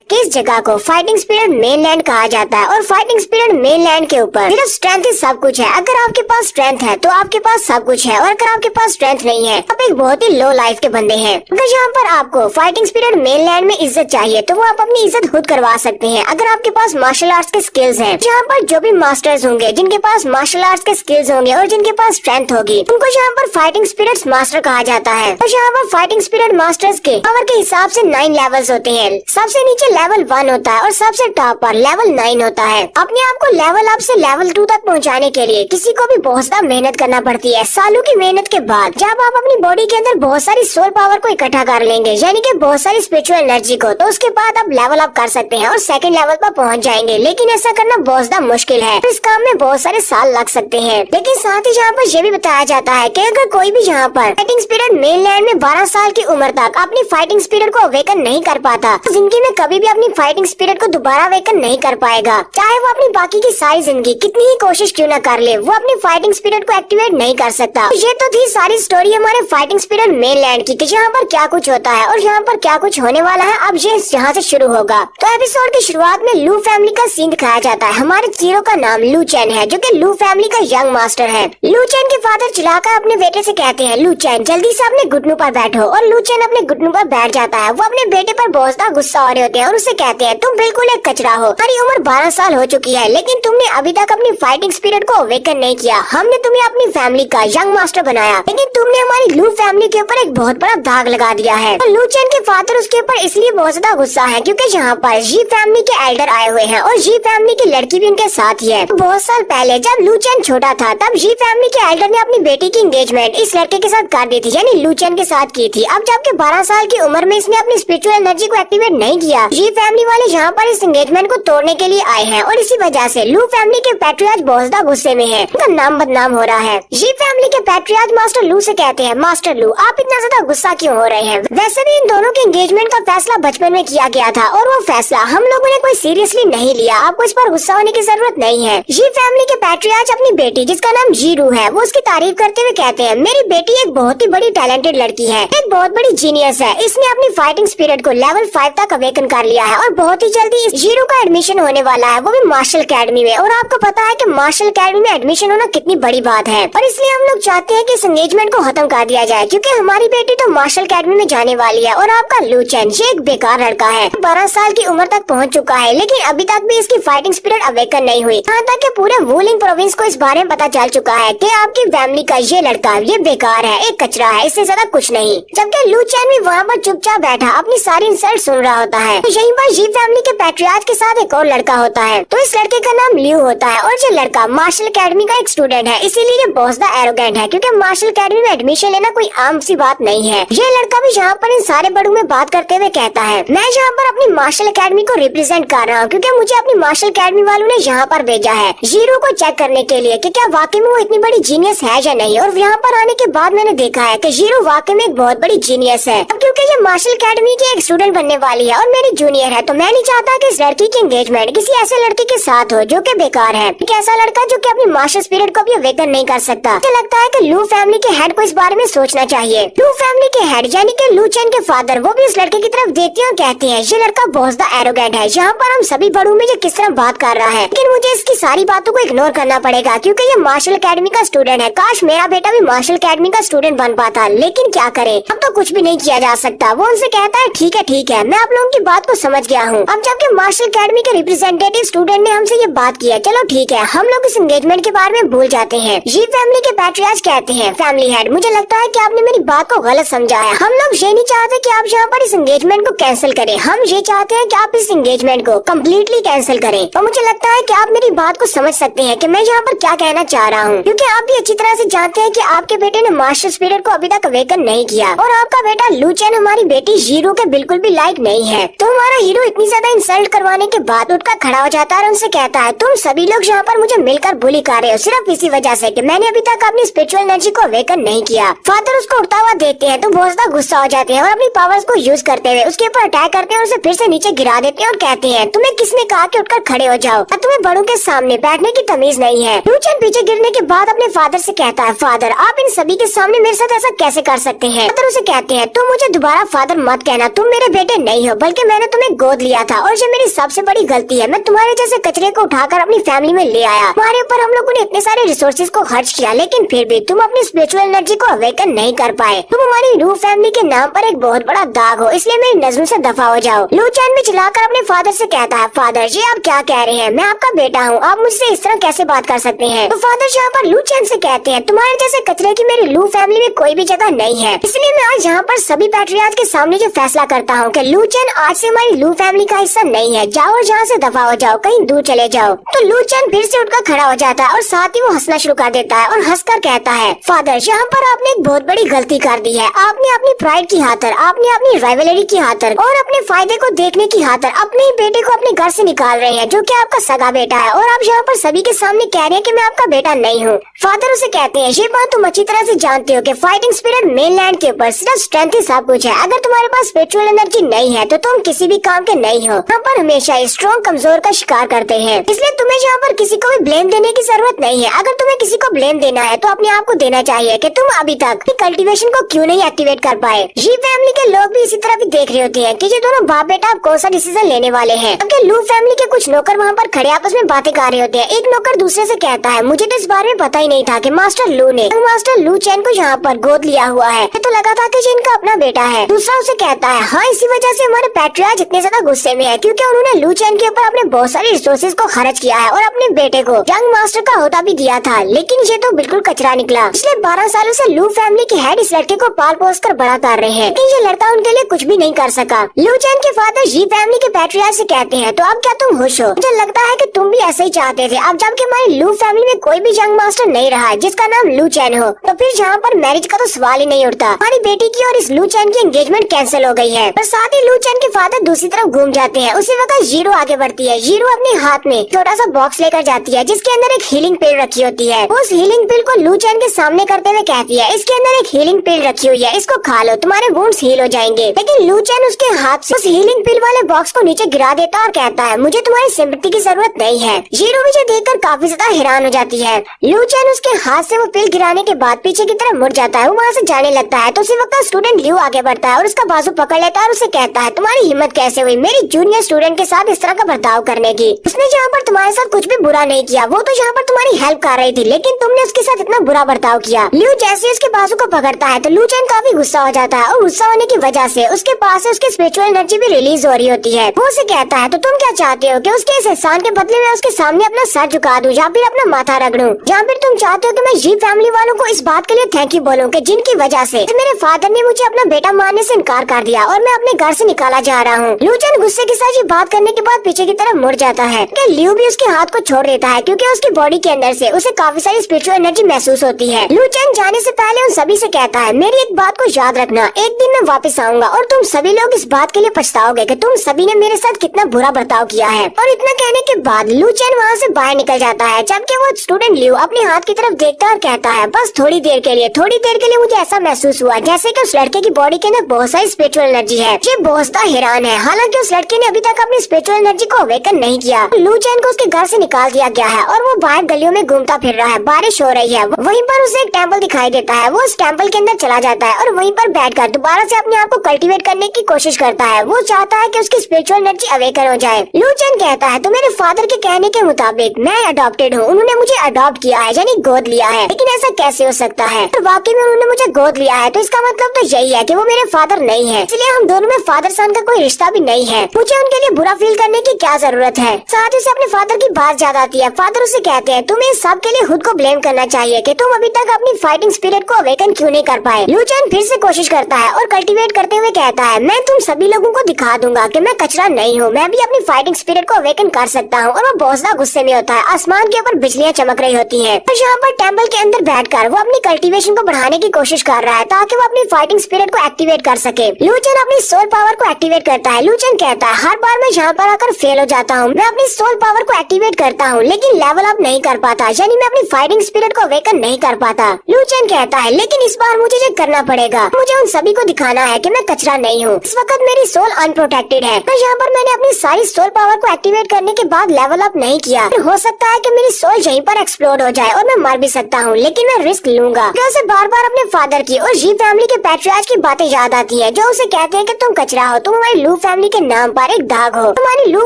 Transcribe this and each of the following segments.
कि इस जगह को फाइटिंग स्पिरिट मेनलैंड कहा जाता है और फाइटिंग स्पिरिट मेनलैंड के ऊपर सिर्फ स्ट्रेंथ ही सब कुछ है। अगर आपके पास स्ट्रेंथ है तो आपके पास सब कुछ है, और अगर आपके पास स्ट्रेंथ नहीं है आप एक बहुत ही लो लाइफ के बंदे हैं। अगर यहाँ पर आपको फाइटिंग स्पिरिट मेनलैंड में इज्जत चाहिए तो वो आप अपनी इज्जत खुद करवा सकते हैं। अगर आपके पास मार्शल आर्ट्स के स्किल्स हैं, यहाँ पर जो भी मास्टर्स होंगे जिनके पास मार्शल आर्ट्स के स्किल्स होंगे और जिनके पास स्ट्रेंथ होगी उनको यहाँ पर फाइटिंग स्पिरिट्स मास्टर कहा जाता है। और यहाँ पर फाइटिंग स्पिरिट मास्टर्स के पावर के हिसाब से 9 लेवल्स होते हैं। सबसे नीचे लेवल 1 होता है और सबसे टॉप पर लेवल 9 होता है। अपने आप को लेवल अप से लेवल 2 तक पहुँचाने के लिए किसी को भी बहुत ज्यादा मेहनत करना पड़ती है। सालों की मेहनत के बाद जब आप अपनी बॉडी के अंदर बहुत सारी सोल पावर को इकट्ठा कर लेंगे, यानी कि बहुत सारी स्पिरिचुअल एनर्जी को, तो उसके बाद आप लेवल अप कर सकते हैं और सेकंड लेवल पर पहुंच जाएंगे। लेकिन ऐसा करना बहुत ज्यादा मुश्किल है, इस काम में बहुत सारे साल लग सकते हैं। लेकिन साथ ही यहाँ पर यह भी बताया जाता है कि अगर कोई भी यहाँ पर फाइटिंग स्पिरिट मेनलैंड में 12 साल की उम्र तक अपनी फाइटिंग स्पिरिट को अवेकन नहीं कर पाता तो जिंदगी में कभी भी अपनी फाइटिंग स्पिरिट को दोबारा अवेकन नहीं कर पाएगा। चाहे वो अपनी बाकी की सारी जिंदगी कितनी ही कोशिश क्यों न कर ले, वो अपनी फाइटिंग स्पिरिट को एक्टिवेट नहीं कर सकता। तो ये तो थी सारी स्टोरी हमारे फाइटिंग स्पिरिट मेनलैंड की, यहाँ पर क्या कुछ होता है और यहाँ पर क्या कुछ होने वाला है। अब ये यहाँ से शुरू होगा। तो एपिसोड की शुरुआत में लू फैमिली का सीन दिखाया जाता है। हमारे जीरो का नाम लू चैन है जो कि लू फैमिली का यंग मास्टर है। लू चैन के फादर चिल्लाकर अपने बेटे से कहते हैं, लू चैन जल्दी से अपने घुटनों पर बैठो। और लू चैन अपने घुटनों पर बैठ जाता है। वो अपने बेटे पर बहुत ज्यादा गुस्सा हो रहे होते हैं और उससे कहते हैं, तुम बिल्कुल एक कचरा हो। तुम्हारी उम्र 12 साल हो चुकी है लेकिन तुमने अभी तक अपनी फाइटिंग स्पिरिट को अवेकन नहीं किया। हमने तुम्हें अपनी फैमिली का यंग मास्टर बनाया लेकिन तुमने हमारी लू फैमिली के ऊपर एक बहुत बड़ा दाग लगा दिया है। तो लू चैन के फादर उसके ऊपर इसलिए बहुत ज्यादा गुस्सा है क्योंकि यहाँ पर जी फैमिली के एल्डर आए हुए हैं और जी फैमिली की लड़की भी उनके साथ ही है। बहुत साल पहले जब लू चैन छोटा था तब जी फैमिली के एल्डर ने अपनी बेटी की एंगेजमेंट इस लड़के के साथ कर दी थी, यानी लू चैन के साथ की थी। अब जबकि 12 साल की उम्र में इसने अपनी स्पिरिचुअल एनर्जी को एक्टिवेट नहीं किया, जी फैमिली वाले यहाँ पर इस एंगेजमेंट को तोड़ने के लिए आए हैं और इसी वजह से लू फैमिली के पैट्रियार्च बहुत ज्यादा गुस्से में है, उनका नाम बदनाम हो रहा है। जी फैमिली के पैट्रियार्च मास्टर लू से कहते हैं, मास्टर लू आप इतना ज्यादा गुस्सा क्यों हो रहे हैं? वैसे भी इन दोनों के एंगेजमेंट का फैसला बचपन में किया गया था और वो फैसला हम लोगों ने कोई सीरियसली नहीं लिया। आपको इस पर गुस्सा होने की जरूरत नहीं है। जी फैमिली के पैट्रियार्च अपनी बेटी जिसका नाम जीरू है वो उसकी तारीफ करते हुए कहते हैं, मेरी बेटी एक बहुत ही बड़ी टैलेंटेड लड़की है, एक बहुत बड़ी जीनियस है। इसने अपनी फाइटिंग स्पिरिट को लेवल 5 तक अवेकन कर लिया है और बहुत ही जल्दी इस जीरू का एडमिशन होने वाला है, वो भी मार्शल अकेडमी में। और आपको पता है कि मार्शल अकेडमी में एडमिशन होना कितनी बड़ी बात है और इसलिए हम लोग चाहते हैं कि इस एंगेजमेंट को खत्म कर दिया जाए क्योंकि हमारी बेटी तो मार्शल अकेडमी में जाने वाली है और आपका लू चैन ये एक बेकार लड़का है, 12 साल की उम्र तक पहुंच चुका है लेकिन अभी तक भी इसकी फाइटिंग स्पिरिट अवेकन नहीं हुई। यहाँ तक कि पूरे वुलिंग प्रोविंस को इस बारे में पता चल चुका है कि आपकी फैमिली का ये लड़का ये बेकार है, एक कचरा है, इससे ज्यादा कुछ नहीं। जबकि लू चैन भी वहाँ पर चुपचाप बैठा अपनी सारी इंसल्ट सुन रहा होता है। तो यहीं पर जी फैमिली के पैट्रियार्च के साथ एक और लड़का होता है, तो इस लड़के का नाम ल्यू होता है और ये लड़का मार्शल अकेडमी का एक स्टूडेंट है, इसीलिए ये बहुत ज्यादा एरोगेंट है क्योंकि मार्शल अकेडमी में एडमिशन लेना कोई आम सी बात नहीं है। ये लड़का भी यहाँ पर इन सारे बड़ों में बात करते हुए कहता है, मैं यहाँ पर अपनी मार्शल अकेडमी को रिप्रेजेंट कर रहा हूँ क्योंकि मुझे अपनी मार्शल अकेडमी वालों ने यहाँ पर भेजा है जीरो को चेक करने के लिए कि क्या वाकई में वो इतनी बड़ी जीनियस है या नहीं। और यहाँ पर आने के बाद मैंने देखा है कि जीरो वाकई में एक बहुत बड़ी जीनियस है। अब क्योंकि ये मार्शल अकेडमी की एक स्टूडेंट बनने वाली है और मेरी जूनियर है तो मैं नहीं चाहता कि इस लड़की की एंगेजमेंट किसी ऐसे लड़के के साथ हो जो कि बेकार है, एक ऐसा लड़का जो कि अपनी मार्शल स्पिरिट को भी अवेकन नहीं कर सकता। मुझे लगता है कि लू फैमिली के हेड को इस बारे में सोचना चाहिए। लू फैमिली के हेड यानी कि लू चैन के फादर वो भी इस लड़के की तरफ देखते हैं और कहते हैं, ये लड़का बहुत ज्यादा एरोगेंट है, यहाँ पर हम सभी बड़ों में ये किस तरह बात कर रहा है लेकिन मुझे इसकी सारी बातों को इग्नोर करना पड़ेगा क्योंकि ये मार्शल अकेडमी का स्टूडेंट है। काश मेरा बेटा भी मार्शल अकेडमी का स्टूडेंट बन पाता लेकिन क्या करे, अब तो कुछ भी नहीं किया जा सकता। वो उनसे कहता है, ठीक है मैं आप लोगों की बात को समझ गया हूँ। अब जबकि मार्शल अकेडमी के रिप्रेजेंटेटिव स्टूडेंट ने हमसे ये बात की है, चलो ठीक है हम लोग इस एंगेजमेंट के बारे में भूल जाते हैं। ये फैमिली के पैट्रियार्च कहते हैं, फैमिली हेड मुझे लगता है कि आपने मेरी बात को गलत समझा है। हम लोग ये नहीं चाहते कि आप यहाँ पर इस एंगेजमेंट को कैंसिल करें, हम ये चाहते हैं कि आप इस एंगेजमेंट को कम्प्लीटली कैंसिल करें। और मुझे लगता है कि आप मेरी बात को समझ सकते हैं कि मैं यहाँ पर क्या कहना चाह रहा हूँ क्योंकि आप भी अच्छी तरह से जानते हैं कि आपके बेटे ने मार्शल स्पिरिट को अभी तक अवेकन नहीं किया और आपका बेटा लू चैन हमारी बेटी जीरो के बिल्कुल भी लायक नहीं है। तो हमारा हीरो इतनी ज्यादा इंसल्ट करवाने के बाद उठकर खड़ा हो जाता है और उनसे कहता है, तुम सभी लोग यहाँ पर मुझे मिलकर बुली कर रहे हो सिर्फ इसी वजह से कि मैंने अभी तक अपनी स्पिरिचुअल एनर्जी को अवेकन नहीं किया। फादर उसको उठता हुआ देखते हैं तो बहुत ज्यादा गुस्सा हो जाते हैं और अपनी पावर्स को यूज करते हुए उसके ऊपर अटैक करते हैं और उसे फिर से नीचे गिरा देते हैं और कहते हैं, तुम्हें किसने कहा कि उठकर खड़े हो जाओ, तुम्हें बड़ों के सामने बैठने की तमीज नहीं है। लू चैन पीछे गिरने के बाद अपने फादर से कहता है, फादर आप इन सभी के सामने मेरे साथ ऐसा कैसे कर सकते हैं? फादर उसे कहते हैं, तुम मुझे दोबारा फादर मत कहना, तुम मेरे बेटे नहीं हो बल्कि मैंने हमें गोद लिया था और जो मेरी सबसे बड़ी गलती है, मैं तुम्हारे जैसे कचरे को उठाकर अपनी फैमिली में ले आया। तुम्हारे ऊपर हम लोगों ने इतने सारे रिसोर्सेज को खर्च किया, लेकिन फिर भी तुम अपनी स्पिरिचुअल एनर्जी को अवेकन नहीं कर पाए। तुम हमारी लू फैमिली के नाम पर एक बहुत बड़ा दाग हो, इसलिए मेरी नजरों से दफा हो जाओ। लू चैन भी चिल्लाकर अपने फादर से कहता है, फादर जी आप क्या कह रहे हैं, मैं आपका बेटा हूँ, आप मुझसे इस तरह कैसे बात कर सकते हैं। तो फादर यहाँ पर लू चैन से कहते हैं, तुम्हारे जैसे कचरे की मेरी लू फैमिली में कोई भी जगह नहीं है, इसलिए मैं आज यहाँ पर सभी पैट्रियार्च के सामने जो फैसला करता हूँ कि लू चैन आज से हमारी लू फैमिली का हिस्सा नहीं है। जाओ और जहाँ से दफा हो जाओ, कहीं दूर चले जाओ। तो लू चैन फिर से उठकर खड़ा हो जाता है और साथ ही वो हंसना शुरू कर देता है और हंसकर कहता है, फादर यहाँ पर आपने एक बहुत बड़ी गलती कर दी है। आपने अपनी प्राइड की खातिर, आपने अपनी राइवलरी की खातिर और अपने फायदे को देखने की खातिर अपने ही बेटे को अपने घर से निकाल रहे हैं, जो कि आपका सगा बेटा है, और आप यहाँ पर सभी के सामने कह रहे हैं कि मैं आपका बेटा नहीं हूँ। फादर उसे कहते हैं, ये बात तुम अच्छी तरह से जानते हो कि फाइटिंग स्पिरिट मेनलैंड के ऊपर सिर्फ स्ट्रेंथ ही सब कुछ है। अगर तुम्हारे पास स्पिरिचुअल एनर्जी नहीं है तो तुम किसी भी काम के नहीं हो। यहाँ पर हमेशा स्ट्रॉन्ग कमजोर का शिकार करते हैं, इसलिए तुम्हें यहाँ पर किसी को भी ब्लेम देने की जरूरत नहीं है। अगर तुम्हें किसी को ब्लेम देना है तो अपने आप को देना चाहिए कि तुम अभी तक कल्टीवेशन को क्यों नहीं एक्टिवेट कर पाए। जी फैमिली के लोग भी इसी तरह भी देख रहे होते हैं कि ये दोनों बाप बेटा कौन सा डिसीजन लेने वाले हैं। क्योंकि लू फैमिली के कुछ नौकर वहाँ पर खड़े आपस में बातें कर रहे होते हैं। एक नौकर दूसरे से कहता है, मुझे तो इस बारे में पता ही नहीं था कि मास्टर लू ने मास्टर लू चैन को यहाँ पर गोद लिया हुआ है, तो लगा था कि ये इनका अपना बेटा है। दूसरा उसे कहता है, हाँ इसी वजह से हमारे पैट्रियार्च इतने ज्यादा गुस्से में है, क्योंकि उन्होंने लू चैन के ऊपर अपने बहुत सारे रिसोर्सेज को खर्च किया है और अपने बेटे को यंग मास्टर का होता भी दिया था, लेकिन ये तो बिल्कुल कचरा निकला। पिछले 12 सालों से लू फैमिली के हेड इस लड़के को पाल पोस कर बड़ा कर रहे हैं, लेकिन ये लड़का उनके लिए कुछ भी नहीं कर सका। लू चैन के फादर जी फैमिली के पैट्रियार्च से कहते हैं, तो अब क्या तुम खुश हो? मुझे लगता है कि तुम भी ऐसे ही चाहते थे। अब जबकि हमारी लू फैमिली में कोई भी यंग मास्टर नहीं रहा है जिसका नाम लू चैन हो, तो फिर यहाँ पर मैरिज का तो सवाल ही नहीं उठता। हमारी बेटी की और इस लू चैन की एंगेजमेंट कैंसिल हो गई है। और साथ ही लू चैन के फादर दूसरी तरफ घूम जाते हैं। उसी वक्त जीरो आगे बढ़ती है। जीरो अपने हाथ में छोटा सा बॉक्स लेकर जाती है जिसके अंदर एक हीलिंग पिल रखी होती है। उस हीलिंग पिल को लू चैन के सामने करते हुए कहती है, इसके अंदर एक हीलिंग पिल रखी हुई है, इसको खा लो, तुम्हारे वुंड्स हील हो जाएंगे। लेकिन लू चैन उसके हाथ से उस हीलिंग पिल वाले बॉक्स को नीचे गिरा देता और कहता है, मुझे तुम्हारी सिंपैथी की जरूरत नहीं है। जीरो मुझे देखकर काफी ज्यादा हैरान हो जाती है। लू चैन उसके हाथ से वो पिल गिराने के बाद पीछे की तरफ मुड़ जाता है, वो वहाँ से जाने लगता है। तो उसी वक्त स्टूडेंट लियो आगे बढ़ता है और उसका बाजू पकड़ लेता है और उसे कहता है, तुम्हारी हिम्मत कैसे हुई मेरी जूनियर स्टूडेंट के साथ इस तरह का बर्ताव करने की? उसने जहाँ पर तुम्हारे साथ कुछ भी बुरा नहीं किया, वो तो यहाँ पर तुम्हारी हेल्प कर रही थी, लेकिन तुमने उसके साथ इतना बुरा बर्ताव किया। लियो जैसे उसके बाजू को पकड़ता है तो लू चैन काफी गुस्सा हो जाता है और गुस्सा होने की वजह से उसके पास से उसकी स्पिरिचुअल एनर्जी भी रिलीज हो रही होती है। वो उसे कहता है, तो तुम क्या चाहते हो कि उसके इस एहसान के बदले में उसके सामने अपना सर झुका दूं या फिर अपना माथा रगड़ूं, या फिर तुम चाहते हो कि मैं जी फैमिली वालों को इस बात के लिए थैंक यू बोलूं कि जिनकी वजह से मेरे फादर ने मुझे अपना बेटा मानने से इनकार कर दिया और मैं अपने घर से निकाला जा रहा हूँ। लू चैन गुस्से के साथ ये बात करने के बाद पीछे की तरफ मुड़ जाता है। लियो भी उसके हाथ को छोड़ देता है क्योंकि उसकी बॉडी के अंदर से उसे काफी सारी स्पिरिचुअल एनर्जी महसूस होती है। लू चैन जाने से पहले उन सभी से कहता है, मेरी एक बात को याद रखना, एक दिन मैं वापस आऊंगा और तुम सभी लोग इस बात के लिए पछताओगे कि तुम सभी ने मेरे साथ कितना बुरा बर्ताव किया है। और इतना कहने के बाद लू चैन वहाँ से बाहर निकल जाता है, जबकि वो स्टूडेंट लियो अपने हाथ की तरफ देखता और कहता है, बस थोड़ी देर के लिए मुझे ऐसा महसूस हुआ जैसे कि उस लड़के की बॉडी के अंदर बहुत सारी स्पिरिचुअल एनर्जी है। ये बहुत हैरान है, हालांकि उस लड़के ने अभी तक अपनी स्पिरिचुअल एनर्जी को अवेकन नहीं किया। लू चैन को उसके घर से निकाल दिया गया है और वो बाहर गलियों में घूमता फिर रहा है। बारिश हो रही है, वहीं पर उसे एक टेम्पल दिखाई देता है। वो उस टेम्पल के अंदर चला जाता है और वहीं पर बैठकर दोबारा से अपने आप को कल्टीवेट करने की कोशिश करता है। वो चाहता है कि उसकी स्पिरिचुअल एनर्जी अवेकन हो जाए। लू चैन कहता है, तो मेरे फादर के कहने के मुताबिक मैं अडॉप्टेड हूँ, उन्होंने मुझे अडॉप्ट किया है, यानी गोद लिया है, लेकिन ऐसा कैसे हो सकता है? और वाकई में उन्होंने मुझे गोद लिया है, तो इसका मतलब तो यही है कि वो मेरे फादर नहीं है, इसलिए हम दोनों में फादर सन का कोई रिश्ता भी नहीं है। मुझे उनके लिए बुरा फील करने की क्या जरूरत है? साथ ही से अपने फादर की बात याद आती है। फादर उसे कहते हैं, तुम्हें इस सब के लिए खुद को ब्लेम करना चाहिए कि तुम अभी तक अपनी फाइटिंग स्पिरिट को अवेकन क्यों नहीं कर पाए। लू चैन फिर से कोशिश करता है और कल्टीवेट करते हुए कहता है, मैं तुम सभी लोगों को दिखा दूंगा कि मैं कचरा नहीं हूँ, मैं भी अपनी फाइटिंग स्पिरिट को अवेकन कर सकता हूँ। और वो बहुत ज्यादा गुस्से में होता है। आसमान के ऊपर बिजलियाँ चमक रही होती है और यहाँ पर टेम्पल के अंदर बैठकर वो अपनी कल्टीवेशन को बढ़ाने की कोशिश कर रहा है ताकि वो अपनी फाइटिंग स्पिरिट को एक्टिवेट कर सके। लू चैन अपनी सोल पावर को एक्टिवेट करता है। लू चैन कहता है, हर बार मैं यहाँ पर आकर फेल हो जाता हूँ, मैं अपनी सोल पावर को एक्टिवेट करता हूँ लेकिन लेवल अप नहीं कर पाता, यानी मैं अपनी फाइटिंग स्पिरिट को अवेकन नहीं कर पाता। लू चैन कहता है, लेकिन इस बार मुझे ये करना पड़ेगा, मुझे उन सभी को दिखाना है कि मैं कचरा नहीं हूँ। इस वक्त मेरी सोल अनप्रोटेक्टेड है, तो यहाँ पर मैंने अपनी सारी सोल पावर को एक्टिवेट करने के बाद लेवल अप नहीं किया। हो सकता है कि मेरी सोल यहीं पर एक्सप्लोड हो जाए और मैं मर भी सकता हूँ, लेकिन मैं रिस्क लूंगा। उसे बार बार अपने फादर की और जी फैमिली के पैट्रियार्च की बातें याद आती है जो उसे कहते हैं कि तुम कचरा हो, तुम हमारी लू फैमिली के नाम पर एक दाग हो। तुम्हारी लू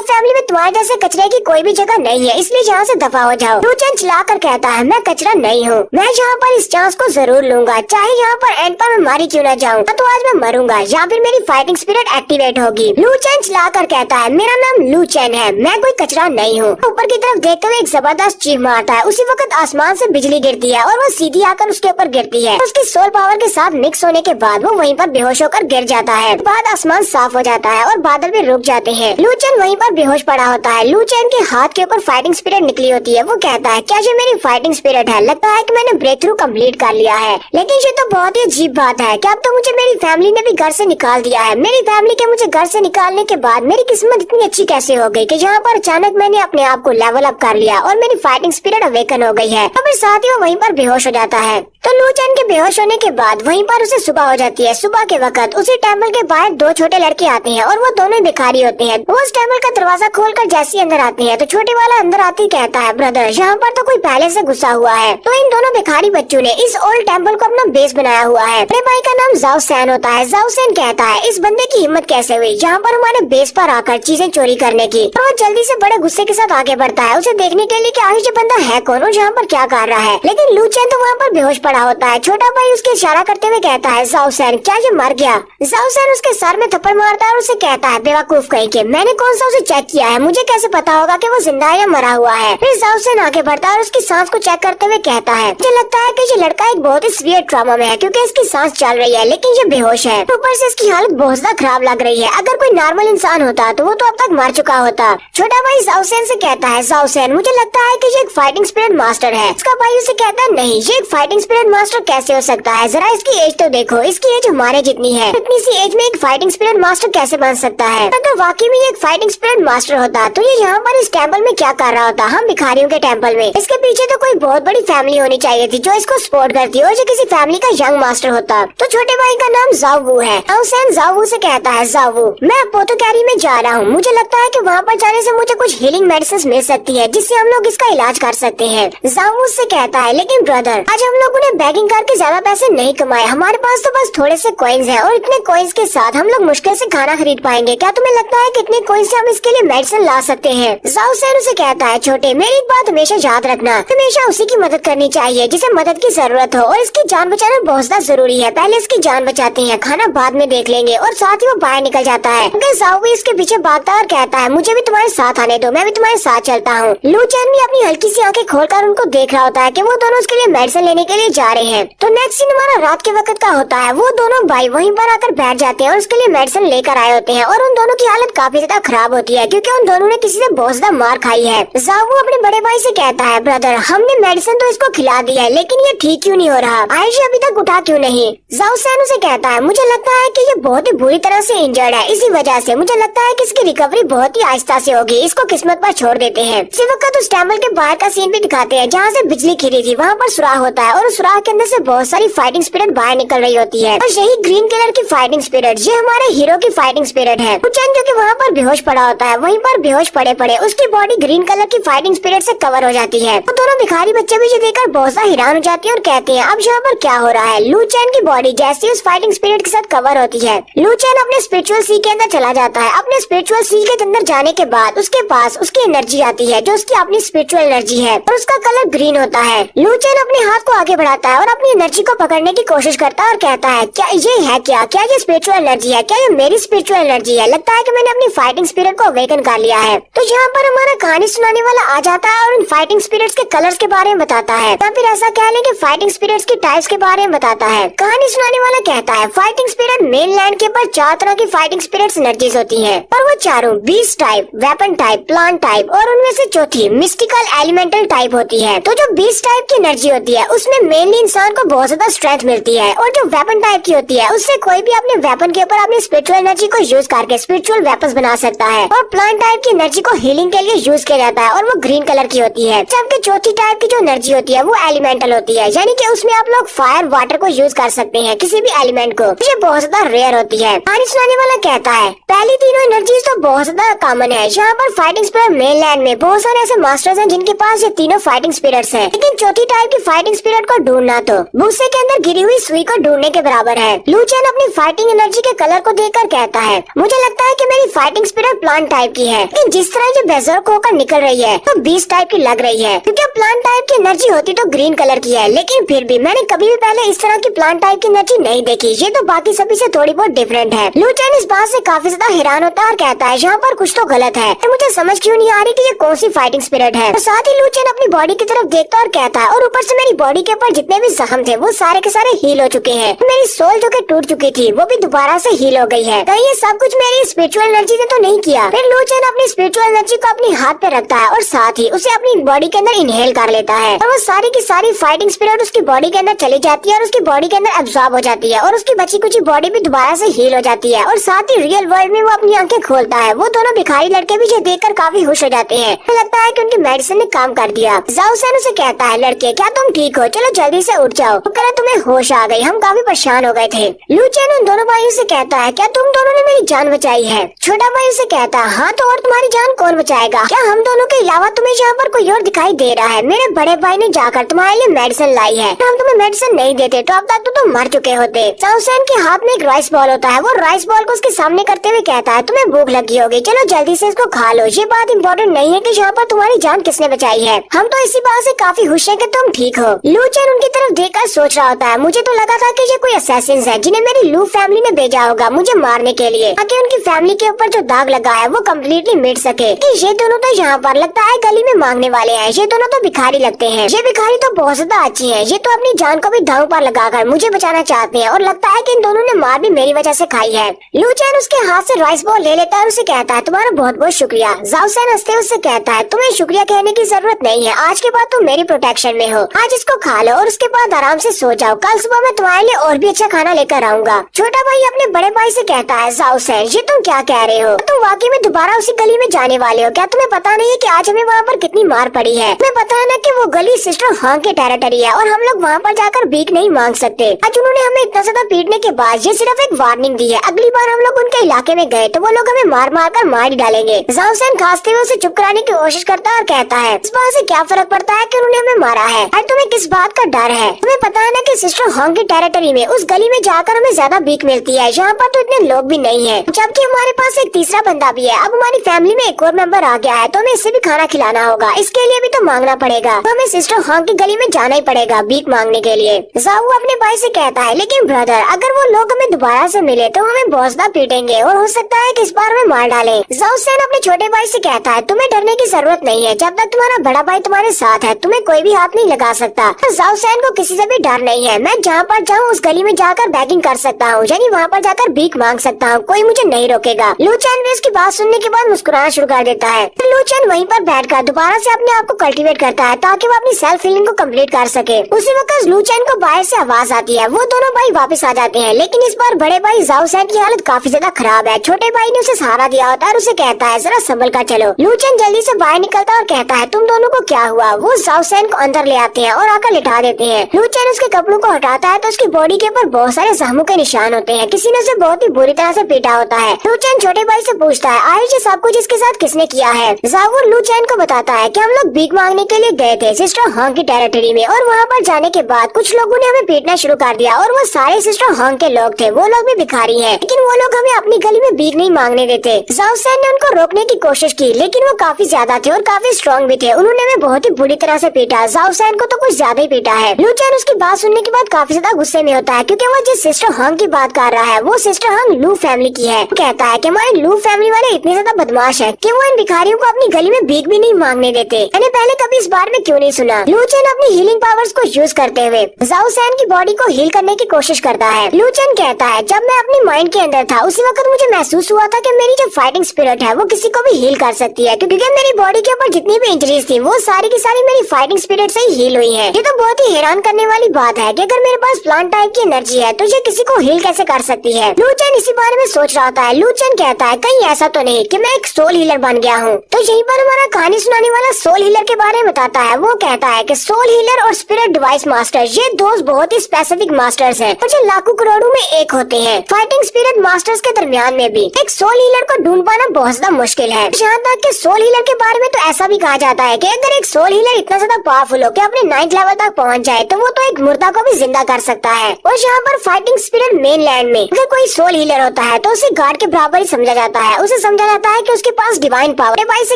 फैमिली में तुम्हारे जैसे कचरे की कोई भी जगह नहीं है, इसलिए यहाँ से दफा हो जाओ। लू चैन चिल्ला कर कहता है, मैं कचरा नहीं हूँ, मैं यहाँ पर इस चांस को जरूर लूंगा, चाहे यहाँ पर एंड पर मैं मारी क्यों न जाऊँ, तो आज मैं मरूंगा या फिर मेरी फाइटिंग स्पिरिट एक्टिवेट होगी। लू चैन चिल्ला कर कहता है, मेरा नाम लू चैन है, मैं कोई कचरा नहीं हूँ। ऊपर की तरफ देखते हुए एक जबरदस्त चीख मारता है। उसी वक्त आसमान से बिजली गिरती है और वो सीधी आकर उसके ऊपर गिरती है। उसकी सोल पावर के साथ मिक्स होने के बाद वो वहीं पर बेहोश होकर गिर जाता है। बाद आसमान साफ हो जाता है और बादल भी रुक जाते हैं। लू चैन वहीं पर बेहोश पड़ा होता है। लू चैन के हाथ के ऊपर फाइटिंग स्पिरिट निकली होती है। वो कहता है, क्या ये मेरी फाइटिंग स्पिरिट है? लगता है कि मैंने ब्रेक थ्रू कम्प्लीट कर लिया है, लेकिन ये तो बहुत ही अजीब बात है कि अब तो मुझे मेरी फैमिली ने भी घर से निकाल दिया है। मेरी फैमिली के मुझे घर से निकालने के बाद मेरी किस्मत इतनी अच्छी कैसे हो गई कि जहाँ पर अचानक मैंने अपने आप को लेवल अप कर लिया और मेरी फाइटिंग स्पिरिट अवेकन हो गई है। और फिर साथ ही वो वहीं पर बेहोश हो जाता है। तो लू चैन के बेहोश होने के बाद वहीं पर उसे सुबह हो जाती है। सुबह के वक्त उसी टेम्पल के बाहर दो छोटे लड़के आते हैं और वो दोनों भिखारी होते हैं। वो उस टेम्पल का दरवाजा खोलकर जैसे अंदर आते हैं तो छोटे वाला अंदर आते ही कहता है, ब्रदर यहाँ पर तो कोई पहले से घुसा हुआ है। तो इन दोनों भिखारी बच्चों ने इस ओल्ड टेम्पल को अपना बेस बनाया हुआ है। मेरे भाई का नाम जाओ सैन होता है। जाओ सैन कहता है, इस बंदे की हिम्मत कैसे हुई यहाँ पर हमारे बेस पर आकर चीजें चोरी करने की। और वो जल्दी से बड़े गुस्से के साथ आगे बढ़ता है उसे देखने के लिए कि आखिर ये बंदा है कौन और यहाँ पर क्या कर रहा है। लेकिन लू चैन तो वहाँ पर बेहोश पड़ा होता है। छोटा भाई उसके इशारा करते हुए कहता है, जाओ सैन क्या ये मर गया? जाओ सैन उसके सर में थप्पड़ मारता है और उसे कहता है, बेवकूफ कहीं के, मैंने कौन सा उसे चेक किया है, मुझे कैसे पता होगा कि वो जिंदा है या मरा हुआ है। फिर जाओ सैन आगे बढ़ता है और उसकी सांस को चेक करते हुए कहता है, मुझे लगता है कि ये लड़का एक बहुत ही सीवियर ट्रॉमा में है क्योंकि इसकी सांस चल रही है लेकिन ये बेहोश है। ऊपर से इसकी हालत बहुत ज्यादा खराब लग रही है। अगर कोई नॉर्मल इंसान होता तो वो तो अब तक मर चुका होता। छोटा भाई जाओ सैन से कहता है, जाओ सैन मुझे लगता है कि ये एक फाइटिंग स्पिरिट मास्टर है। उसका भाई उसे कहता है, नहीं ये एक फाइटिंग स्पिरिट मास्टर कैसे हो सकता है, जरा इसकी एज तो देखो, इसकी एज हमारे जितनी है, इतनी सी एज में एक फाइटिंग स्पिरिट मास्टर कैसे बन सकता है? अगर वाकई में एक फाइटिंग स्पिरिट मास्टर होता तो ये यहाँ पर इस टेम्पल में क्या कर रहा होता? हम भिखारियों के टेम्पल में। इसके पीछे तो कोई बहुत बड़ी फैमिली होनी चाहिए थी जो इसको सपोर्ट करती और जो किसी फैमिली का यंग मास्टर होता। तो छोटे भाई का नाम जाओ है। जाओ सैन जाओ से कहता है, जाओ मैं अपोथेकेरी में जा रहा हूँ, मुझे लगता है कि वहाँ पर जाने से मुझे कुछ हीलिंग मेडिसिन मिल सकती है जिससे हम लोग इसका इलाज कर सकते हैं। जाओ से कहता है, लेकिन ब्रदर आज हम लोगों ने बैगिंग करके ज्यादा पैसे नहीं कमाए, हमारे पास तो बस थोड़े से कॉइन्स हैं और इतने कॉइन्स के साथ हम लोग मुश्किल से खाना खरीद पाएंगे। क्या तुम्हें लगता है कि इतने कॉइन्स से हम इसके लिए मेडिसिन ला सकते हैं? जाओ सैन उसे कहता है, छोटे मेरी एक बात हमेशा याद रखना, हमेशा उसी की मदद करनी चाहिए जिसे मदद की जरूरत हो और इसकी जान बचाना बहुत ज्यादा जरूरी है। पहले इसकी जान बचाते हैं, खाना बाद में देख लेंगे। और साथ ही वो बाहर निकल जाता है। जाओ भी इसके पीछे भागता और कहता है, मुझे भी तुम्हारे साथ आने दो, मैं भी तुम्हारे साथ चलता हूँ। लू चैन भी अपनी हल्की सी आंखें खोलकर उनको देख रहा होता है कि वो दोनों उसके लिए मेडिसिन लेने के लिए जा रहे हैं। तो नेक्स्ट सीन हमारा रात के वक्त का होता है। वो दोनों भाई वहीं पर आकर बैठ जाते हैं और उसके लिए मेडिसिन लेकर आए होते हैं और उन दोनों की हालत काफी ज्यादा खराब होती है क्योंकि उन दोनों ने किसी से बहुत ज्यादा मार खाई है। जाओ अपने बड़े भाई से कहता है, ब्रदर हमने मेडिसिन तो इसको खिला दी है लेकिन ये ठीक क्यों नहीं हो रहा, आयुषी अभी तक उठा क्यों नहीं? जाओ सैन उसे कहता है, मुझे लगता है कि ये बहुत ही बुरी तरह से इंजर्ड है, इसी वजह से मुझे लगता है कि इसकी रिकवरी बहुत ही आहिस्ता से होगी, इसको किस्मत पर छोड़ देते हैं। इसी वक्त उस टेम्पल के बाहर का सीन भी दिखाते हैं जहाँ से बिजली खिली थी। वहाँ पर सुराख होता है और उस सुराख के अंदर से बहुत सारी फाइटिंग स्पिरिट बाहर निकल रही होती है और यही ग्रीन कलर की फाइटिंग स्पिरिट ये हमारे हीरो की फाइटिंग स्पिरिट है। चैन जो कि वहाँ पर बेहोश पड़ा होता है, वहीं पर बेहोश पड़े पड़े उसकी बॉडी ग्रीन कलर की फाइटिंग स्पिरिट से कवर हो जाती है। तो दोनों भिखारी बच्चे भी ये देखकर बहुत ज्यादा हैरान हो जाते हैं और कहते हैं, अब यहाँ पर क्या हो रहा है? लू चैन की बॉडी जैसे उस फाइटिंग स्पिरिट के साथ कवर होती है, लू चैन अपने स्पिरिचुअल सी के अंदर चला जाता है। अपने स्पिरिचुअल सी के अंदर जाने के बाद उसके पास उसकी एनर्जी आती है जो उसकी अपनी स्पिरिचुअल एनर्जी है और उसका कलर ग्रीन होता है। लू चैन अपने हाथ को आगे बढ़ाता है और अपनी एनर्जी को पकड़ने की कोशिश करता है और कहता है, क्या ये है? क्या ये स्पिरिचुअल एनर्जी है? क्या ये मेरी स्पिरिचुअल एनर्जी है? लगता है कि मैंने अपनी फाइटिंग स्पिरिट को अवेकन कर लिया है। तो यहाँ पर हमारा कहानी सुनाने वाला आ जाता है और उन फाइटिंग स्पिरिट्स के कलर्स के बारे में बताता है या फिर ऐसा कह लें कि फाइटिंग स्पिरिट्स की टाइप्स के बारे में बताता है। कहानी सुनाने वाला कहता है, फाइटिंग स्पिरिट मेन लैंड के ऊपर 4 तरह की फाइटिंग स्पिरिट्स एनर्जीज होती है और वो चारों beast type, weapon type, plant type और उनमें से चौथी मिस्टिकल एलिमेंटल टाइप होती है। तो जो बीस्ट टाइप की एनर्जी होती है उसमें मेनली इंसान को बहुत ज्यादा स्ट्रेंथ मिलती है और जो वेपन टाइप की होती है उससे कोई भी अपने वेपन के ऊपर अपनी स्पिरिचुअल एनर्जी को यूज करके स्पिरिचुअल वेपन्स बना सकता है। और प्लांट टाइप की एनर्जी को हीलिंग के लिए यूज किया जाता है और वो ग्रीन कलर की होती है। जबकि चौथी टाइप की जो एनर्जी होती है वो एलिमेंटल होती है, यानी कि उसमें आप लोग फायर वाटर को यूज कर सकते हैं, किसी भी एलिमेंट को। ये बहुत ज्यादा रेयर होती है। कहानी सुनाने वाला कहता है, पहली तीनों एनर्जीज तो बहुत ज्यादा कॉमन है। यहाँ पर फाइटिंग स्पिरिट मेनलैंड में बहुत सारे ऐसे मास्टर्स हैं जिनके पास ये तीनों फाइटिंग स्पिरिट्स हैं, लेकिन चौथी टाइप की फाइटिंग स्पिरिट को ढूंढना तो भूसे के अंदर गिरी हुई सुई को ढूंढने के बराबर है। लू चैन अपनी फाइटिंग एनर्जी के कलर को देखकर कहता है, मुझे लगता है कि मेरी फाइटिंग स्पिरिट प्लांट टाइप की है, लेकिन जिस तरह ये बेजोर्क होकर निकल रही है तो बीस्ट टाइप की लग रही है, क्योंकि प्लांट टाइप की एनर्जी होती तो ग्रीन कलर की है, लेकिन फिर भी मैंने कभी भी पहले इस तरह की प्लांट टाइप की एनर्जी नहीं देखी। ये तो बाकी सभी से थोड़ी बहुत डिफरेंट है। लू चैन इस बात से काफी ज्यादा हैरान होता है और कहता है यहाँ पर कुछ तो गलत है, तो मुझे समझ क्यों नहीं आ रही कि ये कौन सी फाइटिंग स्पिरिट है। तो साथ ही लू चैन अपनी बॉडी की तरफ देखता और कहता है, और ऊपर से मेरी बॉडी के ऊपर जितने भी जख्म थे वो सारे के सारे हील हो चुके हैं। मेरी सोल जो कि टूट चुकी थी वो भी दोबारा से हील हो गई है। तो ये सब कुछ मेरी स्पिरिचुअल एनर्जी ने तो नहीं किया। फिर लू चैन अपनी स्पिरिचुअल एनर्जी को अपने हाथ पे रखता है और साथ ही उसे अपनी बॉडी के अंदर इनहेल कर लेता है, और वो सारी की सारी फाइटिंग स्पिरिट उसकी बॉडी के अंदर चली जाती है और उसकी बॉडी के अंदर एब्जॉर्ब हो जाती है, और उसकी बची कुची बॉडी भी दोबारा से हील हो जाती है। और साथ ही रियल वर्ल्ड में वो अपनी आंखें खोलता है। वो दोनों भिखारी लड़के भी ये देखकर काफी खुश हो जाते हैं। लगता है कि उनकी मेडिसिन ने काम कर दिया। जाओ सैन उसे कहता है, लड़के क्या तुम ठीक हो? चलो जल्दी से उठ जाओ। तुम्हें होश आ गई, हम काफी परेशान हो गए थे। लू चैन उन दोनों भाइयों से कहता है, क्या तुम दोनों ने मेरी जान बचाई है? छोटा भाई उसे कहता है, हाँ तो और तुम्हारी जान कौन बचाएगा? क्या हम दोनों के अलावा तुम्हें यहाँ पर कोई और दिखाई दे रहा है? मेरे बड़े भाई ने जाकर तुम्हारे लिए मेडिसिन लाई है। हम तुम्हें मेडिसिन नहीं देते तो अब तक तो तुम मर चुके होते। जाओ सैन के हाथ में एक राइस बॉल होता है। वो राइस बॉल को उसके सामने करते हुए कहता है, तुम्हें भूख लगी होगी, चलो जल्दी से इसको खा लो। ये बात इम्पोर्टेंट नहीं है कि यहाँ पर तुम्हारी जान किसने बचाई है, हम तो इसी बात से काफी खुश है कि तुम ठीक हो। लू चैन उनकी तरफ देखकर सोच रहा होता है, मुझे तो लगा था कि ये कोई असैसिन्स है जिन्हें मेरी लू फैमिली ने भेजा होगा मुझे मारने के लिए, ताकि उनकी फैमिली के ऊपर जो दाग लगा है वो कम्प्लीटली मिट सके। कि ये दोनों तो यहाँ पर लगता है गली में मांगने वाले हैं। ये दोनों तो भिखारी लगते हैं। ये भिखारी तो बहुत ज्यादा अच्छी है। ये तो अपनी जान को भी दांव पर लगाकर मुझे बचाना चाहते हैं, और लगता है कि इन दोनों ने मार भी मेरी वजह से खाई है। लू चैन उसके हाथ से राइस बॉल ले लेता है और उसे कहता है, तुम्हारा बहुत बहुत शुक्रिया। जाओ सैन हंसते उससे कहता है, तुम्हें शुक्रिया कहने की जरूरत नहीं है, आज के बाद तुम मेरी प्रोटेक्शन में हो। आज इसको खा लो और उसके बाद आराम से सो जाओ। कल सुबह मैं तुम्हारे लिए और भी अच्छा खाना लेकर आऊंगा। छोटा भाई अपने बड़े भाई से कहता है, जाओ सैन ये तुम क्या कह रहे हो? तुम वाकई में दोबारा उसी गली में जाने वाले हो? क्या तुम्हें पता नहीं है कि आज हमें वहाँ पर कितनी मार पड़ी है? तुम्हें पता है ना कि वो गली सिस्टर हांग के टेरिटरी है और हम लोग वहाँ पर जाकर भीख नहीं मांग सकते। आज उन्होंने हमें इतना ज्यादा पीटने के बाद ये सिर्फ एक वार्निंग दी है। अगली बार हम लोग उनके इलाके में गए तो वो लोग हमें मार मार कर मार ही डालेंगे। जाओ सैन खांसते हुए उसे चुप कराने की कोशिश करता है और कहता है, इस बात से क्या फर्क पड़ता है कि उन्होंने हमें मारा है? और तुम्हें किस बात का डर है? तुम्हें पता है ना कि सिस्टर हांग की टेरिटरी में उस गली में जाकर हमें ज्यादा भीख मिलती है। यहाँ पर तो इतने लोग भी नहीं है, जबकि हमारे पास एक तीसरा बंदा भी है। अब हमारी फैमिली में एक और मेंबर आ गया है तो हमें इससे भी खाना खिलाना होगा। इसके लिए भी तो मांगना पड़ेगा। तो हमें सिस्टर हांग की गली में जाना ही पड़ेगा भीख मांगने के लिए। जाऊ अपने भाई से कहता है, लेकिन ब्रदर अगर वो लोग हमें दोबारा से मिले तो हमें बहुत ज्यादा पीटेंगे और हो सकता है कि इस बार हमें मार डाले। जाऊ सैन अपने छोटे भाई से कहता है, तुम्हें डरने की जरूरत नहीं है। जब तक तुम्हारा बड़ा भाई तुम्हारे साथ है तुम्हें कोई भी हाथ नहीं लगा सकता। तो जाऊ सैन को किसी से भी डर नहीं है। मैं जहाँ पर जाऊँ उस गली में जाकर बैगिंग कर सकता हूँ, यानी वहाँ पर जाकर भीख मांग सकता हूँ, कोई मुझे नहीं रोकेगा। लू चैन भी उसकी बात सुनने के बाद मुस्कुराना शुरू कर देता है। लू चैन वहीं पर बैठकर दोबारा से अपने आप को कल्टीवेट करता है ताकि वो अपनी सेल्फ हीलिंग को कंप्लीट कर सके। उसी वक्त लू चैन को बाहर से आवाज आती है। वो दोनों भाई वापस आ जाते हैं, लेकिन इस बार बड़े भाई जाओ सैन की हालत काफी ज्यादा खराब है। छोटे भाई ने उसे सहारा दिया होता है और उसे कहता है, जरा संभल कर चलो। लू चैन जल्दी से बाहर निकलता और कहता है, तुम दोनों को क्या हुआ? वो जाओ सैन को अंदर ले आते हैं और आकर लिटा देते हैं। लू चैन उसके कपड़ों को हटाता है तो उसकी बॉडी के ऊपर बहुत सारे जख्मों के निशान होते हैं। किसी ने उसे बहुत ही बुरी तरह से पीटा होता है। लू चैन छोटे भाई से पूछता है, आखिर ये सब कुछ इसके साथ किसने किया है? जावुर लू चैन को बताता है कि हम लोग भीख मांगने के लिए गए थे सिस्टर हांग की टेरिटरी में, और वहाँ पर जाने के बाद कुछ लोगों ने हमें पीटना शुरू कर दिया, और वो सारे सिस्टर हांग के लोग थे। वो लोग भी भिखारी हैं, लेकिन वो लोग हमें अपनी गली में भीख नहीं मांगने देते। जाओ सैन ने उनको रोकने की कोशिश की, लेकिन वो काफी ज्यादा थे और काफी स्ट्रॉन्ग भी थे। उन्होंने हमें बहुत ही बुरी तरह से पीटा। जाओ सैन को तो कुछ ज्यादा ही पीटा है। लू चैन उसकी बात सुनने के बाद काफी ज्यादा गुस्से में होता है, क्योंकि वो जिस सिस्टर हांग की बात कर रहा है वो सिस्टर हांग लू फैमिली की है। कहता है कि हमारे लू फैमिली वाले इतने ज्यादा बदमाश है कि वो इन भिखारियों को अपनी गली में भीख भी नहीं मांगने देते। मैंने पहले कभी इस बारे में क्यों नहीं सुना। लू चैन अपनी हीलिंग पावर्स को यूज करते हुए जाओ सैन की बॉडी को हील करने की कोशिश करता है। लू चैन कहता है, जब मैं अपनी माइंड के अंदर था उसी वक्त मुझे महसूस हुआ था कि मेरी जो फाइटिंग स्पिरिट है वो किसी को भी हील कर सकती है, क्योंकि मेरी बॉडी के ऊपर जितनी भी इंजरीज थी वो सारी की सारी मेरी फाइटिंग स्पिरिट से ही हील हुई है। ये तो बहुत ही हैरान करने वाली बात है कि अगर मेरे पास प्लांट टाइप की एनर्जी है तो ये किसी को हील कैसे कर सकती है। लू चैन इसी बारे में सोच रहा था। लू चैन कहता है, कहीं ऐसा तो नहीं कि मैं एक सोल हीलर बन गया हूँ। तो यहीं पर हमारा कहानी सुनाने वाला सोल हीलर के बारे में बताता है। वो कहता है कि सोल हीलर और स्पिरिट डिवाइस मास्टर ये दो बहुत ही स्पेसिफिक मास्टर्स हैं, जो लाखों करोड़ों में एक होते हैं। फाइटिंग स्पिरिट मास्टर्स के दरमियान में भी एक सोल हीलर को ढूंढ पाना बहुत ज्यादा मुश्किल है। यहाँ तक कि सोल हीलर के बारे में तो ऐसा भी कहा जाता है कि अगर एक सोल हीलर इतना ज्यादा पावरफुल हो कि अपने 9th लेवल तक पहुँच जाए तो वो तो एक मुर्दा को भी जिंदा कर सकता है। और यहाँ पर फाइटिंग स्पिरिट मेनलैंड में अगर कोई सोल हीलर होता है तो उसे गॉड के बराबर ही समझा जाता है। उसे समझा जाता है कि उसके पास डिवाइन पावर है। भाई से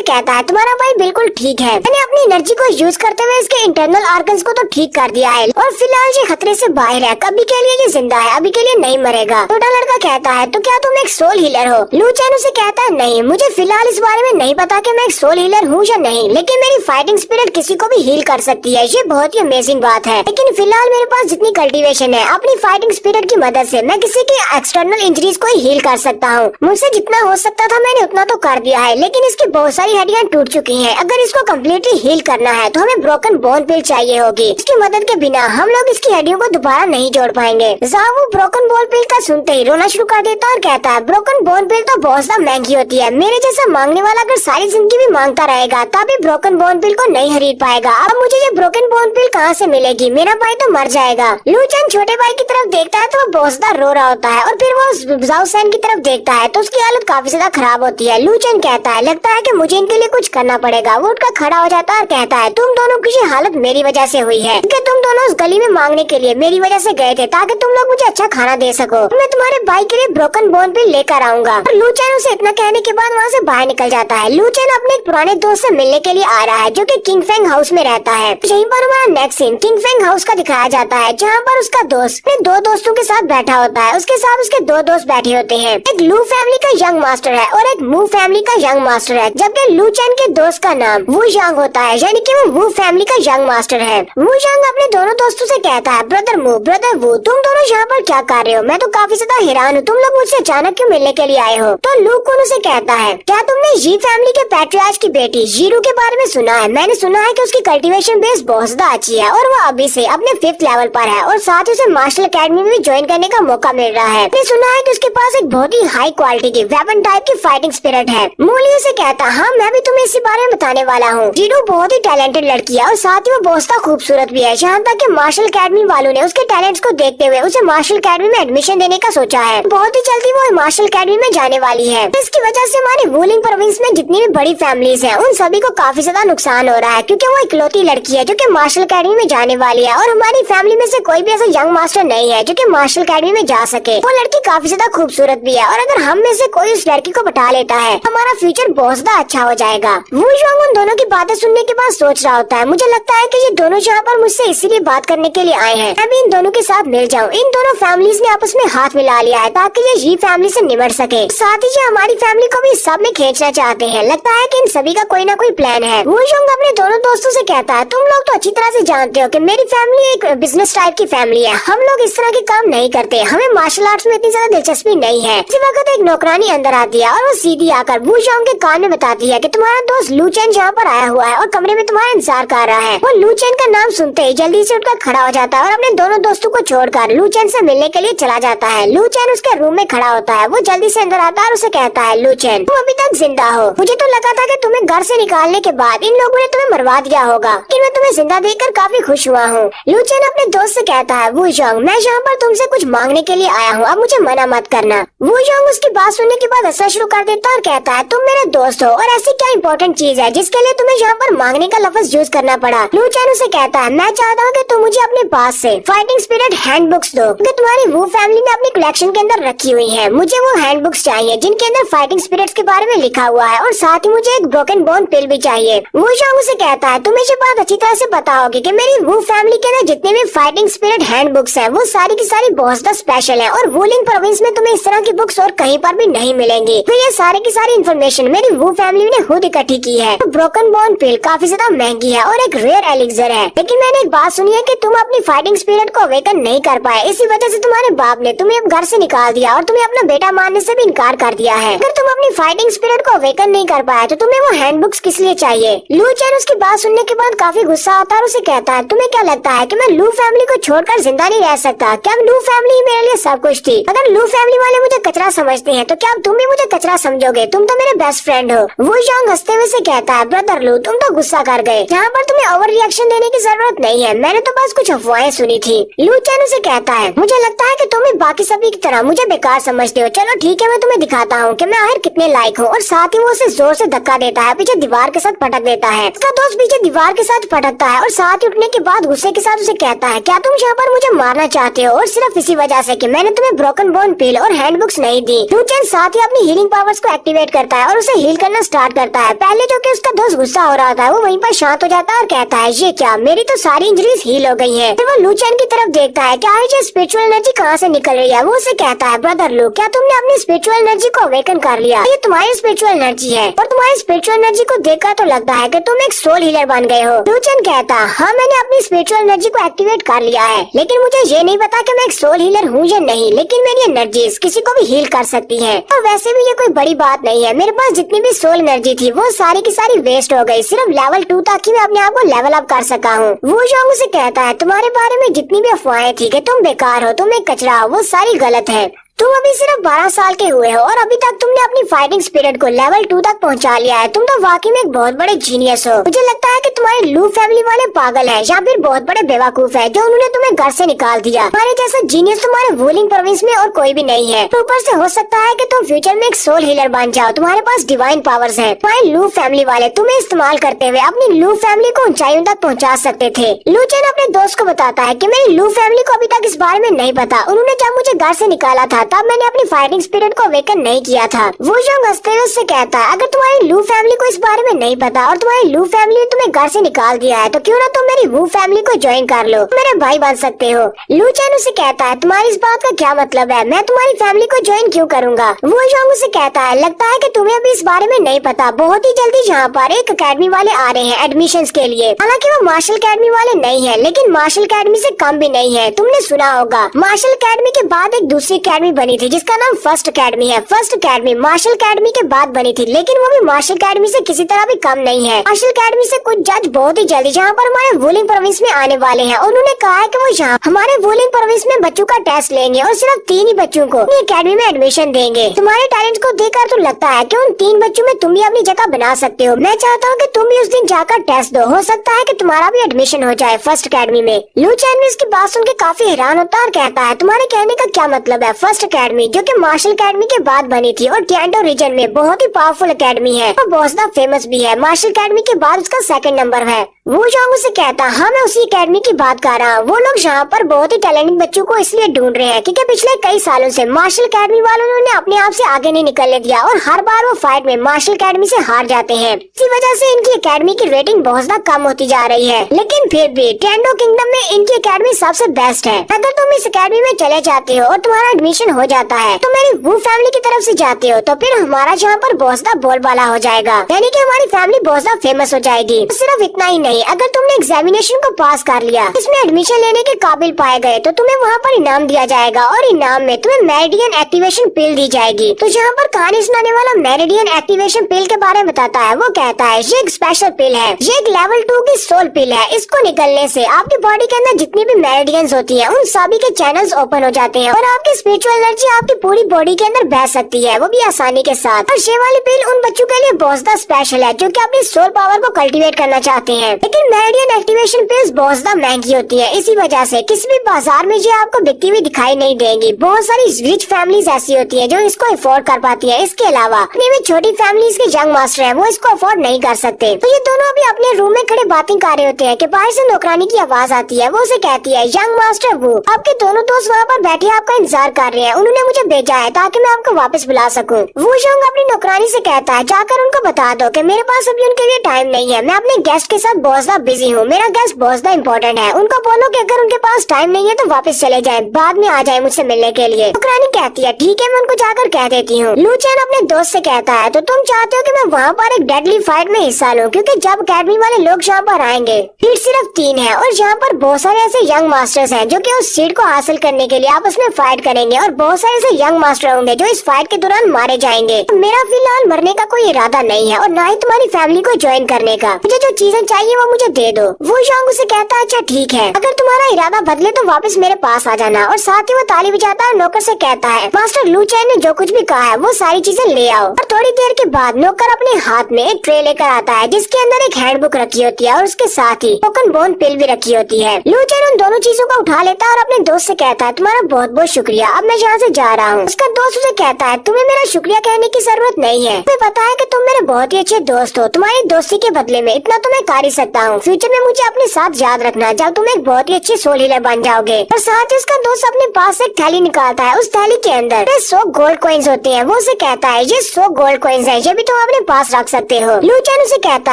कहता है तुम्हारा भाई बिल्कुल ठीक है, मैंने अपनी एनर्जी को यूज करते हुए इसके इंटरनल ऑर्गन्स को तो ठीक कर दिया है और फिलहाल ये खतरे से बाहर है, कभी के लिए ये जिंदा है, अभी के लिए नहीं मरेगा। छोटा लड़का कहता है तो क्या तुम एक सोल हीलर हो? लू चैन उसे कहता है नहीं, मुझे फिलहाल इस बारे में नहीं पता कि मैं एक सोल हीलर हूँ या नहीं, लेकिन मेरी फाइटिंग स्पिरिट किसी को भी हील कर सकती है, ये बहुत ही अमेजिंग बात है। लेकिन फिलहाल मेरे पास जितनी कल्टीवेशन है, अपनी फाइटिंग स्पिरिट की मदद से मैं किसी की एक्सटर्नल इंजरीज को ही हील कर सकता हूँ। मुझसे जितना हो सकता था मैंने उतना तो कर दिया है, लेकिन इसकी बहुत सारी हड्डियाँ टूट चुकी हैं। अगर इसको कम्प्लीटली हील करना है तो हमें ब्रोकन बोन पिल चाहिए होगी। इसकी मदद के बिना हम लोग इसकी हड्डियों को दोबारा नहीं जोड़ पाएंगे। जावू ब्रोकन बोन पिल का सुनते ही रोना शुरू कर देता और कहता है ब्रोकन बोन पिल तो बहुत ज्यादा महंगी होती है, मेरे जैसा मांगने वाला अगर सारी जिंदगी भी मांगता रहेगा तभी ब्रोकन बोन पिल को नहीं खरीद पाएगा। अब मुझे ये ब्रोकन बोन पिल कहाँ से मिलेगी? मेरा भाई तो मर जाएगा। लू चैन छोटे भाई की तरफ देखता है तो वो बहुत ज्यादा रो रहा होता है और फिर वो जाओ सैन की तरफ देखता है तो उसकी हालत काफी ज्यादा खराब होती है। लू चैन कहता है लगता है कि मुझे इनके लिए कुछ करना पड़ेगा। वो उठकर खड़ा हो जाता है और कहता है तुम दोनों की ये हालत मेरी वजह से हुई है, क्योंकि तुम दोनों उस गली में मांगने के लिए मेरी वजह से गए थे ताकि तुम लोग मुझे अच्छा खाना दे सको। मैं तुम्हारे भाई के लिए ब्रोकन बोन पिल लेकर आऊंगा। और लू चैन उसे इतना कहने के बाद वहाँ से बाहर निकल जाता है। लू चैन अपने एक पुराने दोस्त से मिलने के लिए आ रहा है जो कि किंग फेंग हाउस में रहता है। यहीं पर हमारा next scene King Feng house का दिखाया जाता है, जहाँ पर उसका दोस्त अपने दो दोस्तों के साथ बैठा होता है। उसके साथ उसके दो दोस्त बैठे होते हैं। एक लू फैमिली का यंग मास्टर है और एक मू फैमिली का यंग मास्टर है, जबकि लू चैन के दोस्त का नाम वू यांग होता है, यानी कि वो वू फैमिली का यंग मास्टर है। वू यांग अपने दोनों दोस्तों से कहता है ब्रदर मू ब्रदर वू तुम दोनों यहाँ पर क्या कर रहे हो? मैं तो काफी ज्यादा हैरान हूँ, तुम लोग मुझसे अचानक क्यों मिलने के लिए आए हो? तो लू कुन उसे कहता है क्या तुमने जी फैमिली के पैट्रियार्च की बेटी जीरू के बारे में सुना है? मैंने सुना है कि उसकी कल्टीवेशन बेस बहुत ज्यादा अच्छी है और वो अभी से अपने 5th लेवल पर है और साथ ही उसे मार्शल अकेडमी में ज्वाइन करने का मौका मिल रहा है। मैंने सुना है कि उसके पास एक बहुत ही हाई क्वालिटी की वेपन टाइप की फाइटिंग स्पिरिट है। मूली उसे कहता हाँ मैं भी तुम्हें इसी बारे में बताने वाला हूँ। जीरू बहुत ही टैलेंटेड लड़की है और साथ ही वो बहुत ज्यादा खूबसूरत भी है, यहाँ तक कि मार्शल अकेडमी वालों ने उसके टैलेंट्स को देखते हुए उसे मार्शल अकेडमी में एडमिशन देने का सोचा है। बहुत ही जल्दी वो मार्शल अकेडमी में जाने वाली है। इसकी वजह से हमारे वूलिंग प्रोविंस में जितनी भी बड़ी फैमिलीज हैं उन सभी को काफी ज्यादा नुकसान हो रहा है, क्योंकि वो इकलौती लड़की है जो कि मार्शल अकेडमी में जाने वाली है और हमारी फैमिली में से कोई भी ऐसा यंग मास्टर नहीं है जो कि मार्शल अकेडमी में जा सके। वो लड़की काफी ज्यादा खूबसूरत भी है और अगर हम में से कोई उस लड़की को बता लेता है तो हमारा फ्यूचर बहुत ज्यादा अच्छा हो जाएगा। वू यांग उन दोनों की बातें सुनने के बाद सोच रहा होता है मुझे लगता है कि ये दोनों यहाँ पर मुझसे इसीलिए बात करने के लिए आए हैं, मैं भी इन दोनों के साथ मिल जाऊँ। इन दोनों फैमिलीज ने आपस में हाथ मिला लिया है ताकि ये जी फैमिली से निमट सके, साथ ही ये हमारी फैमिली को भी इस सब में खींचना चाहते हैं। लगता है कि इन सभी का कोई ना कोई प्लान है। वू यांग अपने दोनों दोस्तों से कहता है तुम लोग तो अच्छी तरह से जानते हो कि मेरी फैमिली एक बिजनेस टाइप की फैमिली है, हम लोग इस तरह के काम नहीं करते, हमें मार्शल आर्ट्स में इतनी ज्यादा दिलचस्पी नहीं है। इसी वक्त एक नौकरानी अंदर आती है और वो सीधी आकर वू यांग के कान में बताती है कि तुम्हारा दोस्त लू चैन यहाँ पर आया हुआ है और कमरे में तुम्हारा इंतजार कर रहा है। वो लू चैन का नाम सुनते ही जल्दी से उठकर खड़ा हो जाता है और अपने दोनों दोस्तों को छोड़कर लू चैन से मिलने के लिए चला जाता है। लू चैन उसके रूम में खड़ा होता है। वो जल्दी से अंदर आता है और उसे कहता है लू चैन तुम अभी तक जिंदा हो, मुझे तो लगा था कि तुम्हें घर से निकालने के बाद इन लोगों ने तुम्हें मरवा दिया होगा, लेकिन मैं तुम्हें जिंदा देखकर काफी खुश हुआ हूँ। लू चैन अपने दोस्त से कहता है वू यांग मैं यहाँ पर तुमसे कुछ मांगने के लिए आया हूँ, अब मुझे मना मत करना। वू यांग उसकी बात सुनने के बाद हंसना शुरू कर देता है और कहता है तुम मेरे दोस्त हो और ऐसी क्या इम्पोर्टेंट चीज है जिसके लिए तुम्हें यहाँ पर मांगने का लफ्ज यूज करना पड़ा। लू चैन उसे कहता है मैं चाहता हूँ कि तुम मुझे अपने पास से फाइटिंग स्पिरिट हैंड बुक्स दो, क्योंकि तुम्हारी वो फैमिली ने अपनी कलेक्शन के अंदर रखी हुई है। मुझे वो हैंड बुक्स चाहिए जिनके अंदर फाइटिंग स्पिरिट्स के बारे में लिखा हुआ है और साथ ही मुझे एक ब्रोकन बोन पिल भी चाहिए। वू यांग उसे कहता है तुम ये बात अच्छी तरह से पता होगी कि मेरी वो फैमिली के अंदर जितने भी फाइटिंग स्पिरिट हैंड बुक्स है वो सारी की सारी बहुत ज्यादा स्पेशल है और वूलिंग प्रोविंस में तुम्हें इस तरह की बुक्स और कहीं पर भी नहीं मिलेंगी। तो ये सारी की सारी इन्फॉर्मेशन मेरी वो फैमिली ने खुद इकट्ठी की है। तो ब्रोकन बोन पिल काफी ज्यादा महंगी है और एक रेयर एलिक्सर है, लेकिन मैंने एक बात सुनी है कि तुम अपनी फाइटिंग स्पिरिट को अवेकन नहीं कर पाए, इसी वजह से तुम्हारे बाप ने तुम्हें घर से निकाल दिया और तुम्हें अपना बेटा मानने से भी इनकार कर दिया है। अगर तुम अपनी फाइटिंग स्पिरिट को अवेकन नहीं कर पाए तो तुम्हें वो हैंड बुक्स किस लिए चाहिए? लू चैन उसकी बात सुनने के बाद काफी गुस्सा आता है और उसे कहता है तुम्हें क्या लगता है कि मैं लू फैमिली को छोड़कर जिंदा नहीं रह सकता? क्या लू फैमिली ही मेरे लिए सब कुछ थी? अगर लू फैमिली वाले मुझे कचरा समझते हैं तो क्या तुम भी मुझे कचरा समझोगे? तुम तो मेरे बेस्ट फ्रेंड हो। वू यांग हंसते हुए से कहता है ब्रदर लू तुम तो गुस्सा कर गए, यहाँ पर तुम्हें ओवर रिएक्शन देने की जरूरत नहीं है, मैंने तो बस कुछ अफवाहें सुनी थी। लू चैन उसे कहता है मुझे लगता है कि तुम भी बाकी सभी की तरह मुझे बेकार समझते हो, चलो ठीक है मैं तुम्हें दिखाता हूँ कि मैं आखिर कितने लायक हूँ। और साथ ही वो उसे जोर से धक्का देता है, पीछे दीवार के साथ पटक देता है। उसका दोस्त पीछे दीवार के साथ पटकता है और साथ ही उठने के बाद गुस्से के साथ उसे कहता है क्या तुम यहाँ पर मुझे मारना चाहते हो और सिर्फ इसी वजह से कि मैंने तुम्हें ब्रोकन बोन पिल और हैंड बुक्स नहीं दी। लूचेन साथ ही अपनी हीलिंग पावर्स को एक्टिवेट करता है और उसे हील करना स्टार्ट करता है। पहले जो कि उसका दोस्त गुस्सा हो रहा था वो वहीं पर शांत हो जाता है और कहता है ये क्या, मेरी तो सारी इंजरीज हील हो गई है। फिर वो लूचेन की तरफ देखता है क्या ये स्पिरिचुअल एनर्जी कहाँ से निकल रही है। वो उसे कहता है ब्रदर लू, क्या तुमने अपनी स्पिरिचुअल एनर्जी को अवेकन कर लिया? ये तुम्हारी स्पिरिचुअल एनर्जी है और तुम्हारी स्पिरिचुअल एनर्जी को देखकर तो लगता है कि तुम एक सोल हीलर बन गए हो। लूचेन कहता हाँ मैंने अपनी स्पिरिचुअल एनर्जी को एक्टिवेट कर लिया है, लेकिन मुझे ये नहीं पता कि मैं एक सोल हीलर हूँ या नहीं, लेकिन मेरी एनर्जीज किसी को भी हील कर सकती है। और वैसे भी ये कोई बड़ी बात नहीं है, मेरे पास जितनी भी सोल एनर्जी थी वो सारी की सारी वेस्ट हो गई। सिर्फ लेवल 2 तक ही मैं अपने आप को लेवल अप कर सका हूँ। वो जोंग से कहता है तुम्हारे बारे में जितनी भी अफवाहें थी कि तुम बेकार हो, तुम एक कचरा हो, वो सारी गलत है। तुम अभी सिर्फ 12 साल के हुए हो और अभी तक तुमने अपनी फाइटिंग स्पिरिट को लेवल 2 तक पहुंचा लिया है। तुम तो वाकई में एक बहुत बड़े जीनियस हो। मुझे लगता है कि तुम्हारे लू फैमिली वाले पागल हैं या फिर बहुत बड़े बेवकूफ है जो उन्होंने तुम्हें घर से निकाल दिया। तुम्हारे जैसा जीनियस तुम्हारे वूलिंग प्रोविंस में और कोई भी नहीं है। तो ऊपर से हो सकता है कि तुम फ्यूचर में एक सोल हीलर बन जाओ। तुम्हारे पास डिवाइन पावर्स है। तुम्हारे लू फैमिली वाले तुम्हें इस्तेमाल करते हुए अपनी लू फैमिली को ऊंचाइयों तक पहुँचा सकते थे। लूचेन अपने दोस्त को बताता है की मेरी लू फैमिली को अभी तक इस बारे में नहीं पता। उन्होंने जब मुझे घर से निकाला था तब मैंने अपनी फाइटिंग स्पिरिट को अवेकन नहीं किया था। वो जोंग हंसते हुए उससे कहता है अगर तुम्हारी लू फैमिली को इस बारे में नहीं पता और तुम्हारी लू फैमिली ने तुम्हें घर से निकाल दिया है तो क्यों ना तुम मेरी वू फैमिली को ज्वाइन कर लो, मेरे भाई बन सकते हो। लूचेन उसे कहता है तुम्हारी इस बात का क्या मतलब है, मैं तुम्हारी फैमिली को ज्वाइन क्यों करूँगा? वो जोंग उसे कहता है लगता है कि तुम्हें अभी इस बारे में नहीं पता, बहुत ही जल्दी यहाँ पर एक अकेडमी वाले आ रहे हैं एडमिशन के लिए। हालांकि वो मार्शल अकेडमी वाले नहीं है, लेकिन मार्शल अकेडमी से कम भी नहीं है। तुमने सुना होगा मार्शल अकेडमी के बाद एक दूसरी अकेडमी बनी थी जिसका नाम फर्स्ट अकेडमी है। फर्स्ट अकेडमी मार्शल अकेडमी के बाद बनी थी, लेकिन वो भी मार्शल अकेडमी से किसी तरह भी कम नहीं है। मार्शल अकेडमी से कुछ जज बहुत ही जल्दी यहाँ पर हमारे वूलिंग प्रोविंस में आने वाले हैं। उन्होंने कहा है कि वो यहाँ हमारे वूलिंग प्रोविंस में बच्चों का टेस्ट लेंगे और सिर्फ 3 ही बच्चों को अकेडमी में एडमिशन देंगे। तुम्हारे टैलेंट को देखकर तो लगता है कि उन 3 बच्चों में तुम भी अपनी जगह बना सकते हो। मैं चाहता हूँ कि तुम भी उस दिन जाकर टेस्ट दो, हो सकता है कि तुम्हारा भी एडमिशन हो जाए फर्स्ट अकेडमी में। लू चैन इसकी बात सुन के काफी हैरान होता है और कहता है तुम्हारे कहने का क्या मतलब है? फर्स्ट अकेडमी जो कि मार्शल अकेडमी के बाद बनी थी और टिएंटो रीजन में बहुत ही पावरफुल अकेडमी है और बहुत ज्यादा फेमस भी है। मार्शल अकेडमी के बाद उसका 2nd नंबर है। वो जोंग से कहता हाँ मैं उसी अकेडमी की बात कर रहा हूँ। वो लोग यहाँ पर बहुत ही टैलेंटेड बच्चों को इसलिए ढूंढ रहे हैं क्योंकि पिछले कई सालों से मार्शल अकेडमी वालों ने अपने आप से आगे नहीं निकलने दिया और हर बार वो फाइट में मार्शल अकेडमी से हार जाते हैं। इसी वजह से इनकी अकेडमी की रेटिंग बहुत ज्यादा कम होती जा रही है, लेकिन फिर भी टेंडो किंगडम में इनकी अकेडमी सबसे बेस्ट है। अगर तुम इस अकेडमी में चले जाते हो और तुम्हारा एडमिशन हो जाता है तो मेरी वो फैमिली की तरफ से जाते हो तो फिर हमारा यहाँ पर बहुत ज्यादा बोलबाला हो जाएगा, यानी कि हमारी फैमिली बहुत ज्यादा फेमस हो जाएगी। सिर्फ इतना ही नहीं, अगर तुमने एग्जामिनेशन को पास कर लिया, इसमें एडमिशन लेने के काबिल पाए गए तो तुम्हें वहाँ पर इनाम दिया जाएगा और इनाम में तुम्हें मेरिडियन एक्टिवेशन पिल दी जाएगी। तो यहाँ पर कहानी सुनाने वाला मेरिडियन एक्टिवेशन पिल के बारे में बताता है। वो कहता है ये एक स्पेशल पिल है, ये एक लेवल 2 की सोल पिल है। इसको निकलने से आपकी बॉडी के अंदर जितनी भी मेरिडियंस होती है उन सभी के चैनल्स ओपन हो जाते हैं और आपकी स्पिरिचुअल एनर्जी आपकी पूरी बॉडी के अंदर बह सकती है, वो भी आसानी के साथ। और ये वाली पिल उन बच्चों के लिए बहुत ज्यादा स्पेशल है जो कि अपनी सोल पावर को कल्टीवेट करना चाहते हैं, लेकिन मेरिडियन एक्टिवेशन पिल्स बहुत ज्यादा महंगी होती है। इसी वजह से किसी भी बाजार में ये आपको बिकती हुई दिखाई नहीं देंगी। बहुत सारी रिच फैमिलीज ऐसी होती है जो इसको अफोर्ड कर पाती है। इसके अलावा अपनी में छोटी फैमिलीज के यंग मास्टर हैं, वो इसको अफोर्ड नहीं कर सकते। तो ये दोनों अभी अपने रूम में खड़े बातें कर रहे होते हैं कि बाहर से नौकरानी की आवाज आती है। वो उसे कहती है यंग मास्टर वो आपके दोनों दोस्त वहाँ पर बैठे आपका इंतजार कर रहे हैं, उन्होंने मुझे भेजा है ताकि मैं आपको वापस बुला सकूं। वो यंग अपनी नौकरानी से कहता है जाकर उनको बता दो कि मेरे पास अभी उनके लिए टाइम नहीं है, मैं अपने गेस्ट के साथ बहुत ज्यादा बिजी हूँ, मेरा गेस्ट बहुत ज्यादा इम्पोर्टेंट है। उनको बोलो कि अगर उनके पास टाइम नहीं है तो वापस चले जाएं, बाद में आ जाएं मुझसे मिलने के लिए। नौकरानी कहती है ठीक है मैं उनको जाकर कह देती हूँ। लू चैन अपने दोस्त से कहता है तो तुम चाहते हो कि मैं वहाँ पर एक डेडली फाइट में हिस्सा लूं, क्योंकि जब अकेडमी वाले लोग यहाँ पर आएंगे सीट सिर्फ 3 है और यहाँ पर बहुत सारे ऐसे यंग मास्टर्स हैं जो कि उस सीट को हासिल करने के लिए आपस में फाइट करेंगे और बहुत सारे ऐसे यंग मास्टर होंगे जो इस फाइट के दौरान मारे जाएंगे। मेरा फिलहाल मरने का कोई इरादा नहीं है और ना ही तुम्हारी फैमिली को ज्वाइन करने का। मुझे जो चीजें चाहिए वो मुझे दे दो। वो यंग उसे कहता है अच्छा ठीक है, अगर तुम्हारा इरादा बदले तो वापस मेरे पास आ जाना। और साथ ही वो ताली बजाता है, नौकर से कहता है मास्टर लू चैन ने जो कुछ भी कहा है वो सारी चीजें ले आओ। और थोड़ी देर के बाद नौकर अपने हाथ में एक ट्रे लेकर आता है जिसके अंदर एक हैंडबुक रखी होती है और उसके साथ ही टोकन बोन पिल भी रखी होती है। लू चैन उन दोनों चीजों को उठा लेता है और अपने दोस्त से कहता है तुम्हारा बहुत बहुत शुक्रिया, अब मैं यहाँ से जा रहा हूँ। उसका दोस्त उसे कहता है तुम्हें मेरा शुक्रिया कहने की जरूरत नहीं है, तुम्हें पता है कि तुम मेरे बहुत ही अच्छे दोस्त हो, तुम्हारी दोस्ती के बदले में इतना तो मैं कर ही सकता सकता हूँ। फ्यूचर में मुझे अपने साथ याद रखना जब तुम एक बहुत ही अच्छे सोल हीलर बन जाओगे। और साथ ही उसका दोस्त अपने पास एक थैली निकालता है। उस थैली के अंदर 100 गोल्ड कॉइन्स होते हैं। वो उसे कहता है ये 100 गोल्ड कॉइन्स है, ये भी तुम अपने पास रख सकते हो। लू चैन उसे कहता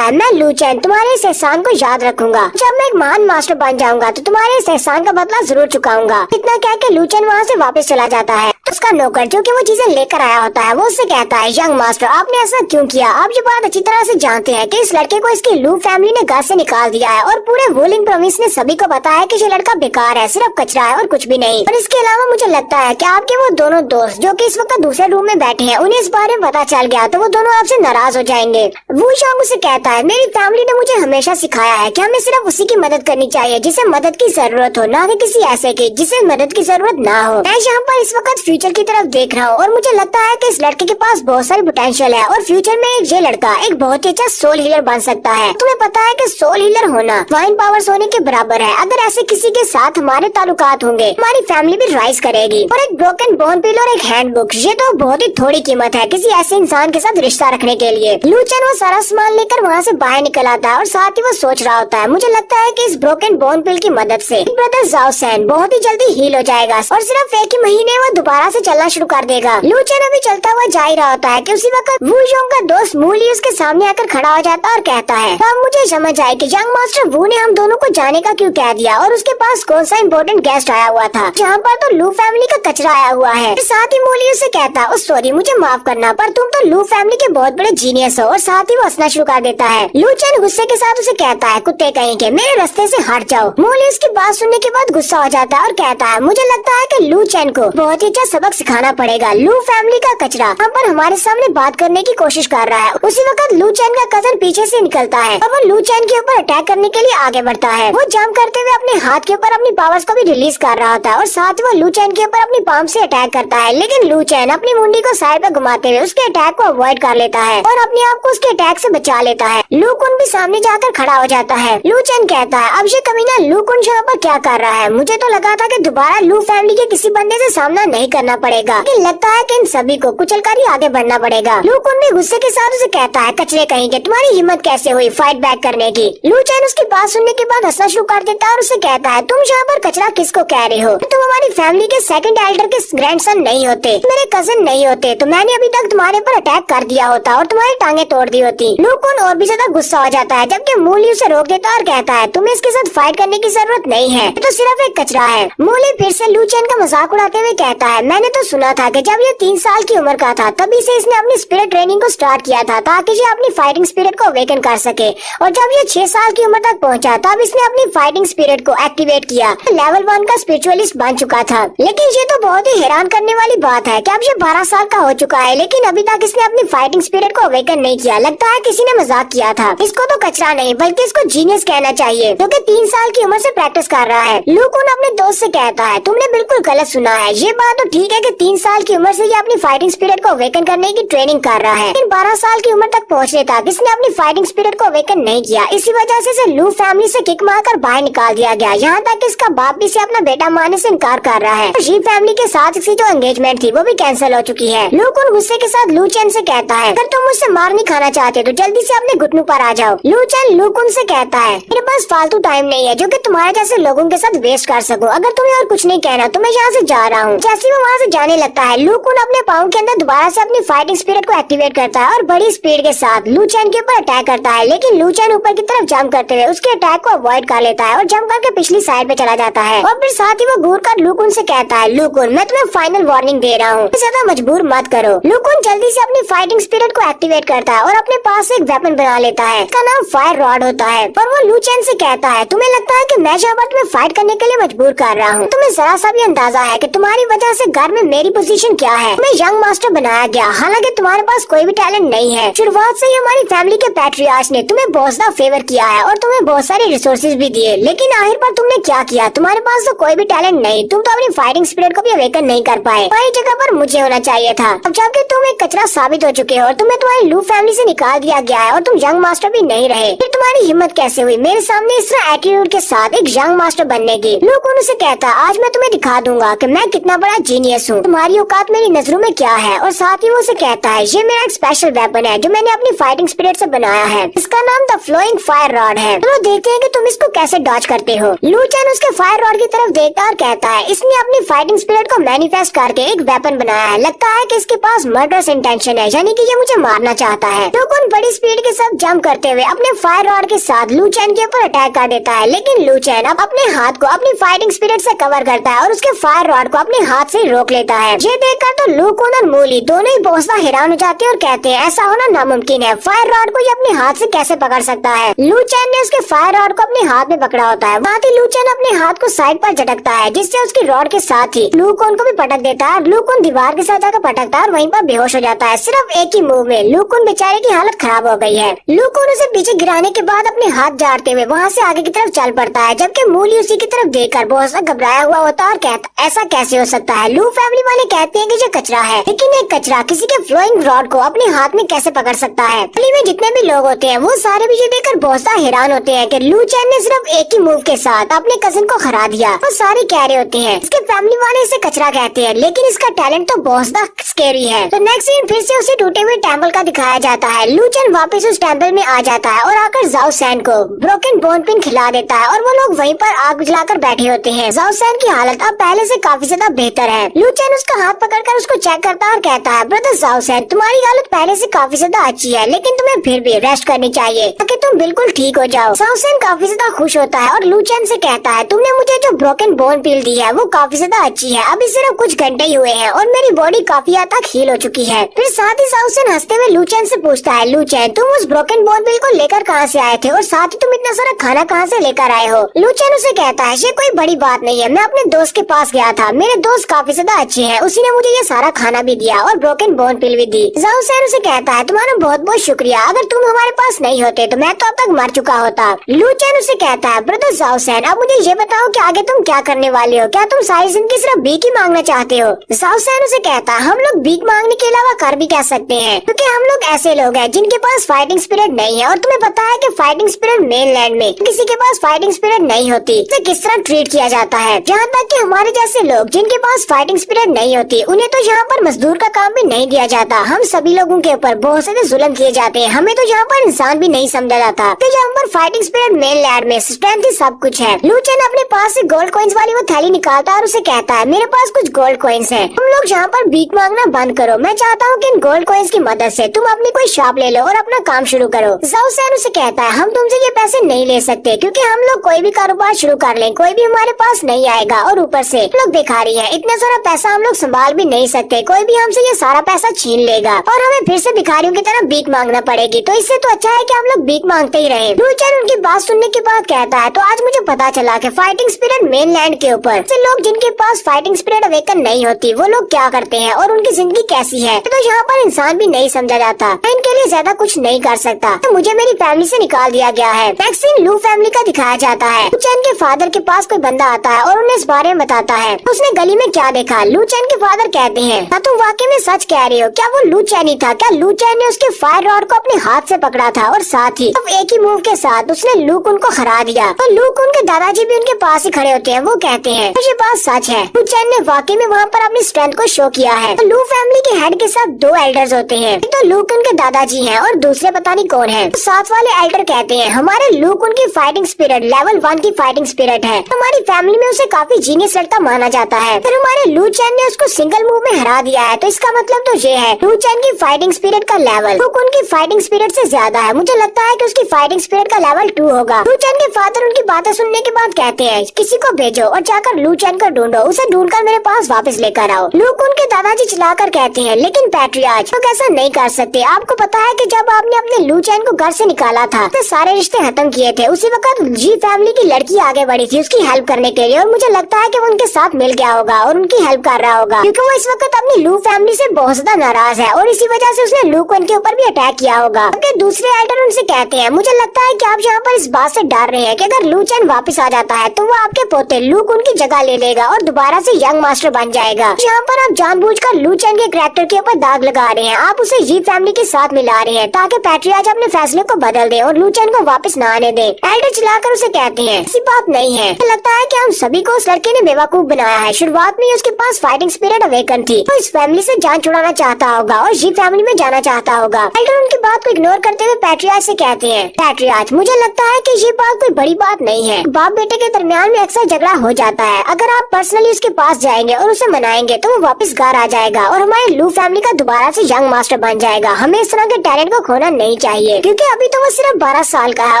है मैं लू चैन तुम्हारे इस एहसान को याद रखूंगा। जब मैं एक महान मास्टर बन जाऊंगा तो तुम्हारे इस एहसान का बदला जरूर चुकाऊंगा। इतना कह के लू चैन वहाँ से वापस चला जाता है। उसका नौकर जो कि वो चीजें लेकर आया होता है वो उससे कहता है यंग मास्टर आपने ऐसा क्यों किया? आप ये बात अच्छी तरह से जानते हैं कि इस लड़के को इसकी लू फैमिली ने घर से निकाल दिया है और पूरे वूलिंग प्रोविंस ने सभी को बताया कि ये लड़का बेकार है, सिर्फ कचरा है और कुछ भी नहीं। और इसके अलावा मुझे लगता है कि आपके वो दोनों दोस्त जो कि इस वक्त दूसरे रूम में बैठे हैं उन्हें इस बारे में पता चल गया तो वो दोनों आपसे नाराज हो जाएंगे। वू शॉन्ग उसे कहता है मेरी फैमिली ने मुझे हमेशा सिखाया है कि हमें सिर्फ उसी की मदद करनी चाहिए जिसे मदद की जरूरत हो, ना कि किसी ऐसे की जिसे मदद की जरूरत ना हो। मैं यहाँ पर इस वक्त फ्यूचर की तरफ देख रहा हूँ और मुझे लगता है कि इस लड़के के पास बहुत सारी पोटेंशियल है और फ्यूचर में ये लड़का एक बहुत ही अच्छा सोल हीलर बन सकता है। तुम्हें पता है कि सोल हीलर होना डिवाइन पावर्स होने के बराबर है। अगर ऐसे किसी के साथ हमारे ताल्लुकात होंगे हमारी फैमिली भी राइज करेगी। और एक ब्रोकन बोन पिल और एक हैंडबुक ये तो बहुत ही थोड़ी कीमत है किसी ऐसे इंसान के साथ रिश्ता रखने के लिए। लू चैन वो सारा सामान लेकर वहाँ से बाहर निकल आता है और साथ ही वो सोच रहा होता है मुझे लगता है कि इस ब्रोकन बोन पिल की मदद से ब्रदर जाओ सैन बहुत ही जल्दी हील हो जाएगा और सिर्फ एक ही महीने वो दोबारा से चलना शुरू कर देगा। लू चैन अभी चलता हुआ जा ही रहा होता है कि उसी वक्त वू जोंग का दोस्त मूली उसके सामने आकर खड़ा हो जाता है और कहता है अब मुझे समझ आए कि यंग मास्टर वू ने हम दोनों को जाने का क्यों कह दिया और उसके पास कौन सा इम्पोर्टेंट गेस्ट आया हुआ था जहाँ पर तो लू फैमिली का कचरा आया हुआ है। साथ ही मूली उसे कहता है सॉरी मुझे माफ करना पर तुम तो लू फैमिली के बहुत बड़े जीनियस हो और साथ ही वो हंसना शुरू कर देता है। लू चैन गुस्से के साथ उसे कहता है कुत्ते कहीं के मेरे रास्ते से हट जाओ। मूली उसकी बात सुनने के बाद गुस्सा हो जाता है और कहता है मुझे लगता है कि लू चैन को बहुत ही अच्छा सबक सिखाना पड़ेगा। लू फैमिली का कचरा हम पर हमारे सामने बात करने की कोशिश कर रहा है। उसी वक्त लू चैन का कजन पीछे से निकलता है और वो लू चैन के ऊपर अटैक करने के लिए आगे बढ़ता है। वो जंप करते हुए अपने हाथ के ऊपर अपनी पावर्स को भी रिलीज कर रहा होता है और साथ ही वो लू चैन के ऊपर अपनी पाम से अटैक करता है। लेकिन लू चैन अपनी मुंडी को साइड पे घुमाते हुए उसके अटैक को अवॉइड कर लेता है और अपने आप को उसके अटैक से बचा लेता है। लू कुन भी सामने जाकर खड़ा हो जाता है। लू चैन कहता है अब ये कमीना लू कुन यहाँ पर क्या कर रहा है? मुझे तो लगा था कि दोबारा लू फैमिली के किसी बंदे से सामना नहीं करना पड़ेगा लेकिन लगता है कि इन सभी को कुचल कर ही आगे बढ़ना पड़ेगा। लू कुन भी गुस्से के साथ उसे कहता है कचरे कहेंगे तुम्हारी हिम्मत कैसे हुई फाइट बैक करने की? लू चैन उसकी बात सुनने के बाद हंसना शुरू कर देता है और उसे कहता है तुम यहाँ पर कचरा किसको कह रहे हो? तुम हमारी फैमिली के सेकंड एल्डर के ग्रैंडसन नहीं होते, मेरे कजन नहीं होते तो मैंने अभी तक तुम्हारे पर अटैक कर दिया होता और तुम्हारी टांगे तोड़ दी होती। लू कुन और भी ज्यादा गुस्सा हो जाता है जबकि मूली उसे रोक देता है और कहता है तुम्हें इसके साथ फाइट करने की जरूरत नहीं है, ये तो सिर्फ एक कचरा है। मूली फिर से लू चैन का मजाक उड़ाते हुए कहता है मैंने तो सुना था कि जब ये 3 साल की उम्र का था तभी से इसने अपनी स्पिरिट ट्रेनिंग को स्टार्ट किया था ताकि ये अपनी फाइटिंग स्पिरिट को अवेकन कर सके और जब ये 6 साल की उम्र तक पहुंचा तब इसने अपनी फाइटिंग स्पिरिट को एक्टिवेट किया। लेवल 1 का स्पिरिचुअलिस्ट बन चुका था। लेकिन ये तो बहुत ही हैरान करने वाली बात है कि अब ये 12 साल का हो चुका है लेकिन अभी तक इसने अपनी फाइटिंग स्पिरिट को अवेकन नहीं किया। लगता है किसी ने मजाक किया था। इसको तो कचरा नहीं बल्कि इसको जीनियस कहना चाहिए जो कि 3 साल की उम्र से प्रैक्टिस कर रहा है। लू कुन अपने दोस्त से कहता है तुमने बिल्कुल गलत सुना है, ये बात तो ठीक है कि 3 साल की उम्र से ये अपनी फाइटिंग स्पिरिट को अवेकन करने की ट्रेनिंग कर रहा है लेकिन 12 साल की उम्र तक पहुँचने तक इसने अपनी फाइटिंग स्पिरिट को अवेकन नहीं किया। इसी वजह से इसे लू फैमिली से किक मारकर बाहर निकाल दिया गया। यहाँ तक इसका बाप भी इसे अपना बेटा मानने से इनकार कर रहा है। री फैमिली के साथ इसकी जो एंगेजमेंट थी वो भी कैंसिल हो चुकी है। लू कुन गुस्से के साथ लू चैन से कहता है अगर तुम मुझसे मार नहीं खाना चाहते तो जल्दी से अपने घुटनों पर आ जाओ। लू चैन लू कुन से कहता है मेरे पास फालतू टाइम नहीं है जो कि तुम्हारे जैसे लोगों के साथ वेस्ट कर सकूं। अगर तुम्हें और कुछ नहीं कहना तो मैं यहाँ से जा रहा हूँ। जैसे वो वहाँ से जाने लगता है लू कुन अपने पाँव के अंदर दोबारा से अपनी फाइटिंग स्पिरिट को एक्टिवेट करता है और बड़ी स्पीड के साथ लू चैन के ऊपर अटैक करता है। लेकिन लू चैन ऊपर की तरफ जंप करते हुए उसके अटैक को अवॉइड कर लेता है और जंप करके पिछली साइड पे चला जाता है और फिर साथ ही वो घूर कर लू कुन से कहता है लू कुन मैं तुम्हें फाइनल वार्निंग दे रहा हूँ, ज्यादा मजबूर मत करो। लू कुन जल्दी से अपनी फाइटिंग स्पिरिट को एक्टिवेट करता है और अपने पास एक वेपन बना लेता है। इसका नाम फायर रॉड होता है और वो लू चैन से कहता है तुम्हें लगता है कि मैं यहाँ पर तुम्हें फाइट करने के लिए मजबूर कर रहा हूँ? तुम्हें जरा सा भी अंदाजा है कि तुम्हारी वजह से घर में मेरी पोजीशन क्या है? मैं यंग मास्टर बनाया गया हालांकि तुम्हारे पास कोई भी टैलेंट नहीं है। शुरुआत से ही हमारी फैमिली के पैट्रियार्च ने तुम्हें बहुत ज्यादा फेवर किया है और तुम्हें बहुत सारे रिसोर्सेज भी दिए लेकिन आखिर पर तुमने क्या किया? तुम्हारे पास तो कोई भी टैलेंट नहीं, तुम तो अपनी फाइटिंग स्पिरिट को भी अवेकन नहीं कर पाए। वही जगह पर मुझे होना चाहिए था। अब जबकि तुम एक कचरा साबित हो चुके हो और तुम्हें तुम्हारी लू फैमिली से निकाल दिया गया है और तुम यंग मास्टर भी नहीं रहे, फिर तुम्हारी हिम्मत कैसे हुई मेरे सामने इस तरह एटीट्यूड के साथ एक यंग मास्टर बनने की। लूक उनसे कहता है आज मैं तुम्हें दिखा दूंगा कि मैं कितना बड़ा जीनियस हूँ, तुम्हारी औकात मेरी नजरों में क्या है। और साथ ही वो उसे कहता है ये मेरा एक स्पेशल वेपन है जो मैंने अपनी फाइटिंग स्पिरिट से बनाया है, इसका नाम द फ्लोइंग फायर रॉड है। चलो देखते हैं कि तुम इसको कैसे डॉज करते हो। लू चैन उसके फायर रॉड की तरफ देखता और कहता है इसने अपनी फाइटिंग स्पिरिट को मैनिफेस्ट करके एक वेपन बनाया है, लगता है कि इसके पास मर्डरस इंटेंशन है, यानी कि ये मुझे मारना चाहता है। लूकन बड़ी स्पीड के साथ जंप करते हुए अपने फायर रॉड के साथ लू चैन के ऊपर अटैक कर देता है, लेकिन लू चैन अब अपने हाथ को अपनी फाइटिंग स्पिरिट से कवर करता है और उसके फायर रॉड को अपने हाथ से रोक लेता है। ये देखकर तो लूकन और मूली दोनों ही बहुत ज्यादा हैरान हो जाते हैं और कहते हैं ऐसा होना नामुमकिन है, फायर रॉड को ये अपने हाथ से कैसे पकड़ सकता है। लू चैन ने उसके फायर रॉड को अपने हाथ में पकड़ा होता है, साथ ही लू चैन अपने हाथ को साइड पर झटकता है जिससे उसकी रॉड के साथ ही लूकन को भी पटक देता है। लूकन दीवार के साथ जाकर पटकता है और वहीं पर बेहोश हो जाता है। सिर्फ एक ही मूव में लूकन बेचारे की हालत खराब हो गई है। लूकन उसे पीछे गिराने के बाद अपने हाथ झाड़ते हुए वहाँ से आगे की तरफ चल पड़ता है, जबकि मूली उसी की तरफ देखकर बहुत सा घबराया हुआ होता है और कहता ऐसा कैसे हो सकता है। लू फैमिली वाले कहते हैं कि ये कचरा है, लेकिन एक कचरा किसी के फ्लोइंग रॉड को अपने हाथ में कैसे पकड़ सकता है। फैमिली में जितने भी लोग होते हैं वो सारे भी ये देखकर बहुत सा हैरान होते हैं कि लू चैन ने सिर्फ एक ही मूव के साथ अपने कजिन को हरा दिया। और सारे कह रहे होते हैं इसके फैमिली वाले इसे कचरा कहते हैं, लेकिन इसका टैलेंट तो बहुत ज्यादा स्केरी है। तो नेक्स्ट सीन फिर से उसे टूटे हुए टेम्पल का दिखाया जाता है। लू चैन वापस उस टेम्पल में आ जाता है और आकर जाओ सैन को ब्रोकन बोन पिन खिला देता है और वो लोग वहीं पर आग जलाकर बैठे होते हैं। जाओ सैन की हालत अब पहले से काफी ज्यादा बेहतर है। लू चैन उसका हाथ पकड़कर उसको चेक करता है और कहता है ब्रदर जाओ सैन तुम्हारी हालत पहले से काफी ज्यादा अच्छी है, लेकिन तुम्हें फिर भी रेस्ट करनी चाहिए ताकि तुम बिल्कुल ठीक हो जाओ। जाओ सैन काफी ज्यादा खुश होता है और लू चैन से कहता है तुमने मुझे जो ब्रोकन बोन पिल दी है वो काफी ज्यादा अच्छी है, अभी सिर्फ कुछ घंटे ही हुए हैं और मेरी बॉडी काफी हद तक हील हो चुकी है। फिर साथ ही जाओ सैन हंसते हुए लू चैन से पूछता है लू चैन तुम उस ब्रोकन बोन पिल को लेकर कहाँ से आए थे और साथ ही तुम इतना सारा खाना कहाँ से लेकर आए हो। लू चैन उसे कहता है ये कोई बड़ी बात नहीं है, मैं अपने दोस्त के पास गया था, मेरे दोस्त काफी ज्यादा अच्छे हैं, उसी ने मुझे ये सारा खाना भी दिया और ब्रोकन बोन पिल भी दी। जाओ सैन उसे कहता है तुम्हारा बहुत बहुत शुक्रिया, अगर तुम हमारे पास नहीं होते तो मैं तो अब तक मर चुका होता। लू चैन उसे कहता है ब्रदर जाओ सैन अब मुझे ये बताओ कि आगे तुम क्या करने वाले हो, क्या तुम सारी जिंदगी सिर्फ भीख ही मांगना चाहते हो। जाओ सैन उसे कहता है हम लोग भीख मांगने के अलावा कर भी क्या सकते हैं, क्योंकि हम लोग ऐसे लोग हैं जिनके पास फाइटिंग स्पिरिट नहीं है और तुम्हें पता है कि फाइटिंग स्पिरिट मेनलैंड में किसी के पास फाइटिंग स्पिरिट नहीं होती उसे किस तरह ट्रीट किया जाता है। जहाँ तक कि हमारे जैसे लोग जिनके पास फाइटिंग स्पिरिट नहीं होती उन्हें तो यहाँ पर मजदूर का काम भी नहीं दिया जाता, हम सभी लोगों के ऊपर बहुत से जुल्म किए जाते हैं, हमें तो यहाँ पर इंसान भी नहीं समझा जाता। तो यहाँ पर फाइटिंग स्पिरिट मेनलैंड में स्ट्रेंथ ही सब कुछ है। लू चैन अपने पास से गोल्ड कॉइंस वाली वो थैली निकालता है और उसे कहता है मेरे पास कुछ गोल्ड कॉइंस हैं, तुम लोग यहाँ पर भीख मांगना बंद करो, मैं चाहता हूँ कि इन गोल्ड कॉइंस की मदद से तुम अपनी कोई शॉप ले लो और अपना काम शुरू करो। जाओ सैन उसे कहता है हम तुमसे ये पैसे नहीं ले सकते क्योंकि हम लोग कोई भी कारोबार शुरू कर लें कोई भी हमारे पास नहीं आएगा और ऊपर से लोग भिखारी है, इतना सारा पैसा हम लोग संभाल भी नहीं सकते, कोई भी हमसे ये सारा पैसा छीन लेगा और हमें फिर से भिखारियों की तरफ भीख मांगना पड़ेगी, तो इससे तो अच्छा है कि हम लोग भीख मांगते ही रहे। लू चैन उनकी बात सुनने के बाद कहता है तो आज मुझे पता चला कि फाइटिंग स्पिरिट मेनलैंड के ऊपर से लोग जिनके पास फाइटिंग स्पिरिट अवेकन नहीं होती वो लोग क्या करते हैं और उनकी जिंदगी कैसी है, तो यहाँ पर इंसान भी नहीं समझा जाता, मैं इनके लिए ज्यादा कुछ नहीं कर सकता, तो मुझे मेरी फैमिली से निकाल दिया गया है। नेक्स्ट सीन लू फैमिली का दिखाया जाता है। लू चैन के फादर के पास कोई बंदा आता है और उन्हें इस बारे में बताता है उसने गली में क्या देखा। लू चैन के फादर कहते हैं क्या तुम वाकई में सच कह रहे हो, क्या वो लू चैन ही था, क्या लू चैन ने उसके फायर रॉड को अपने हाथ से पकड़ा था और साथ ही अब एक ही मूव के साथ उसने लूक उनको हरा दिया। तो लूक उनके दादाजी भी उनके पास ही खड़े होते हैं, वो कहते हैं ये बात सच है, लू चैन ने वाकई में वहाँ पर अपनी स्ट्रेंथ को शो किया है। तो लू फैमिली के हेड के साथ दो एल्डर्स होते हैं, एक तो लूक उनके दादाजी हैं और दूसरे पता नहीं कौन है। तो साथ वाले एल्डर कहते हैं हमारे लूक उनकी फाइटिंग स्पिरिट लेवल 1 की फाइटिंग स्पिरिट है, हमारी फैमिली में उसे काफी जीनियस लड़का माना जाता है, फिर हमारे लू चैन ने उसको सिंगल मूव में हरा दिया है, तो इसका मतलब तो ये है लू चैन की फाइटिंग स्पिरिट का लेवल लूक उनकी फाइटिंग स्पिरिट से ज्यादा है, मुझे लगता है कि उसकी फाइटिंग स्पिरिट का लेवल 2 होगा। लू चैन के फादर उनकी बातें सुनने के बाद कहते हैं किसी को भेजो और जाकर लू चैन को ढूंढो, उसे ढूंढकर मेरे पास वापस लेकर आओ। लूक उनके दादाजी चिल्लाकर कहते हैं लेकिन पैट्रियार्च लोग ऐसा नहीं कर सकते, आपको पता है कि जब आपने अपने लू चैन को घर से निकाला था तो सारे रिश्ते खत्म किए थे, उसी वक्त जी फैमिली की लड़की आगे बढ़ी थी उसकी हेल्प करने के लिए और मुझे लगता है कि वो उनके साथ मिल गया होगा और उनकी हेल्प कर रहा होगा, क्योंकि वो इस वक्त अपनी लू फैमिली से बहुत ज्यादा नाराज है और इसी वजह से उसने लू को उनके ऊपर भी अटैक किया होगा। क्योंकि दूसरे एल्डर उनसे कहते हैं हैं। मुझे लगता है कि आप यहाँ पर इस बात से डर रहे हैं कि अगर लू चैन वापस आ जाता है तो वो आपके पोते लूक उनकी जगह ले लेगा और दोबारा से यंग मास्टर बन जाएगा। यहाँ पर आप जानबूझकर लू चैन के कैरेक्टर के ऊपर दाग लगा रहे हैं। आप उसे जी फैमिली के साथ मिला रहे हैं ताकि पैट्रियार्च अपने फैसले को बदल दे और लू चैन को वापस न आने दे। एल्डर चिल्लाकर उसे कहते हैं ऐसी बात नहीं है। मुझे लगता है कि हम सभी को उस लड़के ने बेवकूफ बनाया है। शुरुआत में उसके पास फाइटिंग स्पिरिट अवेकन थी, तो इस फैमिली से जान छुड़ाना चाहता होगा और जी फैमिली में जाना चाहता होगा। एल्डर उनकी बात को इग्नोर करते हुए पैट्रियार्च से कहते हैं पैट्रियार्च मुझे लगता है कि ये बात कोई बड़ी बात नहीं है। बाप बेटे के दरमियान में अक्सर झगड़ा हो जाता है। अगर आप पर्सनली उसके पास जाएंगे और उसे मनाएंगे तो वो वापस घर आ जाएगा और हमारे लू फैमिली का दोबारा से यंग मास्टर बन जाएगा। हमें इस तरह के टैलेंट को खोना नहीं चाहिए क्योंकि अभी तो वो सिर्फ 12 साल का है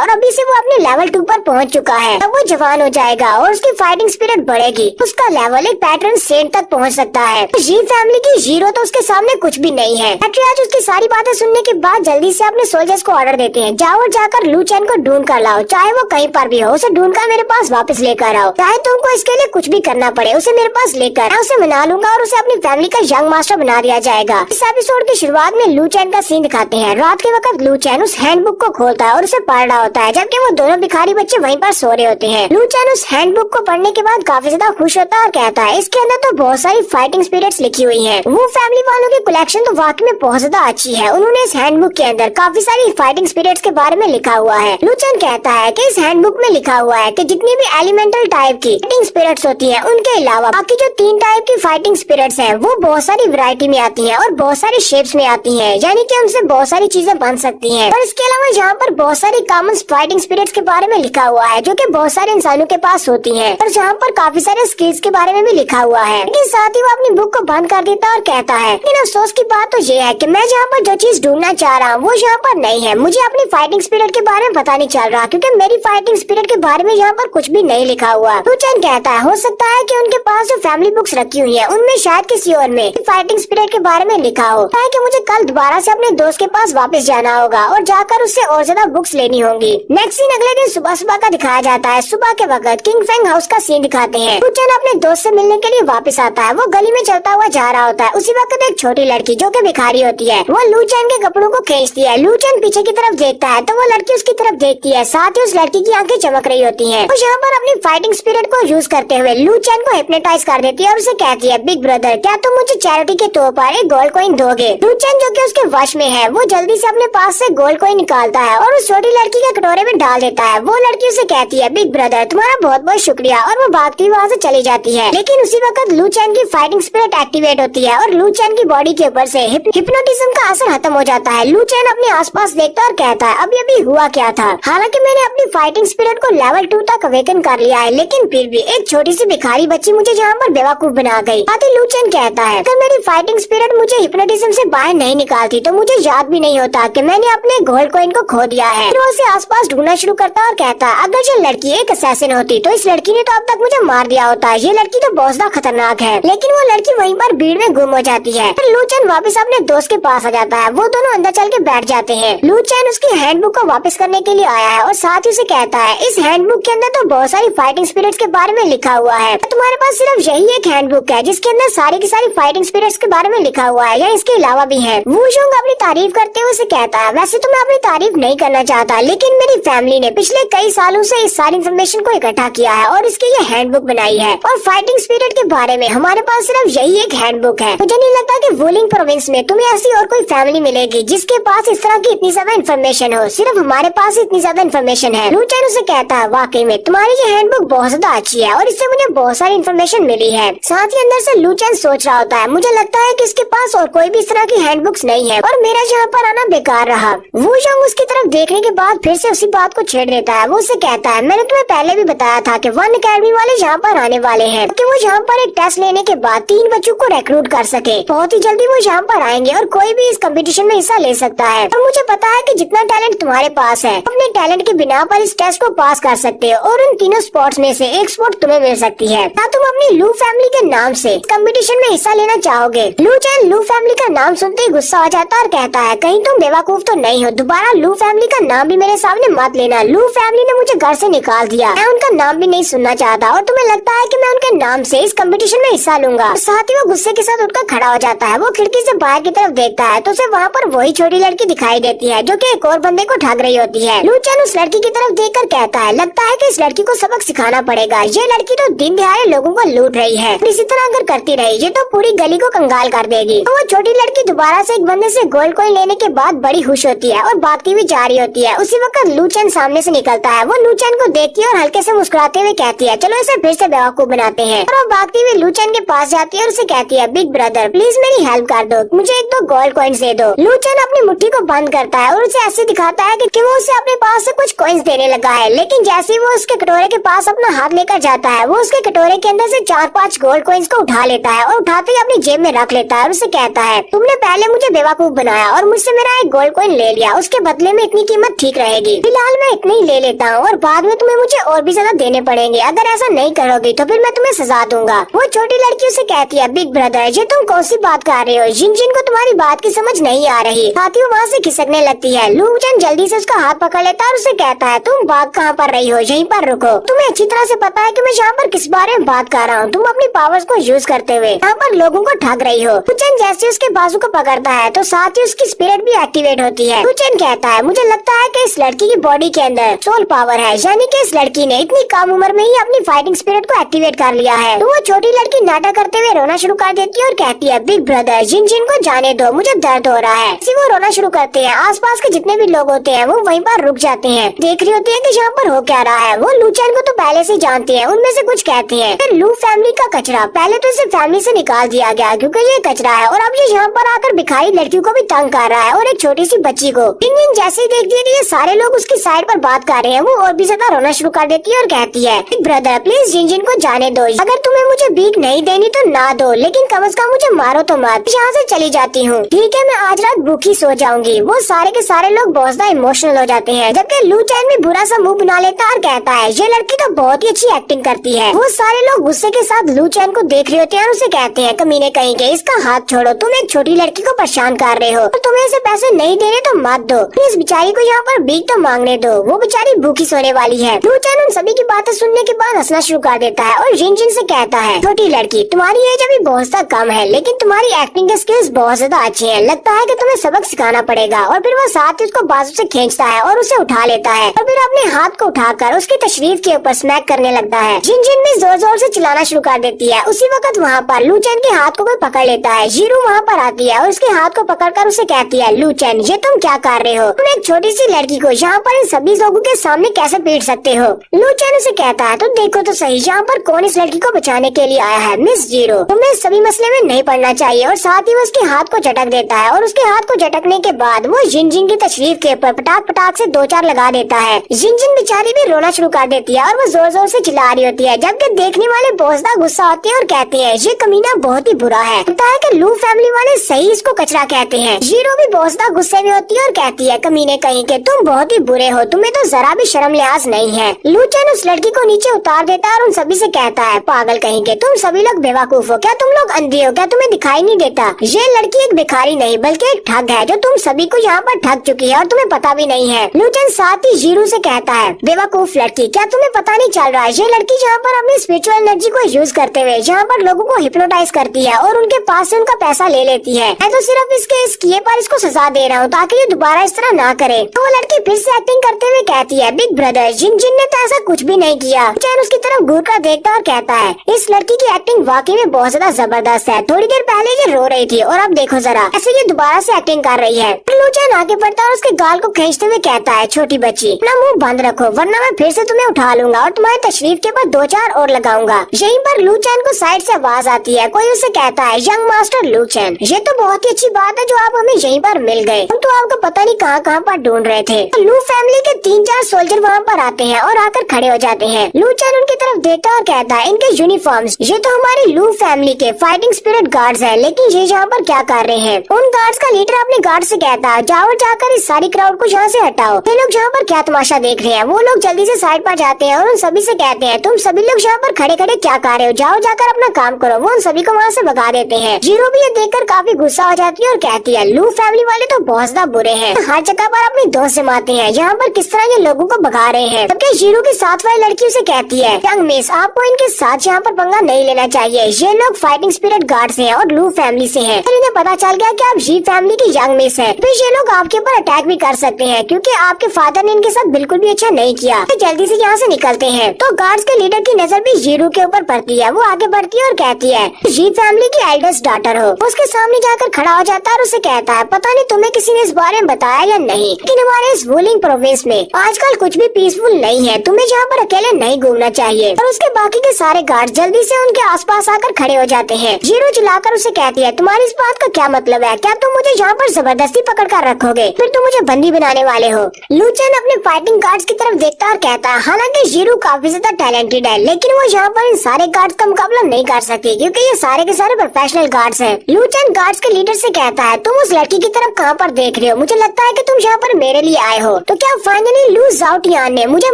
और अभी से वो अपने लेवल 2 पर पहुंच चुका है। तब वो जवान हो जाएगा और उसकी फाइटिंग स्पिरिट बढ़ेगी। उसका लेवल एक पैटर्न सेंट तक पहुंच सकता है। जी फैमिली की जीरो तो उसके सामने कुछ भी नहीं है। पैट्रियार्च उसकी सारी बातें सुनने के बाद जल्दी से अपने सोल्जर्स को ऑर्डर देते हैं जाओ और जाकर लू चैन को ढूंढ कर लाओ, चाहे वो कहीं पर भी हो। उसे ढूंढ कर मेरे पास वापस लेकर आओ, चाहे तुमको इसके लिए कुछ भी करना पड़े। उसे मेरे पास लेकर मैं उसे मना लूंगा और उसे अपनी फैमिली का यंग मास्टर बना दिया जाएगा। इस एपिसोड की शुरुआत में लू चैन का सीन दिखाते हैं। रात के वक्त लू चैन उस हैंडबुक को खोलता है और उसे पढ़ रहा होता है जबकि वो दोनों भिखारी बच्चे वहीं पर सो रहे होते हैं। लू चैन उस हैंडबुक को पढ़ने के बाद काफी ज्यादा खुश होता है और कहता है इसके अंदर तो बहुत सारी फाइटिंग स्पिरिट्स लिखी हुई हैं। वो फैमिली वालों की कलेक्शन तो वाकई में बहुत ज्यादा अच्छी है। उन्होंने इस हैंडबुक के अंदर काफी सारी फाइटिंग स्पिरिट्स के बारे में लिखा हुआ है। लू चैन कहता है कि इस हैंडबुक में लिखा हुआ है कि जितनी भी एलिमेंटल टाइप की फाइटिंग स्पिरिट्स होती है उनके अलावा बाकी जो 3 टाइप की फाइटिंग स्पिरिट्स हैं वो बहुत सारी वैरायटी में आती हैं और बहुत सारी शेप्स में आती हैं, यानी कि उनसे बहुत सारी चीजें बन सकती हैं। और इसके अलावा यहाँ पर बहुत सारी कॉमन फाइटिंग स्पिरिट्स के बारे में लिखा हुआ है जो कि बहुत सारे इंसानों के पास होती हैं और यहाँ पर काफी सारे स्किल्स के बारे में भी लिखा हुआ है। लेकिन साथ ही वो अपनी बुक को बंद कर देता और कहता है लेकिन अफसोस की बात तो ये है कि मैं जहाँ पर जो चीज ढूंढना चाह रहा हूँ वो यहाँ पर नहीं है। मुझे अपनी फाइटिंग स्पिरिट के बारे में पता नहीं चल रहा क्योंकि मेरी फाइटिंग स्पिरिट के बारे में यहाँ पर कुछ भी नहीं लिखा हुआ। लू चैन कहता है हो सकता है कि उनके पास जो फैमिली बुक्स रखी हुई है उनमें शायद किसी और में फाइटिंग स्पिरिट के बारे में लिखा हो, ताकि मुझे कल दोबारा से अपने दोस्त के पास वापस जाना होगा और जाकर उससे और ज्यादा बुक्स लेनी होंगी। नेक्स्ट सीन अगले दिन सुबह सुबह का दिखाया जाता है। सुबह के वक्त किंग फेंग हाउस का सीन दिखाते हैं। लू चैन अपने दोस्त से मिलने के लिए वापस आता है। वो गली में चलता हुआ जा रहा होता है। उसी वक्त एक छोटी लड़की जो कि भिखारी होती है वो लू चैन के कपड़ों को खींचती है। लू चैन पीछे की तरफ देखता है तो वो लड़की उसकी तरफ देखती है, साथ ही उस लड़की की आंखें चमक रही होती हैं। और यहाँ पर अपनी फाइटिंग स्पिरिट को यूज करते हुए लू चैन को हिप्नोटाइज कर देती है और उसे कहती है बिग ब्रदर क्या तुम मुझे चैरिटी के तौर पर एक गोल्ड कॉइन दोगे। लू चैन जो कि उसके वश में है वो जल्दी से अपने पास से गोल्ड कॉइन निकालता है और उस छोटी लड़की के कटोरे में डाल देता है। वो लड़की उसे कहती है बिग ब्रदर तुम्हारा बहुत बहुत शुक्रिया और वो भागती वहाँ से चली जाती है। लेकिन उसी वक्त लू चैन की फाइटिंग स्पिरिट एक्टिवेट होती है और लू चैन की बॉडी के ऊपर से हिप्नोटिज्म का असर खत्म हो जाता है। लू चैन अपने आसपास देखता है और कहता है अभी अभी हुआ क्या था। हालांकि मैंने अपनी फाइटिंग स्पिरिट को लेवल 2 तक अवेकन कर लिया है लेकिन फिर भी एक छोटी सी भिखारी बच्ची मुझे यहाँ पर बेवकूफ बना गई। लू चैन कहता है अगर मेरी फाइटिंग स्पिरिट मुझे हिप्नोटिज्म से बाहर नहीं निकालती तो मुझे याद भी नहीं होता कि मैंने अपने गोल्ड कॉइन को खो दिया है। फिर वो उसे आसपास ढूंढना शुरू करता है और कहता है अगर ये लड़की एक असैसिन होती तो इस लड़की ने तो अब तक मुझे मार दिया होता। ये लड़की तो बहुत ज्यादा खतरनाक है। लेकिन वो लड़की वहीं पर भीड़ में गुम हो जाती है। फिर लू चैन वापस अपने दोस्त के पास आ जाता है। वो दोनों अंदर चल के बैठ जाते हैं। लू चैन उसकी हैंडबुक को वापस करने के लिए आया है और साथ ही उसे कहता है इस हैंडबुक के अंदर तो बहुत सारी फाइटिंग स्पिरिट्स के बारे में लिखा हुआ है। तुम्हारे पास सिर्फ यही एक हैंडबुक है जिसके अंदर सारी की सारी फाइटिंग स्पिरिट्स के बारे में लिखा हुआ है या इसके अलावा भी है। वू जोंग अपनी तारीफ करते हुए उसे कहता है वैसे तो मैं अपनी तारीफ नहीं करना चाहता लेकिन मेरी फैमिली ने पिछले कई सालों से इस सारी इन्फॉर्मेशन को इकट्ठा किया है और इसकी ये हैंडबुक बनाई है और फाइटिंग स्पिरिट के बारे में हमारे पास सिर्फ यही एक हैंडबुक है। मुझे नहीं लगता कि वुलिंग प्रोविंस में तुम्हें ऐसी और कोई फैमिली मिलेगी जिसके पास इस तरह की इतनी ज्यादा इन्फॉर्मेशन हो। सिर्फ हमारे पास इतनी ज्यादा इन्फॉर्मेशन है। लू चैन उसे कहता है वाकई में तुम्हारी ये हैंडबुक बहुत ज्यादा अच्छी है और इससे मुझे बहुत सारी इन्फॉर्मेशन मिली है। साथ ही अंदर से लू चैन सोच रहा होता है मुझे लगता है कि इसके पास और कोई भी इस तरह की हैंडबुक्स नहीं है और मेरा यहाँ पर आना बेकार रहा। वू जोंग उसकी तरफ देखने के बाद फिर से उसी बात को छेड़ देता है। वो उसे कहता है मैंने तुम्हें पहले भी बताया था कि वन अकेडमी वाले यहाँ पर आने वाले हैं कि वो यहाँ पर एक टेस्ट लेने के बाद 3 बच्चों को रिक्रूट कर सके। बहुत ही जल्दी वो यहाँ पर आएंगे और कोई भी इस कंपटीशन में हिस्सा ले सकता है। और मुझे पता है कि जितना टैलेंट तुम्हारे पास है अपने टैलेंट के बिना पर इस टेस्ट को पास कर सकते हो और उन तीनों स्पोर्ट्स में से एक स्पोर्ट तुम्हें मिल सकती है। क्या तुम अपनी लू फैमिली के नाम से कंपटीशन में हिस्सा लेना चाहोगे? लू चैन लू फैमिली का नाम सुनते ही गुस्सा हो जाता है और कहता है कहीं तुम बेवकूफ तो नहीं हो, दोबारा लू फैमिली का नाम भी मेरे सामने मत लेना। लू फैमिली ने मुझे घर से निकाल दिया, मैं उनका नाम भी नहीं सुनना चाहता और तुम्हें लगता है कि मैं उनके नाम से इस कंपटीशन में हिस्सा लूंगा। साथ ही वो गुस्से के साथ उठकर खड़ा हो जाता है। वो खिड़की से बाहर की तरफ देखता है तो उसे वहाँ पर वही छोटी लड़की दिखाई देती है जो कि एक और बंदे को को ठग रही होती है। लू चैन उस लड़की की तरफ देखकर कहता है, लगता है कि इस लड़की को सबक सिखाना पड़ेगा। ये लड़की तो दिन दिहाड़े लोगों को लूट रही है, इसी तरह अगर करती रही ये तो पूरी गली को कंगाल कर देगी। तो वो छोटी लड़की दोबारा से एक बंदे से गोल्ड कॉइन लेने के बाद बड़ी खुश होती है और भागती हुई जा रही होती है। उसी वक्त लू चैन सामने से निकलता है। वो लू चैन को देखती है और हल्के से मुस्कुराते हुए कहती है, चलो इसे फिर से बेवकूफ बनाते हैं। और वो भागती हुई लू चैन के पास जाती है और उसे कहती है, बिग ब्रदर प्लीज मेरी हेल्प कर दो, मुझे एक दो गोल्ड कॉइन्स दे दो। लू चैन अपनी मुट्ठी को बंद करता है और उसे ऐसे दिखाता है कि वो उसे अपने पास से कुछ कॉइन्स देने लगा है, लेकिन जैसे ही वो उसके कटोरे के पास अपना हाथ लेकर जाता है, वो उसके कटोरे के अंदर से 4-5 गोल्ड कॉइन्स को उठा लेता है और उठाते ही अपनी जेब में रख लेता है और उसे कहता है, तुमने पहले मुझे बेवकूफ बनाया और मुझसे मेरा एक गोल्ड कॉइन ले लिया, उसके बदले में इतनी कीमत ठीक रहेगी। फिलहाल मैं इतने ही ले लेता हूँ और बाद में तुम्हें मुझे और भी ज्यादा देने पड़ेंगे, अगर ऐसा नहीं करोगी तो फिर मैं तुम्हें सजा दूंगा। वो छोटी लड़की उसे कहती है, बिग ब्रदर ये तुम कौन सी बात कर रहे हो, जिन जिन को तुम्हारी बात की समझ नहीं आ रही। साथ ही वो वहाँ से खिसकने लगती है। लू चैन जल्दी से उसका हाथ पकड़ लेता है और उसे कहता है, तुम भाग कहाँ पर रही हो, यहीं पर रुको। तुम्हें अच्छी तरह से पता है कि मैं यहाँ पर किस बारे में बात कर रहा हूँ। तुम अपनी पावर्स को यूज करते हुए यहाँ पर लोगों को ठग रही हो। लू चैन जैसे उसके बाजू को पकड़ता है तो साथ ही उसकी स्पिरिट भी एक्टिवेट होती है। लू चैन कहता है, मुझे लगता है कि इस लड़की की बॉडी के अंदर सोल पावर है, यानी कि इस लड़की ने इतनी कम उम्र में ही अपनी फाइटिंग स्पिरिट को एक्टिवेट कर लिया है। तो वो छोटी लड़की नाटक करते हुए रोना शुरू कर देती है और कहती है, बिग ब्रदर जिन जिन को जाने दो, मुझे दर्द हो रहा है। इसी वो रोना शुरू करते हैं। आसपास के जितने भी लोग होते हैं वो वहीं पर रुक जाते हैं, देख रही होती है कि यहाँ पर हो क्या रहा है। वो लू चैन को तो पहले से जानते हैं, उनमें से कुछ कहते हैं, लू फैमिली का कचरा, पहले तो इसे फैमिली से निकाल दिया गया क्योंकि ये कचरा है और अब ये यहाँ पर आकर भिखारी लड़कियों को भी तंग कर रहा है और एक छोटी सी बच्ची को। जिन जैसे ही देखती है कि ये सारे लोग उसकी साइड पर बात कर रहे हैं, वो और भी ज्यादा रोना शुरू कर देती है और कहती है, ब्रदर प्लीज जिन जिन को जाने दो, अगर तुम्हें मुझे भीख नहीं देनी तो ना दो, लेकिन कम से कम मुझे मारो तो मत, यहाँ से चली जाती हूँ, ठीक है मैं आज रात भूखी सो जाऊंगी। वो सारे के सारे लोग बहुत ज्यादा इमोशनल हो जाते हैं, जबकि लू चैन भी बुरा सा मुंह बना लेता है और कहता है, ये लड़की तो बहुत ही अच्छी एक्टिंग करती है। वो सारे लोग गुस्से के साथ लू चैन को देख रहे होते हैं और उसे कहते हैं, कमीने कहीं के, इसका हाथ छोड़ो, तुम एक छोटी लड़की को परेशान कर रहे हो और तुम्हें इसे पैसे नहीं देने तो मत दो, इस बेचारी को यहाँ पर भीख तो मांगने दो, वो बेचारी भूखी सोने वाली है। लू चैन उन सभी की बातें सुनने के बाद हंसना शुरू कर देता है और जिन जिन से कहता है, छोटी लड़की तुम्हारी एज अभी बहुत सा कम है, लेकिन तुम्हारी एक्टिंग के स्किल्स बहुत ज्यादा अच्छी हैं, लगता है कि तुम्हें सबक सिखाना पड़ेगा। और फिर वो साथ ही उसको बाजू से खींचता है और उसे उठा लेता है और फिर अपने हाथ को उठाकर उसकी तशरीफ के ऊपर स्मैक करने लगता है। जिन जिन भी जोर जोर से चिल्लाना शुरू कर देती है। उसी वक्त वहाँ पर लू चैन के हाथ को कोई पकड़ लेता है। जीरू वहाँ पर आती है और उसके हाथ को पकड़कर उसे कहती है, लू चैन ये तुम क्या कर रहे हो, तुम एक छोटी सी लड़की को यहाँ पर इन सभी लोगों के सामने कैसे पीट सकते हो। लू चैन उसे कहता है, तुम देखो तो सही यहाँ पर कौन इस लड़की को बचाने के लिए आया है, मिस जीरो, तुम्हें इस सभी मसले में नहीं पड़ना चाहिए। और साथ ही वो उसके हाथ को झटक देता है और उसके हाथ को झटकने के बाद वो जिन जिन की तशरीफ के ऊपर पटाख पटाख से 2-4 लगा देता है। जिन जिन बेचारी भी रोना शुरू कर देती है और वो जोर जोर से चिल्ला रही होती है, जबकि देखने वाले बहुत ज्यादा गुस्सा होते हैं और कहते हैं, ये कमीना बहुत ही बुरा है, लगता है कि लू फैमिली वाले सही इसको कचरा कहते हैं। जीरो भी बहुत ज्यादा गुस्से में होती है और कहती है, कमीने कहीं के, तुम बहुत ही बुरे हो, तुम्हें तो जरा भी शर्म लिहाज नहीं है। लू चैन उस लड़की को नीचे उतार देता है और उन सभी से कहता है, पागल कहीं के, तुम सभी लोग बेवकूफ हो क्या, तुम लोग अंधे हो क्या, तुम्हें दिखाई नहीं देता, ये लड़की एक भिखारी नहीं बल्कि एक ठग है जो तुम सभी को यहाँ पर ठग चुकी है और तुम्हें पता भी नहीं है। लू चैन साथ ही जीरू से कहता है, बेवकूफ लड़की, क्या तुम्हें पता नहीं चल रहा है, ये लड़की यहाँ पर अपनी स्पिरिचुअल एनर्जी को यूज करते हुए यहाँ पर लोगों को हिप्नोटाइज करती है और उनके पास से उनका पैसा ले लेती है। मैं तो सिर्फ इसके इस किए पर इसको सजा दे रहा हूँ ताकि ये दोबारा इस तरह ना करे। तो वो लड़की फिर से एक्टिंग करते हुए कहती है, बिग ब्रदर जिन जिन ने तो ऐसा कुछ भी नहीं किया। चैन उसकी तरफ घूर कर देखता और कहता है, इस लड़की की एक्टिंग वाकई में बहुत ज्यादा जबरदस्त है, थोड़ी देर पहले ये रो रही थी और अब देखो जरा ऐसे ये दोबारा से एक्टिंग कर रही है। लू चैन आगे बढ़ता है और उसके गाल को खींचते हुए कहता है, छोटी बच्ची अपना मुंह बंद रखो वरना मैं फिर से तुम्हें उठा लूंगा और तुम्हारी तशरीफ के बाद 2-4 और लगाऊंगा। यहीं पर लू चैन को साइड से आवाज आती है, कोई उसे कहता है, यंग मास्टर लू चैन, ये तो बहुत ही अच्छी बात है जो आप हमें यहीं पर मिल गए, हम तो आपको पता नहीं कहाँ कहाँ पर ढूंढ रहे थे। लू फैमिली के 3-4 सोल्जर वहाँ पर आते हैं और आकर खड़े हो जाते हैं। लू चैन उनकी तरफ देखता और कहता है, इनके यूनिफॉर्म्स, ये तो हमारी लू फैमिली के फाइटिंग स्पिरिट गार्ड्स हैं, लेकिन ये यहाँ पर क्या कर रहे हैं। उन गार्ड्स का लीडर अपने गार्ड से कहता है, जाओ जाकर इस सारी क्राउड को यहाँ से हटाओ, ये लोग यहाँ पर क्या तमाशा देख रहे हैं। वो लोग जल्दी से साइड पर जाते हैं और उन सभी से कहते हैं, तुम सभी लोग यहाँ पर खड़े खड़े क्या कर रहे हो, जाओ जाकर अपना काम करो। वो उन सभी को वहाँ से भगा देते हैं। जीरो भी ये देखकर काफी गुस्सा हो जाती है और कहती है, लू फैमिली वाले तो बहुत ज्यादा बुरे हैं, हर जगह पर अपनी दोस्त जमाते हैं, यहाँ पर किस तरह ये लोगों को भगा रहे हैं। जबकि जीरो की साथ वाली लड़की उसे कहती है, यंग मिस आपको इनके साथ यहाँ पर पंगा नहीं लेना चाहिए, ये लोग फाइटिंग स्पिरिट गार्ड्स हैं और लू फैमिली से हैं। फिर इन्हें पता चल गया कि आप जी फैमिली की यंग मिस है, फिर ये लोग आपके ऊपर अटैक भी कर सकते हैं क्योंकि आपके फादर ने इनके साथ बिल्कुल भी अच्छा नहीं किया। तो जल्दी से यहाँ से निकलते हैं। तो गार्ड्स के लीडर की नजर भी जीरू के ऊपर पड़ती है। वो आगे बढ़ती है और कहती है जी फैमिली की एल्डेस्ट डॉटर हो। उसके सामने जाकर खड़ा हो जाता है और उसे कहता है पता नहीं तुम्हें किसी ने इस बारे में बताया या नहीं, लेकिन हमारे इस रूलिंग प्रोविंस में आजकल कुछ भी पीसफुल नहीं है। तुम्हें यहाँ पर अकेले नहीं घूमना चाहिए। और उसके बाकी के सारे गार्ड जल्दी से उनके आसपास आकर खड़े हो जाते हैं। जीरू चिल्लाकर उसे कहती है तुम्हारी इस बात का क्या मतलब है? क्या तुम मुझे यहाँ पर जबरदस्ती पकड़ कर रखोगे? फिर तुम मुझे बंदी बनाने वाले हो? लू चेन अपने फाइटिंग गार्ड्स की तरफ देखता और कहता है हालांकि जीरू काफी ज्यादा टैलेंटेड है, लेकिन वो यहाँ पर इन सारे गार्ड्स का मुकाबला नहीं कर सकती क्योंकि ये सारे के सारे प्रोफेशनल गार्ड्स हैं। लू चेन गार्ड्स के लीडर से कहता है तुम उस लड़की की तरफ कहाँ पर देख रहे हो? मुझे लगता है कि तुम यहाँ पर मेरे लिए आए हो। तो क्या फाइनली लू जाओटियान ने मुझे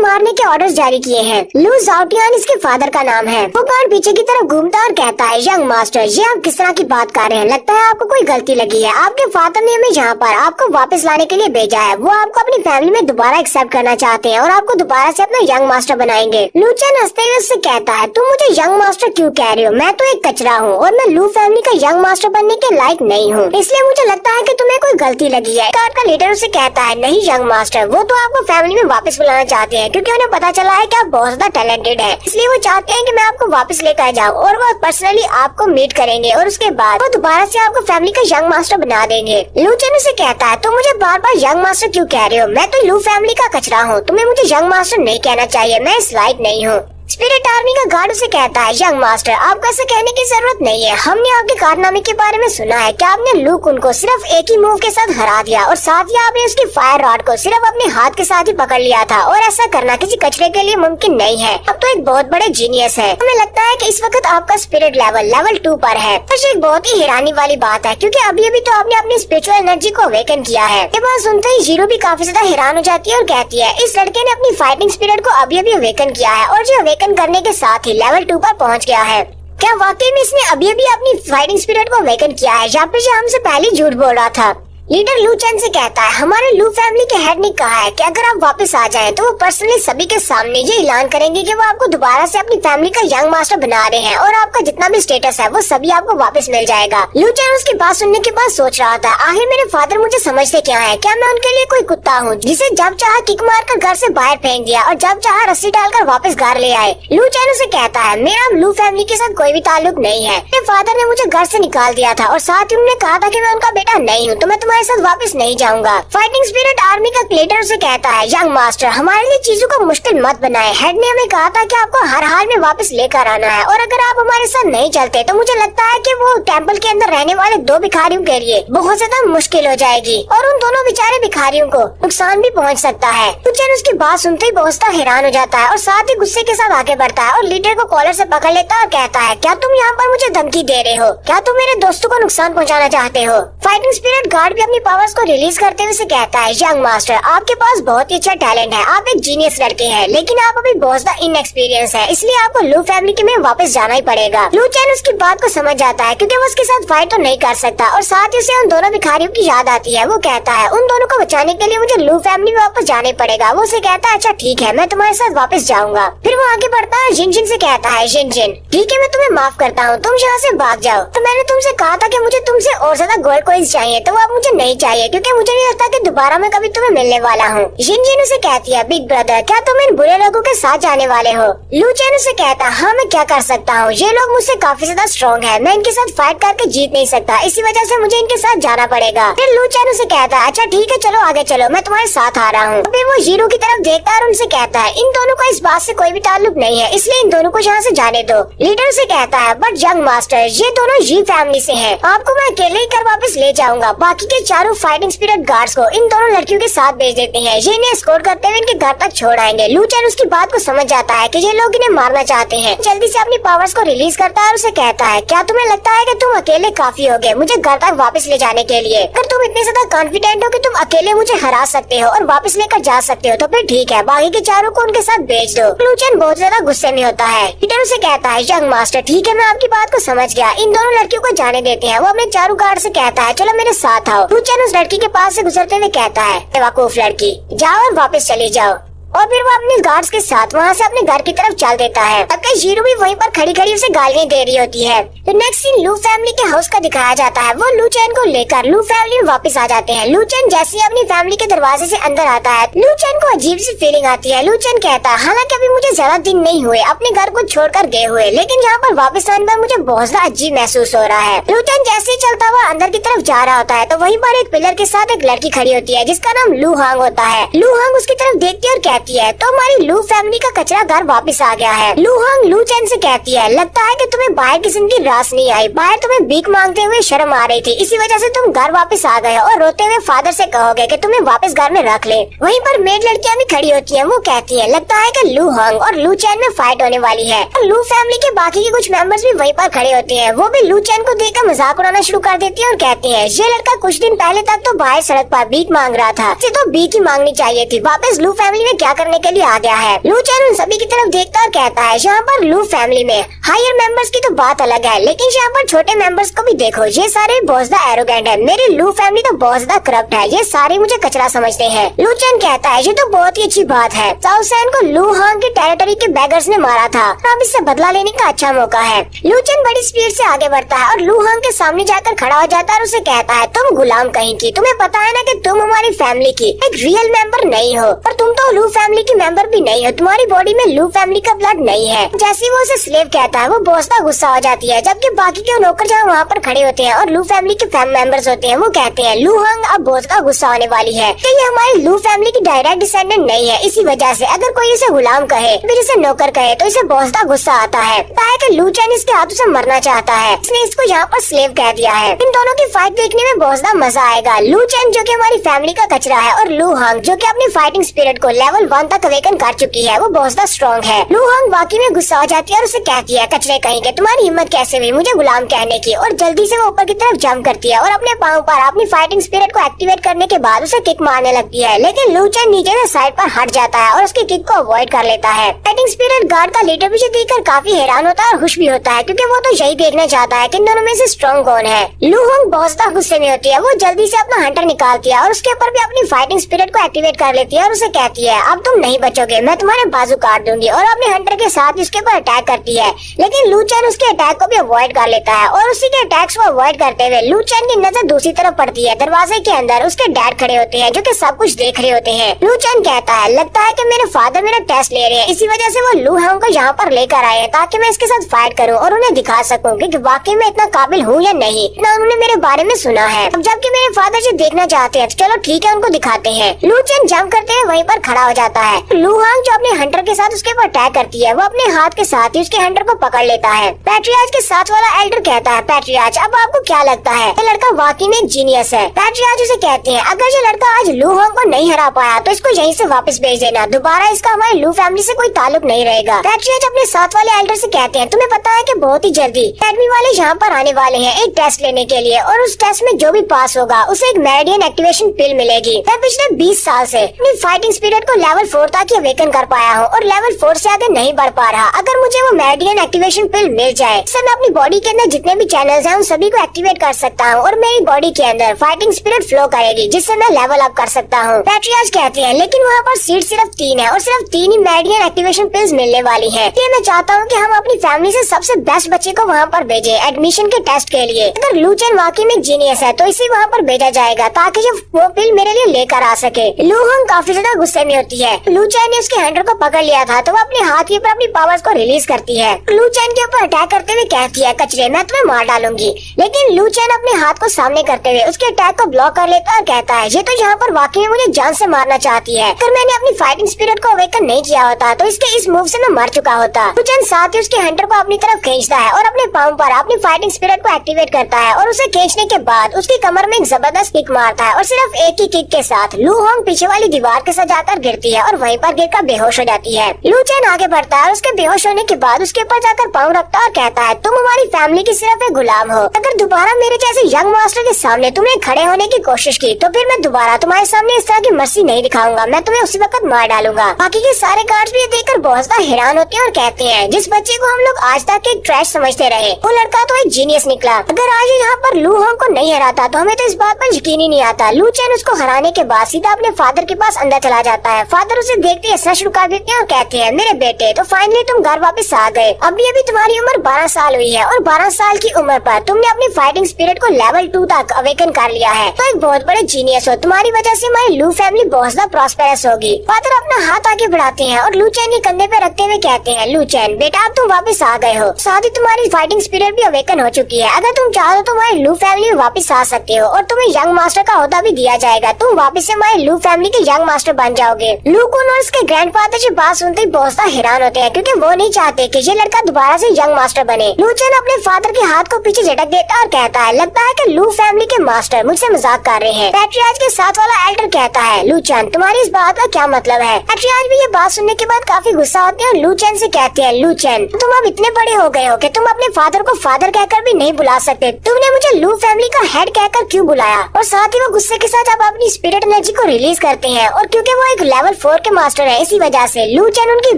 मारने के ऑर्डर्स जारी किए हैं? लू जाओटियान इसके फादर का नाम है। वो गार्ड पीछे की तरफ घूमता और कहता है यंग मास्टर ये आप किस तरह की बात कर रहे हैं? लगता है आपको कोई गलती लगी है। आपके फादर ने हमें यहाँ पर आपको वापस लाने के लिए भेजा है। वो आपको अपनी फैमिली में दोबारा एक्सेप्ट करना चाहते हैं और आपको दोबारा से अपना यंग मास्टर बनाएंगे। लू चेन हंसते हुए उससे कहता है तुम मुझे यंग मास्टर क्यों कह रहे हो? मैं तो एक कचरा हूँ और मैं लू फैमिली का यंग मास्टर बनने के लायक नहीं हूँ, इसलिए मुझे लगता है कि तुम्हें कोई गलती लगी है। गार्ड का लीडर उसे कहता है नहीं यंग मास्टर, वो तो आपको फैमिली में वापस बुलाना चाहते हैं क्योंकि उन्हें पता चला है कि आप बहुत ज्यादा टैलेंटेड है, इसलिए वो चाहते हैं कि मैं आपको वापस लेकर जाऊँ और वो पर्सनली आपको मीट करेंगे और उसके बाद वो दोबारा से आपको फैमिली का यंग मास्टर बना देंगे। लू चेन उसे कहता है तुम मुझे बार बार यंग मास्टर क्यों कह रहे हो? मैं तो लू फैमिली का कचरा हूँ, तुम्हें मुझे यंग मास्टर नहीं कहना चाहिए, मैं इस लायक नहीं हूँ। स्पिरिट आर्मी का गार्ड उसे कहता है यंग मास्टर आपको ऐसा कहने की जरूरत नहीं है। हमने आपके कारनामे के बारे में सुना है कि आपने लू कुन को सिर्फ एक ही मूव के साथ हरा दिया और साथ ही आपने उसकी फायर रॉड को सिर्फ अपने हाथ के साथ ही पकड़ लिया था और ऐसा करना किसी कचरे के लिए मुमकिन नहीं है। अब तो एक बहुत बड़े जीनियस है। हमें लगता है कि इस वक्त आपका स्पिरिट लेवल 2 पर है। ये एक बहुत ही हैरानी वाली बात है क्योंकि अभी अभी तो आपने अपनी स्पिरिचुअल एनर्जी को अवेकन किया है। ये बात सुनते ही जीरो भी काफी ज्यादा हैरान हो जाती है और कहती है इस लड़के ने अपनी फाइटिंग स्पिरिट को अभी अभी अवेकन किया है और जो अवेकन करने के साथ ही लेवल 2 पर पहुंच गया है। क्या वाकई में इसने अभी अभी अपनी फाइटिंग स्पिरिट को अवेकन किया है या फिर हमसे पहले झूठ बोल रहा था? लीडर लू चेन से कहता है हमारे लू फैमिली के हेड ने कहा है कि अगर आप वापस आ जाएं तो वो पर्सनली सभी के सामने ये ऐलान करेंगे कि वो आपको दोबारा से अपनी फैमिली का यंग मास्टर बना रहे हैं और आपका जितना भी स्टेटस है वो सभी आपको वापस मिल जाएगा। लू चेन उसकी बात सुनने के बाद सोच रहा था आखिर मेरे फादर मुझे समझते क्या है? क्या मैं उनके लिए कोई कुत्ता हूँ जिसे जब चाहा किक मारकर घर से बाहर फेंक दिया और जब चाहा रस्सी डालकर वापस घर ले आए? लू चेन उसे कहता है मेरा लू फैमिली के साथ कोई भी ताल्लुक नहीं है। मेरे फादर ने मुझे घर से निकाल दिया था और साथ ही उन्होंने कहा था कि मैं उनका बेटा नहीं हूँ, तो मैं तुम्हारे साथ वापस नहीं जाऊंगा। फाइटिंग स्पिरिट आर्मी का लीडर उसे कहता है यंग मास्टर हमारे लिए चीजों को मुश्किल मत बनाए। हेड ने हमें कहा था कि आपको हर हाल में वापस लेकर आना है और अगर आप हमारे साथ नहीं चलते तो मुझे लगता है कि वो टेम्पल के अंदर रहने वाले 2 भिखारियों के लिए बहुत ज्यादा मुश्किल हो जाएगी और उन दोनों बेचारे भिखारियों को नुकसान भी पहुंच सकता है। चेन उसकी बात सुनते ही बहुत हैरान हो जाता है और साथ ही गुस्से के साथ आगे बढ़ता है और लीडर को कॉलर से पकड़ लेता है और कहता है क्या तुम यहाँ पर मुझे धमकी दे रहे हो? क्या तुम मेरे दोस्तों को नुकसान पहुँचाना चाहते हो? फाइटिंग स्पिरिट गार्ड भी अपनी पावर्स को रिलीज करते हुए कहता है यंग मास्टर आपके पास बहुत ही अच्छा टैलेंट है, आप एक जीनियस लड़के हैं, लेकिन आप अभी बहुत ज्यादा इनएक्सपीरियंस है, इसलिए आपको लू फैमिली के में वापस जाना ही पड़ेगा। लू चैन उसकी बात को समझ जाता है क्योंकि वो उसके साथ फाइट तो नहीं कर सकता और साथ ही उसे उन दोनों भिखारियों की याद आती है। वो कहता है उन दोनों को बचाने के लिए मुझे लू फैमिली में वापस जाने पड़ेगा। वो उसे कहता है अच्छा ठीक है मैं तुम्हारे साथ वापस जाऊंगा। फिर वो आगे बढ़ता है जिन से कहता है जिन ठीक है मैं तुम्हें माफ करता हूँ, तुम यहाँ से भाग जाओ। तो मैंने तुमसे कहा था कि मुझे तुमसे और ज्यादा गोल्ड कॉइंस चाहिए, तो वो अब मुझे नहीं चाहिए क्योंकि मुझे नहीं लगता कि दोबारा मैं कभी तुम्हें मिलने वाला हूँ। जिन उसे कहती है बिग ब्रदर क्या तुम इन बुरे लोगों के साथ जाने वाले हो? लू चैन उसे कहता है हाँ मैं क्या कर सकता हूँ, ये लोग मुझसे काफी ज्यादा स्ट्रॉन्ग है, मैं इनके साथ फाइट करके जीत नहीं सकता, इसी वजह से मुझे इनके साथ जाना पड़ेगा। फिर लू चैन उसे कहता है अच्छा ठीक है चलो आगे चलो, मैं तुम्हारे साथ आ रहा हूँ। फिर वो जीरो की तरफ देखता है और उनसे कहता है इन दोनों का इस बात से कोई भी ताल्लुक नहीं है, इसलिए इन दोनों को यहाँ से जाने दो। लीडर उसे कहता है बट यंग मास्टर ये दोनों जी फैमिली से हैं, आपको मैं अकेले ही कर वापस ले जाऊंगा। बाकी के चारों फाइटिंग स्पिरिट गार्ड्स को इन दोनों लड़कियों के साथ भेज देते हैं, ये इन्हें एस्कॉर्ट करते हुए इनके घर तक छोड़ आएंगे। लू चैन उसकी बात को समझ जाता है कि ये लोग इन्हें मारना चाहते हैं, जल्दी से अपनी पावर्स को रिलीज करता है और उसे कहता है क्या तुम्हें लगता है कि तुम अकेले काफी होगे मुझे घर तक वापस ले जाने के लिए? अगर तुम इतने ज्यादा कॉन्फिडेंट हो कि तुम अकेले मुझे हरा सकते हो और वापस लेकर जा सकते हो तो फिर ठीक है, बाकी के चारों को उनके साथ भेज दो। लू चैन बहुत ज्यादा गुस्से में होता है। पीटर उसे कहता है यंग मास्टर ठीक है मैं आपकी बात को समझ गया, इन दोनों लड़कियों को जाने देते हैं। वो अपने चारों गार्ड से कहता है चलो मेरे साथ आओ। लू चैन उस लड़की के पास से गुजरते हुए कहता है बेवकूफ लड़की, जाओ और वापस चली जाओ। और फिर वो अपने गार्ड्स के साथ वहाँ से अपने घर की तरफ चल देता है। तब जीरू भी वहीं पर खड़ी खड़ी उसे गालियाँ दे रही होती है। तो नेक्स्ट सीन लू फैमिली के हाउस का दिखाया जाता है। वो लू चैन को लेकर लू फैमिली में वापस आ जाते हैं। लू चैन जैसे ही अपनी फैमिली के दरवाजे से अंदर आता है, लू चैन को अजीब सी फीलिंग आती है। लू चैन कहता है, हालांकि अभी मुझे ज्यादा दिन नहीं हुए अपने घर को छोड़कर गए हुए, लेकिन यहाँ पर वापस आने पर मुझे बहुत ज्यादा अजीब महसूस हो रहा है। लू चैन जैसे ही चलता हुआ अंदर की तरफ जा रहा होता है तो वहीं पर एक पिलर के साथ एक लड़की खड़ी होती है जिसका नाम लू हांग होता है। लू हांग उसकी तरफ देखती है और कहती है, तो हमारी लू फैमिली का कचरा घर वापस आ गया है। लू हांग लू चैन से कहती है, लगता है कि तुम्हें बाहर की जिंदगी रास नहीं आई, बाहर तुम्हें भीख मांगते हुए शर्म आ रही थी, इसी वजह से तुम घर वापस आ गए और रोते हुए फादर से कहोगे कि तुम्हें वापस घर में रख ले। वहीं पर मेड लड़कियां भी खड़ी होती हैं। वो कहती है, लगता है कि लू हांग और लू चैन में फाइट होने वाली है। और लू फैमिली के बाकी के कुछ मेंबर्स भी वहीं पर खड़े होते हैं। वो भी लू चैन को देखकर मजाक उड़ाना शुरू कर देती है और कहती है, ये लड़का कुछ दिन पहले तक तो बाहर सड़क पर भीख मांग रहा था, इसे तो भीख ही मांगनी चाहिए थी, वापस लू फैमिली में क्या करने के लिए आ गया है। लू चैन उन सभी की तरफ देखता और कहता है, यहाँ पर लू फैमिली में हायर मेंबर्स की तो बात अलग है, लेकिन यहाँ पर छोटे मेंबर्स को भी देखो, ये सारे बहुत ज्यादा एरोगेंट है। मेरी लू फैमिली तो बहुत ज्यादा करप्ट है, ये सारे मुझे कचरा समझते हैं। लू चैन कहता है, ये तो बहुत ही अच्छी बात है, साउथ सैन को लू हांग की टेरिटरी के बैगर्स ने मारा था, अब इससे बदला लेने का अच्छा मौका है। लू चैन बड़ी स्पीड से आगे बढ़ता है और लू हांग के सामने जाकर खड़ा हो जाता है और उसे कहता है, तुम गुलाम कहीं की, तुम्हें पता है ना कि तुम हमारी फैमिली की एक रियल मेंबर नहीं हो और तुम तो लू फैमिली की मेंबर भी नहीं हो, तुम्हारी बॉडी में लू फैमिली का ब्लड नहीं है। जैसे वो उसे स्लेव कहता है वो बहुत ज्यादा गुस्सा हो जाती है, जबकि बाकी के नौकर जहाँ वहाँ पर खड़े होते हैं और लू फैमिली के मेंबर्स होते हैं, वो कहते हैं, लू हांग अब बहुत ज्यादा गुस्सा होने वाली है कि ये हमारी लू फैमिली की डायरेक्ट डिसेंडेंट नहीं है, इसी वजह से अगर कोई इसे गुलाम कहे फिर इसे नौकर कहे तो इसे बहुत ज्यादा गुस्सा आता है। कि लू चैन इसके हाथों से मरना चाहता है, इसने इसको यहाँ पर स्लेव कह दिया है। इन दोनों की फाइट देखने में बहुत ज्यादा मजा आएगा। लू चैन जो कि हमारी फैमिली का कचरा है और लू हांग जो कि अपनी फाइटिंग स्पिरिट को लेवल 1 तक अवेकन कर चुकी है, वो बहुत ज्यादा स्ट्रॉन्ग है। लू हांग वाकई में गुस्सा हो जाती है और उसे कहती है, कचरे कहेंगे, तुम्हारी हिम्मत कैसे हुई मुझे गुलाम कहने की, और जल्दी से वो ऊपर की तरफ जंप करती है और अपने पाँव पर अपनी फाइटिंग स्पिरिट को एक्टिवेट करने के बाद उसे किक मारने लगती है, लेकिन लू चैन नीचे से साइड पर हट जाता है और उसकी किक को अवॉइड कर लेता है। फाइटिंग स्पिरिट गार्ड का लीडर भी देखकर काफी हैरान होता है और खुश भी होता है, क्योंकि वो तो यही देखना चाहता है कि इन दोनों में से स्ट्रॉन्ग कौन है। लू हांग बहुत ज्यादा गुस्से में होती है, वो जल्दी से अपना हंटर निकालती है और उसके ऊपर भी अपनी फाइटिंग स्पिरिट को एक्टिवेट कर लेती है और उसे कहती है, अब तुम नहीं बचोगे, मैं तुम्हारे बाजू काट दूंगी, और अपने हंटर के साथ उसके ऊपर अटैक करती है। लेकिन लू चैन उसके अटैक को भी अवॉइड कर लेता है और उसी के अटैक्स को अवॉइड करते हुए लू चैन की नजर दूसरी तरफ पड़ती है। दरवाजे के अंदर उसके डैड खड़े होते हैं जो कि सब कुछ देख रहे होते हैं। लू चैन कहता है, लगता है कि मेरे फादर मेरा टेस्ट ले रहे हैं, इसी वजह से वो लू हांग को यहाँ पर लेकर आए हैं ताकि मैं इसके साथ फाइट करूँ और उन्हें दिखा सकूँ कि वाकई में इतना काबिल हूँ या नहीं, ना उन्होंने मेरे बारे में सुना है। अब जबकि मेरे फादर जी देखना चाहते हैं तो चलो ठीक है, उनको दिखाते हैं। लू चैन जंप करते हुए वहीं पर खड़ा हो जाता है। लू हांग जो अपने हंटर के साथ उसके ऊपर अटैक करती है, वो अपने हाथ के साथ ही उसके हंटर को पकड़ लेता है। पैट्रियार्च के साथ वाला एल्डर कहता है, पैट्रियार्च अब आपको क्या लगता है ये लड़का वाकई में जीनियस है? पैट्रियार्च उसे कहते हैं, अगर ये लड़का आज लू हांग को नहीं हरा पाया तो इसको यहीं से वापस भेज देना, दोबारा इसका हमारी लू फैमिली से कोई ताल्लुक नहीं रहेगा। पैट्रियार्च अपने साथ वाले एल्डर से कहते हैं, तुम्हें पता है कि बहुत ही जल्दी एकेडमी वाले यहाँ पर आने वाले हैं एक टेस्ट लेने के लिए, और उस टेस्ट में जो भी पास होगा उसे एक मेरिडियन एक्टिवेशन पिल मिलेगी। मैं पिछले 20 साल से अपनी फाइटिंग स्पिरिट को लेवल 4 तक अवेकन कर पाया हूँ और लेवल 4 से आगे नहीं बढ़ पा रहा। अगर मुझे वो मेरिडियन एक्टिवेशन पिल मिल जाए, इससे मैं अपनी बॉडी के अंदर जितने भी चैनल्स हैं उन सभी को एक्टिवेट कर सकता हूँ और मेरी बॉडी के अंदर फाइटिंग स्पिरिट फ्लो करेगी, जिससे मैं लेवल अप कर सकता हूँ। पैट्रियार्च कहते हैं, लेकिन वहाँ पर सीट सिर्फ 3 है और सिर्फ 3 ही मेरिडियन एक्टिवेशन पिल्स मिलने वाली है। इसलिए मैं चाहता हूँ कि हम अपनी फैमिली से सबसे बेस्ट बच्चे को वहाँ पर भेजे एडमिशन के टेस्ट के लिए। अगर लू चैन वाकई में जीनियस है तो इसे वहाँ पर भेजा जाएगा ताकि वो पिल मेरे लिए लेकर आ सके। लू हांग काफी ज्यादा गुस्से में होती है। लू चैन ने उसके हंटर को पकड़ लिया था तो वो अपने हाथ के ऊपर अपनी पावर्स को रिलीज करती है। लू चैन के ऊपर अटैक करते हुए कहती है, कचरे मैं तुम्हें मार डालूंगी, लेकिन लू चैन अपने हाथ को सामने करते हुए उसके अटैक को ब्लॉक कर लेता है और कहता है, ये तो यहाँ पर वाकई में मुझे जान से मारना चाहती है। अगर मैंने अपनी फाइटिंग स्पिरिट को अवेकन नहीं किया होता तो इसके इस मूव से मैं मर चुका होता। लू चैन साथ ही उसके हंटर को अपनी तरफ खींचता है और अपने पाँव पर अपनी फाइटिंग स्पिरिट को एक्टिवेट करता है और उसे खींचने के बाद उसकी कमर में एक जबरदस्त किक मारता है और सिर्फ एक ही किक के साथ लू हांग पीछे वाली दीवार के साथ जाकर गिरती है और वहीं पर गिरकर बेहोश हो जाती है। लू चैन आगे बढ़ता है और उसके बेहोश होने के बाद उसके ऊपर जाकर पाँव रखता है और कहता है, तुम हमारी फैमिली की सिर्फ एक गुलाम हो। अगर दोबारा मेरे जैसे यंग मास्टर के सामने तुमने खड़े होने की कोशिश की तो फिर मैं दोबारा तुम्हारे सामने इस तरह की मर्सी नहीं दिखाऊंगा, मैं तुम्हें उसी वक्त मार डालूंगा। बाकी के सारे गार्ड्स भी ये देखकर बहुत ज्यादा हैरान होते हैं और कहते हैं, जिस बच्चे को हम लोग आज तक एक ट्रैश समझते रहे वो लड़का तो एक जीनियस निकला। अगर आज यहाँ पर लू हांग को नहीं हराता तो हमें तो इस बात पर यकीन ही नहीं आता। लू चैन उसको हराने के बाद सीधा अपने फादर के पास अंदर चला जाता है। फादर उसे देखते ही हंसना शुरू कर देते हैं और कहते हैं, मेरे बेटे, तो फाइनली तुम घर वापस आ गए। अभी अभी तुम्हारी उम्र 12 साल हुई है और 12 साल की उम्र पर तुमने अपनी फाइटिंग स्पिरिट को लेवल 2 तक अवेकन कर लिया है। तो एक बहुत बड़े जीनियस हो। तुम्हारी वजह से हमारी लू फैमिली बहुत ज्यादा प्रॉस्पेरस होगी। फादर अपना हाथ आगे बढ़ाते हैं और लू चैन के कंधे पे रखते हुए कहते हैं, लू चैन बेटा, अब तुम वापस आ गए हो। साथ ही तुम्हारी फाइटिंग स्पिरिट भी अवेकन हो चुकी है। अगर तुम चाहो तो हमारी लू फैमिली में वापस आ सकते हो और तुम्हें यंग मास्टर का ओहदा भी दिया जाएगा। तुम वापस से हमारी लू फैमिली के यंग मास्टर बन जाओगे। लू कुन और उसके ग्रैंडफादर जी बात सुनते ही बहुत हैरान होते हैं, क्योंकि वो नहीं चाहते कि ये लड़का दोबारा से यंग मास्टर बने। लू चैन अपने फादर के हाथ को पीछे झटक देता है और कहता है, लगता है कि लू फैमिली के मास्टर मुझसे मजाक कर रहे हैं। पैट्रियार्च के साथ वाला एल्डर कहता है, लू चैन तुम्हारी इस बात का क्या मतलब है? पैट्रियार्च भी ये बात सुनने के बाद काफी गुस्सा होते हैं और लू चैन से कहते हैं, लू चैन तुम अब इतने बड़े हो गए हो कि तुम अपने फादर को फादर कहकर भी नहीं बुला सकते। तुमने मुझे लू फैमिली का हेड कहकर क्यों बुलाया? और साथ ही वो गुस्से के साथ अब अपनी स्पिरिट एनर्जी को रिलीज करते हैं और क्योंकि वो एक लेवल 4 के मास्टर है, इसी वजह से लू चैन उनकी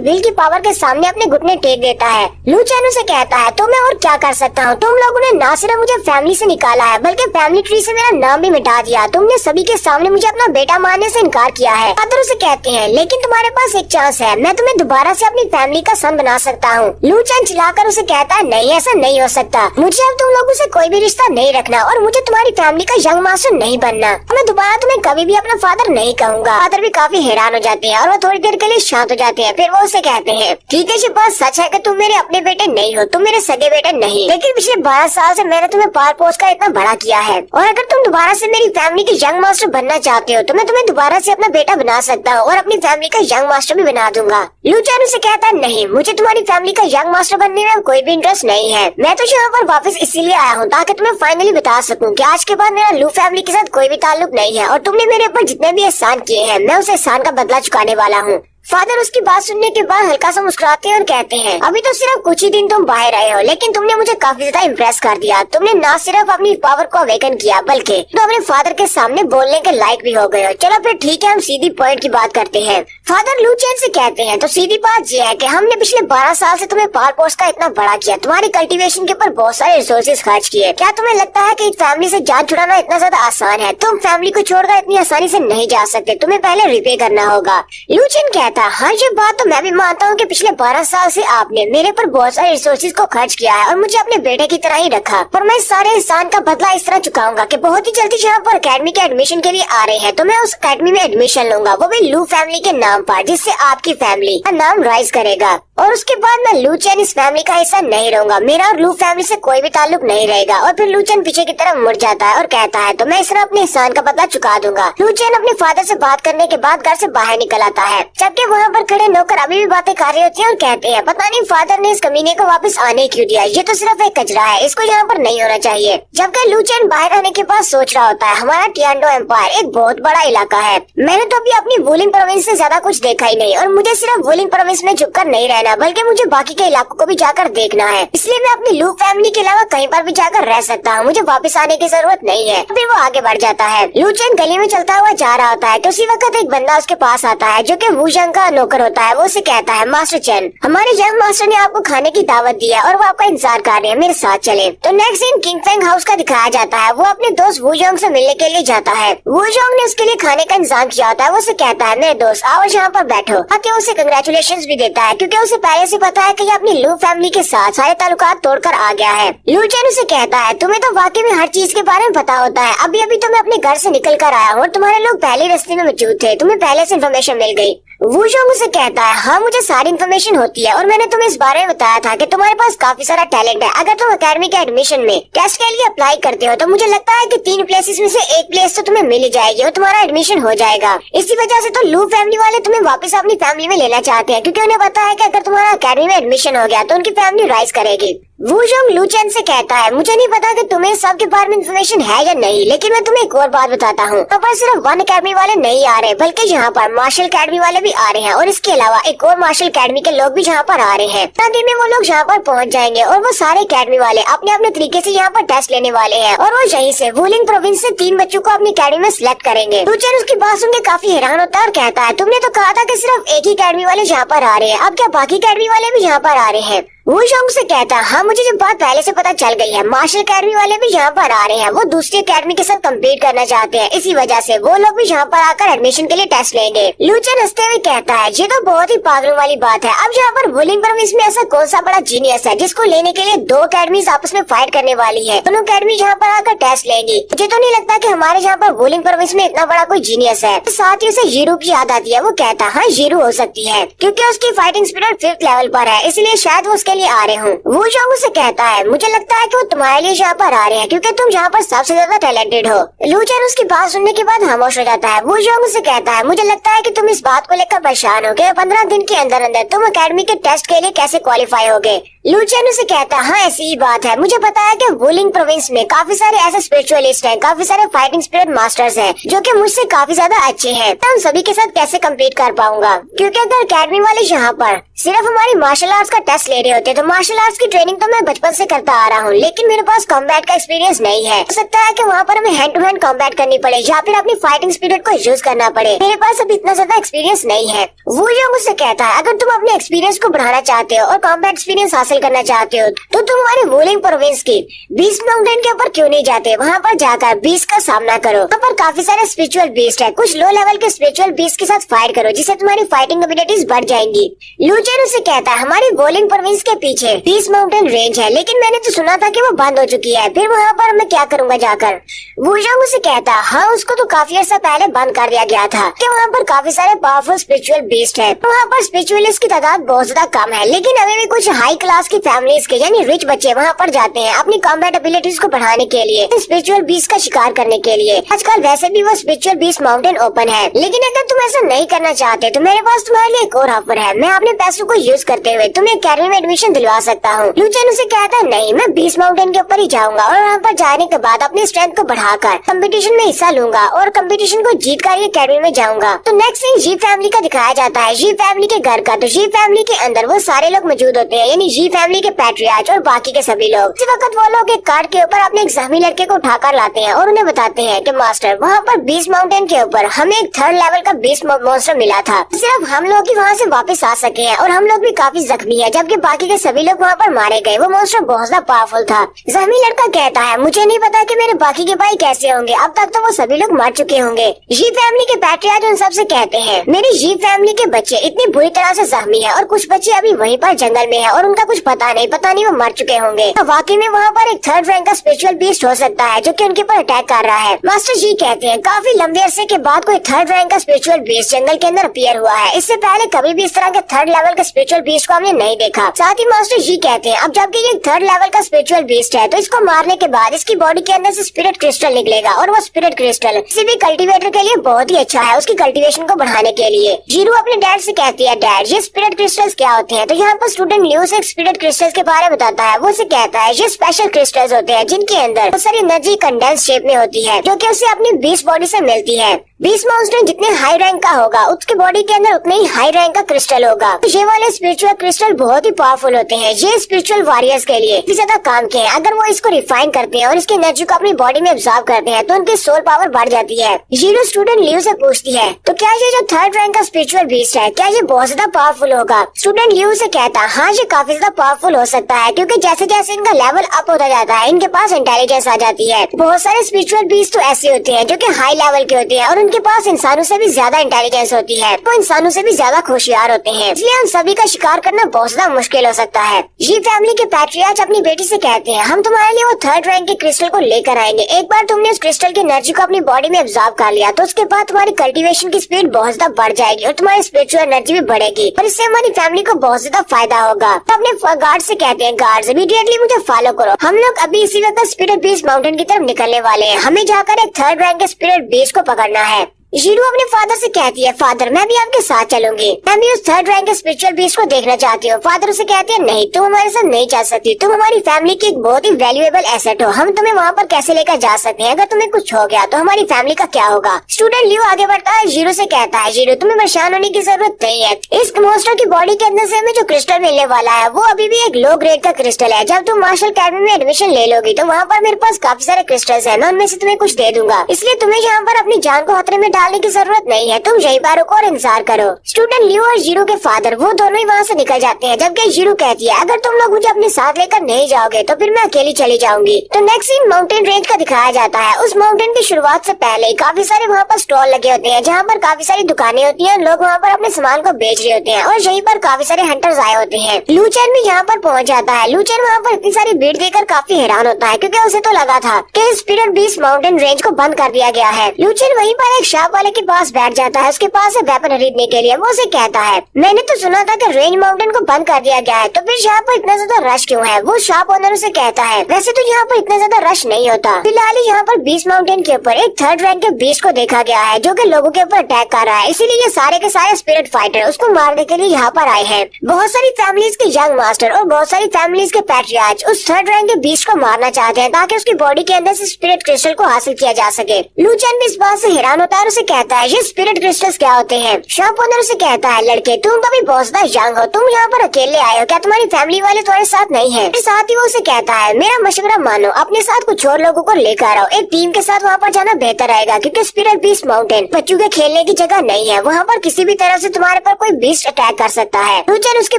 विल की पावर के सामने अपने घुटने टेक देता है। लू चैन उसे कहता है, तो मैं और क्या कर सकता हूँ? तुम लोगों ने न सिर्फ मुझे फैमिली से निकाला है बल्कि फैमिली ट्री से मेरा नाम भी मिटा दिया। तुमने सभी के सामने मुझे अपना बेटा मानने से इनकार किया है। फादर उसे कहते हैं, लेकिन तुम्हारे पास एक चांस है, मैं तुम्हें दोबारा से अपनी फैमिली का सन बना सकता हूँ। लू चैन चिल्लाकर उसे कहता है, नहीं ऐसा नहीं हो सकता। मुझे अब तुम लोगों से कोई भी रिश्ता नहीं रखना और मुझे तुम्हारी फैमिली का यंग मास्टर नहीं बनना। मैं दोबारा तुम्हें कभी भी अपना फादर नहीं कहूँगा। फादर भी काफी हैरान हो जाते हैं और वो थोड़ी देर के लिए शांत हो जाते हैं। फिर वो उसे कहते हैं, ठीक है, ये बात सच है कि तुम मेरे अपने बेटे नहीं हो, तुम मेरे सगे बेटे नहीं, लेकिन पिछले 12 साल से मैंने तुम्हें पाल पोस कर इतना बड़ा किया है और अगर तुम दोबारा से मेरी फैमिली के यंग मास्टर बनना चाहते हो तो मैं तुम्हें दोबारा से अपना बेटा बना सकता हूँ और अपनी फैमिली का यंग मास्टर भी बना दूंगा। लू चैन उसे कहता है, नहीं, मुझे तुम्हारी फैमिली का यंग मास्टर बनने में कोई भी इंटरेस्ट नहीं है। मैं तो यहाँ पर वापस इसीलिए आया हूँ ताकि तुम्हें फाइनली बता सकूँ कि आज के बाद मेरा लू फैमिली के साथ कोई भी ताल्लुक नहीं है और तुमने मेरे ऊपर जितने भी एहसान किए हैं मैं उस एहसान का बदला चुकाने वाला हूँ। फादर उसकी बात सुनने के बाद हल्का सा मुस्कुराते हैं और कहते हैं, अभी तो सिर्फ कुछ ही दिन तुम बाहर आए हो, लेकिन तुमने मुझे काफी ज्यादा इम्प्रेस कर दिया। तुमने न सिर्फ अपनी पावर को अवेकन किया बल्कि तुम अपने फादर के सामने बोलने के लायक भी हो गए हो। चलो फिर ठीक है, हम सीधी पॉइंट की बात करते हैं। फादर लू चैन से कहते हैं, तो सीधी बात यह है कि हमने पिछले 12 साल से तुम्हें पाल पोस का इतना बड़ा किया, तुम्हारी कल्टीवेशन के ऊपर बहुत सारे रिसोर्सेज खर्च किए। क्या तुम्हें लगता है कि एक फैमिली से जान छुड़ाना इतना ज्यादा आसान है? तुम फैमिली को छोड़कर इतनी आसानी से नहीं जा सकते, तुम्हें पहले रिपे करना होगा। लू चैन कहता है, हाँ ये बात तो मैं भी मानता हूँ कि पिछले 12 साल से आपने मेरे पर बहुत सारे रिसोर्सेज को खर्च किया है और मुझे अपने बेटे की तरह ही रखा, पर मैं इस सारे एहसान का बदला इस तरह चुकाऊंगा कि बहुत ही जल्दी यहाँ पर अकेडमी के एडमिशन के लिए आ रहे हैं तो मैं उस अकेडमी में एडमिशन लूंगा, वो भी लू फैमिली के नाम पर, जिससे आपकी फैमिली का नाम राइज करेगा और उसके बाद मैं लू चैन इस फैमिली का हिस्सा नहीं रहूंगा। मेरा और लू फैमिली से कोई भी ताल्लुक नहीं रहेगा। और फिर लू चैन पीछे की तरफ मुड़ जाता है और कहता है, तो मैं इस तरह अपने एहसान का बदला चुका दूंगा। लू चैन अपने फादर से बात करने के बाद घर से बाहर निकल आता है, जबकि वहाँ पर खड़े नौकर अभी भी बातें कर रहे होते हैं और कहते हैं, पता नहीं फादर ने इस कमीने को वापस आने क्यों दिया, ये तो सिर्फ एक कचरा है, इसको यहाँ पर नहीं होना चाहिए। जबकि लू चैन बाहर आने के बाद सोच रहा होता है, हमारा टियान्डो एम्पायर एक बहुत बड़ा इलाका है, मैंने तो अभी अपनी वुलिंग प्रोविंस से ज्यादा कुछ देखा ही नहीं और मुझे सिर्फ वुलिंग प्रोविंस में छुपकर नहीं रहना बल्कि मुझे बाकी के इलाकों को भी जाकर देखना है, इसलिए मैं अपनी लू फैमिली के अलावा कहीं पर भी जाकर रह सकता हूँ, मुझे वापस आने की जरूरत नहीं है। फिर वो आगे बढ़ जाता है। लू चैन गली में चलता हुआ जा रहा होता है तो उसी वक्त एक बंदा उसके पास आता है जो कि वू जंग का नौकर होता है। वो उसे कहता है, मास्टर चैन, हमारे यंग मास्टर ने आपको खाने की दावत दी है और वो आपका इंतजार कर रहे हैं, मेरे साथ चले। तो next scene King Feng house का दिखाया जाता है। वो अपने दोस्त वू जंग से मिलने के लिए जाता है। वू जंग ने उसके लिए खाने का इंतजाम किया होता है। वो उसे कहता है, मेरे दोस्त आओ यहाँ पर बैठो। हत्या उसे कंग्रेचुलेशंस भी देता है क्योंकि उसे पहले से पता है कि ये अपनी लू फैमिली के साथ सारे ताल्लुकात तोड़कर आ गया है। लू चैन उसे कहता है, तुम्हें तो वाकई में हर चीज के बारे में पता होता है, अभी अभी तो मैं अपने घर से निकल कर आया हूँ और तुम्हारे लोग पहले रास्ते में मौजूद थे, तुम्हें पहले से इन्फॉर्मेशन मिल गई। वू जंग उसे कहता है, हाँ मुझे सारी इन्फॉर्मेशन होती है और मैंने तुम्हें इस बारे में बताया था कि तुम्हारे पास काफी सारा टैलेंट है। अगर तुम अकेडमी के एडमिशन में टेस्ट के लिए अप्लाई करते हो तो मुझे लगता है कि 3 प्लेसेस में से एक प्लेस तो तुम्हें मिल ही जाएगी और तुम्हारा एडमिशन हो जाएगा। इसी वजह से तो लू फैमिली वाले तुम्हें वापस अपनी फैमिली में लेना चाहते हैं क्योंकि उन्हें पता है कि अगर तुम्हारा अकेडमी में एडमिशन हो गया तो उनकी फैमिली राइज करेगी। वू जंग लू चैन से कहता है, मुझे नहीं पता कि तुम्हें सब के बारे में इन्फॉर्मेशन है या नहीं, लेकिन मैं तुम्हें एक और बात बताता हूँ। यहाँ पर सिर्फ वन अकेडमी वाले नहीं आ रहे बल्कि यहाँ पर मार्शल अकेडमी वाले भी आ रहे हैं और इसके अलावा एक और मार्शल अकेडमी के लोग भी यहाँ पर आ रहे हैं। इतना दिन में वो लोग यहाँ पर पहुँच जाएंगे और वो सारे अकेडमी वाले अपने अपने तरीके से यहाँ पर टेस्ट लेने वाले हैं और वो यहीं से वुलिंग प्रोविंस से 3 बच्चों को अपनी अकेडमी में सिलेक्ट करेंगे। लू चैन उसकी बात सुनकर काफी हैरान होता है और कहता है, तुमने तो कहा था कि सिर्फ एक ही अकेडमी वाले यहाँ पर आ रहे हैं, अब क्या बाकी अकेडमी वाले भी यहाँ पर आ रहे हैं? वूशोंग से कहता है हाँ मुझे जो बात पहले से पता चल गई है, मार्शल अकेडमी वाले भी यहाँ पर आ रहे हैं, वो दूसरी अकेडमी के साथ कम्पीट करना चाहते हैं, इसी वजह से वो लोग भी यहाँ पर आकर एडमिशन के लिए टेस्ट लेंगे। लूचन हंसते हुए कहता है ये तो बहुत ही पागलों वाली बात है, अब यहाँ पर वुलिंग प्रोविंस में ऐसा कौन सा बड़ा जीनियस है जिसको लेने के लिए दो अकेडमीज आपस में फाइट करने वाली है, दोनों अकेडमी यहाँ पर आकर टेस्ट लेंगी। मुझे तो नहीं लगता कि हमारे यहाँ पर वुलिंग प्रोविंस में इतना बड़ा कोई जीनियस है। साथ ही उसे जीरू की याद आती है, वो कहता है हाँ जीरू हो सकती है क्योंकि उसकी फाइटिंग स्पिरिट 5th लेवल पर है, इसलिए शायद वो उसके लिए आ रहे हूँ। वो जोंग से कहता है मुझे लगता है कि वो तुम्हारे लिए यहाँ पर आ रहे हैं क्योंकि तुम यहाँ पर सबसे ज्यादा टैलेंटेड हो। लूचन उसकी बात सुनने के बाद खामोश हो जाता है। वो जोंग से कहता है मुझे लगता है कि तुम इस बात को लेकर परेशान हो कि 15 दिन के अंदर अंदर तुम अकेडमी के टेस्ट के लिए कैसे क्वालिफाई होगे। लूचन उसे कहता है हाँ ऐसी ही बात है, मुझे पता है कि वुलिंग प्रोविंस में काफी सारे ऐसे स्पिरिचुअलिस्ट हैं, काफी सारे फाइटिंग स्पिरिट मास्टर्स हैं जो कि मुझसे काफी ज्यादा अच्छे हैं। मैं उन सभी के साथ कैसे कम्पीट कर पाऊंगा क्योंकि अगर अकेडमी वाले यहाँ पर सिर्फ हमारी मार्शल आर्ट्स का टेस्ट ले रहे होते तो मार्शल आर्ट्स की ट्रेनिंग तो मैं बचपन से करता आ रहा हूँ, लेकिन मेरे पास कॉम्बैट का एक्सपीरियंस नहीं है। हो सकता है कि वहाँ पर हमें हैंड टू हैंड कॉम्बैट करनी पड़े या फिर अपनी फाइटिंग स्पिरिट को यूज करना पड़े, मेरे पास अभी इतना ज्यादा एक्सपीरियंस नहीं है। वो जो मुझसे कहता है अगर तुम अपने एक्सपीरियंस को बढ़ाना चाहते हो और कॉम्बैट एक्सपीरियंस हासिल करना चाहते हो तो तुम हमारे वुलिंग प्रोविंस की बीस्ट माउंटेन के ऊपर क्यों नहीं जाते, वहाँ पर जाकर बीस्ट का सामना करो। वहाँ पर काफी सारे स्पिरिचुअल बीस्ट है, कुछ लो लेवल के स्पिरिचुअल बीस्ट के साथ फाइट करो जिससे तुम्हारी फाइटिंग एबिलिटीज बढ़ जाएंगी। लूचन उसे कहता है हमारी वुलिंग प्रोविंस के पीछे बीस्ट माउंटेन रेंज है, लेकिन मैंने तो सुना था कि वो बंद हो चुकी है, फिर वहाँ पर मैं क्या करूँगा जाकर। वूजोंग उसे कहता है हाँ उसको तो काफी अर्सा पहले बंद कर दिया गया था कि वहाँ पर काफी सारे पावरफुल स्पिरिचुअल बीस्ट है, वहाँ पर स्पिरिचुअलिस्ट की तादाद बहुत ज्यादा कम है, लेकिन अभी भी कुछ हाई क्लास की फैमिलीज के यानी रिच बच्चे वहाँ पर जाते हैं अपनी कॉम्बैट एबिलिटीज को बढ़ाने के लिए, स्पिरिचुअल बीस्ट का शिकार करने के लिए। आजकल वैसे भी वो स्पिरिचुअल बीस्ट माउंटेन ओपन है, लेकिन अगर तुम ऐसा नहीं करना चाहते तो मेरे पास तुम्हारे लिए एक और ऑफर है, मैं अपने पैसों को यूज करते हुए तुम्हें अकेडमी में एडमिशन दिलवा सकता हूँ। लूचन उसे कहता है नहीं मैं बीस्ट माउंटेन के ऊपर ही जाऊंगा और वहाँ पर जाने के बाद अपनी स्ट्रेंथ को बढ़ाकर कंपटीशन में हिस्सा लूंगा और कंपटीशन को जीत कर ही अकेडमी में जाऊंगा। तो नेक्स्ट सीन जी फैमिली का दिखाया जाता है, जी फैमिली के घर का। तो जी फैमिली के अंदर वो सारे लोग मौजूद होते हैं यानी जी फैमिली के पैट्रियार्च और बाकी के सभी लोग। इसी वक्त वो लोग एक कार्ड के ऊपर अपने एक जख्मी लड़के को उठाकर लाते हैं और उन्हें बताते हैं कि मास्टर वहाँ पर बीस्ट माउंटेन के ऊपर हमें एक 3rd लेवल का बीस्ट मॉन्स्टर मिला था, सिर्फ हम लोग ही वहाँ से वापस आ सके हैं और हम लोग भी काफी जख्मी है जबकि बाकी के सभी लोग वहाँ पर मारे गए। वो मॉन्स्टर बहुत ज्यादा पावरफुल था। जख्मी लड़का कहता है मुझे नहीं पता कि मेरे बाकी के भाई कैसे होंगे, अब तक तो वो सभी लोग मर चुके होंगे। जी फैमिली के पैट्रियार्च उन सबसे कहते हैं मेरी जी फैमिली के बच्चे इतनी बुरी तरह से जख्मी है और कुछ बच्चे अभी वहीं पर जंगल में है और उनका कुछ पता नहीं वो मर चुके होंगे। तो वाकई में वहाँ पर एक 3rd रैंक का स्पिरिचुअल बीस्ट हो सकता है जो कि उनके ऊपर अटैक कर रहा है। मास्टर जी कहते हैं काफी लंबे अरसे के बाद कोई 3rd रैंक का स्पिरिचुअल बीस्ट जंगल के अंदर अपीयर हुआ है, इससे पहले कभी भी इस तरह के 3rd लेवल का स्पिरिचुअल बीस्ट को हमने नहीं देखा। साथ ही मास्टर जी कहते हैं अब जबकि ये 3rd लेवल का स्पिरिचुअल बीस्ट है तो इसको मारने के बाद इसकी बॉडी के अंदर से स्पिरिट क्रिस्टल निकलेगा और वो स्पिरिट क्रिस्टल किसी भी कल्टीवेटर के लिए बहुत ही अच्छा है उसकी कल्टीवेशन को बढ़ाने के लिए। जीरू अपने डैड से कहती है डैड ये स्पिरिट क्रिस्टल्स क्या होते हैं। तो यहाँ पर स्टूडेंट ल्यू से स्पिरिट क्रिस्टल्स के बारे में बताता है। वो उसे कहता है ये स्पेशल क्रिस्टल्स होते हैं जिनके अंदर बहुत सारी एनर्जी कंडेंस शेप में होती है जो कि उसे अपनी बीस्ट बॉडी से मिलती है। बीस्ट मॉन्स्टर जितने हाई रैंक का होगा उसके बॉडी के अंदर उतने ही हाई रैंक का क्रिस्टल होगा। तो ये वाले स्पिरिचुअल क्रिस्टल बहुत ही पावरफुल होते हैं, ये स्पिरिचुअल वॉरियर्स के लिए भी ज्यादा काम के हैं। अगर वो इसको रिफाइन करते हैं और इसकी एनर्जी को अपनी बॉडी में एब्जॉर्ब करते हैं तो उनकी सोल पावर बढ़ जाती है। जीरो स्टूडेंट ल्यू से पूछती है तो क्या ये जो 3rd रैंक का स्पिरिचुअल बीस्ट है क्या ये बहुत ज्यादा पावरफुल होगा। स्टूडेंट ल्यू से कहता है हाँ ये काफी ज्यादा पावरफुल हो सकता है क्योंकि जैसे जैसे इनका लेवल अप होता जाता है इनके पास इंटेलिजेंस आ जाती है। बहुत सारे स्पिरिचुअल बीस्ट तो ऐसे होते हैं जो कि हाई लेवल के होते हैं और उनके पास इंसानों से भी ज्यादा इंटेलिजेंस होती है, वो इंसानों से भी ज्यादा होशियार होते हैं, इसलिए उन सभी का शिकार करना बहुत ज्यादा मुश्किल हो सकता है। ये फैमिली के पैट्रियार्च अपनी बेटी से कहते हैं हम तुम्हारे लिए वो 3rd रैंक के क्रिस्टल को लेकर आएंगे। एक बार तुमने उस क्रिस्टल की एनर्जी को अपनी बॉडी में एब्जॉर्ब कर लिया तो उसके बाद तुम्हारी कल्टीवेशन की स्पीड बहुत ज्यादा बढ़ जाएगी और तुम्हारी स्पिरिचुअल एनर्जी भी बढ़ेगी और इससे हमारी फैमिली को बहुत ज्यादा फायदा होगा। तो अपने गार्ड से कहते हैं गार्ड्स इमीडिएटली मुझे फॉलो करो, हम लोग अभी इसी वक्त स्पिरिट बीस्ट माउंटेन की तरफ निकलने वाले हैं, हमें जाकर एक 3rd रैंक के स्पिरिट बीस्ट को पकड़ना है। जीरू अपने फादर से कहती है फादर मैं भी आपके साथ चलूंगी, मैं भी उस 3rd रैंक के स्पिरिचुअल बीस्ट को देखना चाहती हूँ। फादर उसे कहते हैं नहीं तुम हमारे साथ नहीं जा सकती, तुम हमारी फैमिली की एक बहुत ही वैल्यूएबल एसेट हो, हम तुम्हें वहाँ पर कैसे लेकर जा सकते हैं, अगर तुम्हें कुछ हो गया तो हमारी फैमिली का क्या होगा। स्टूडेंट ल्यू आगे बढ़ता है, जीरू से कहता है जीरू तुम्हें परेशान होने की जरूरत नहीं है, इस मॉन्स्टर की बॉडी के अंदर से हमें जो क्रिस्टल मिलने वाला है वो अभी भी एक लो ग्रेड का क्रिस्टल है। जब तुम मार्शल अकेडमी में एडमिशन ले लोगी तो वहाँ पर मेरे पास काफी सारे क्रिस्टल्स है, मैं उनमें से तुम्हें कुछ दे दूंगा, इसलिए तुम्हें यहाँ पर अपनी जान को खतरे में डाल डालने की जरूरत नहीं है, तुम यहीं पर रुको और इंतजार करो। स्टूडेंट लियो और जीरो के फादर वो दोनों ही वहाँ से निकल जाते हैं, जबकि जीरो कहती है अगर तुम लोग मुझे अपने साथ लेकर नहीं जाओगे तो फिर मैं अकेली चली जाऊंगी। तो नेक्स्ट सीन माउंटेन रेंज का दिखाया जाता है। उस माउंटेन की शुरुआत से पहले काफी सारे वहाँ पर स्टॉल लगे होते हैं, जहाँ पर काफी सारी दुकानें होती हैं, लोग वहाँ पर अपने सामान को बेच रहे होते हैं और यहीं पर काफी सारे हंटर्स आए होते हैं। लूचेन भी यहाँ पर पहुँच जाता है। लूचेन वहाँ पर इतनी सारी भीड़ देखकर काफी हैरान होता है, क्योंकि उसे तो लगा था कि स्पिरिट बीस्ट माउंटेन रेंज को बंद कर दिया गया है। लूचेन वहीं पर एक शॉप वाले के पास बैठ जाता है, उसके पास है वेपन खरीदने के लिए। वो उसे कहता है मैंने तो सुना था कि रेंज माउंटेन को बंद कर दिया गया है, तो फिर यहाँ पर इतना ज्यादा रश क्यों है? वो शॉप ओनर उसे कहता है वैसे तो यहाँ पर इतना ज्यादा रश नहीं होता, फिलहाल यहाँ पर बीस्ट माउंटेन के ऊपर एक थर्ड रैंक के बीस्ट को देखा गया है जो कि लोगों के ऊपर अटैक कर रहा है, इसीलिए ये सारे के सारे स्पिरिट फाइटर उसको मारने के लिए यहाँ पर आए हैं। बहुत सारी फैमिलीज के यंग मास्टर और बहुत सारी फैमिलीज के पैट्रियार्च उस थर्ड रैंक के बीस्ट को मारना चाहते हैं ताकि उसकी बॉडी के अंदर से स्पिरिट क्रिस्टल को हासिल किया जा सके। लूचेन भी इस बात से हैरान होता है और उसे कहता है ये स्पिरिट क्रिस्टल्स क्या होते हैं? शॉप ओनर उसे कहता है लड़के तुम तो भी बहुत ज्यादा यंग हो, तुम यहाँ पर अकेले आए हो, क्या तुम्हारी फैमिली वाले तुम्हारे साथ नहीं है? साथ ही वो उसे कहता है मेरा मशवरा मानो, अपने साथ कुछ और लोगों को लेकर आओ, एक टीम के साथ वहाँ पर जाना बेहतर रहेगा, क्योंकि स्पिरिट बीस्ट माउंटेन बच्चों के खेलने की जगह नहीं है, वहाँ पर किसी भी तरह से तुम्हारे पर कोई बीस्ट अटैक कर सकता है। लूचेन उसके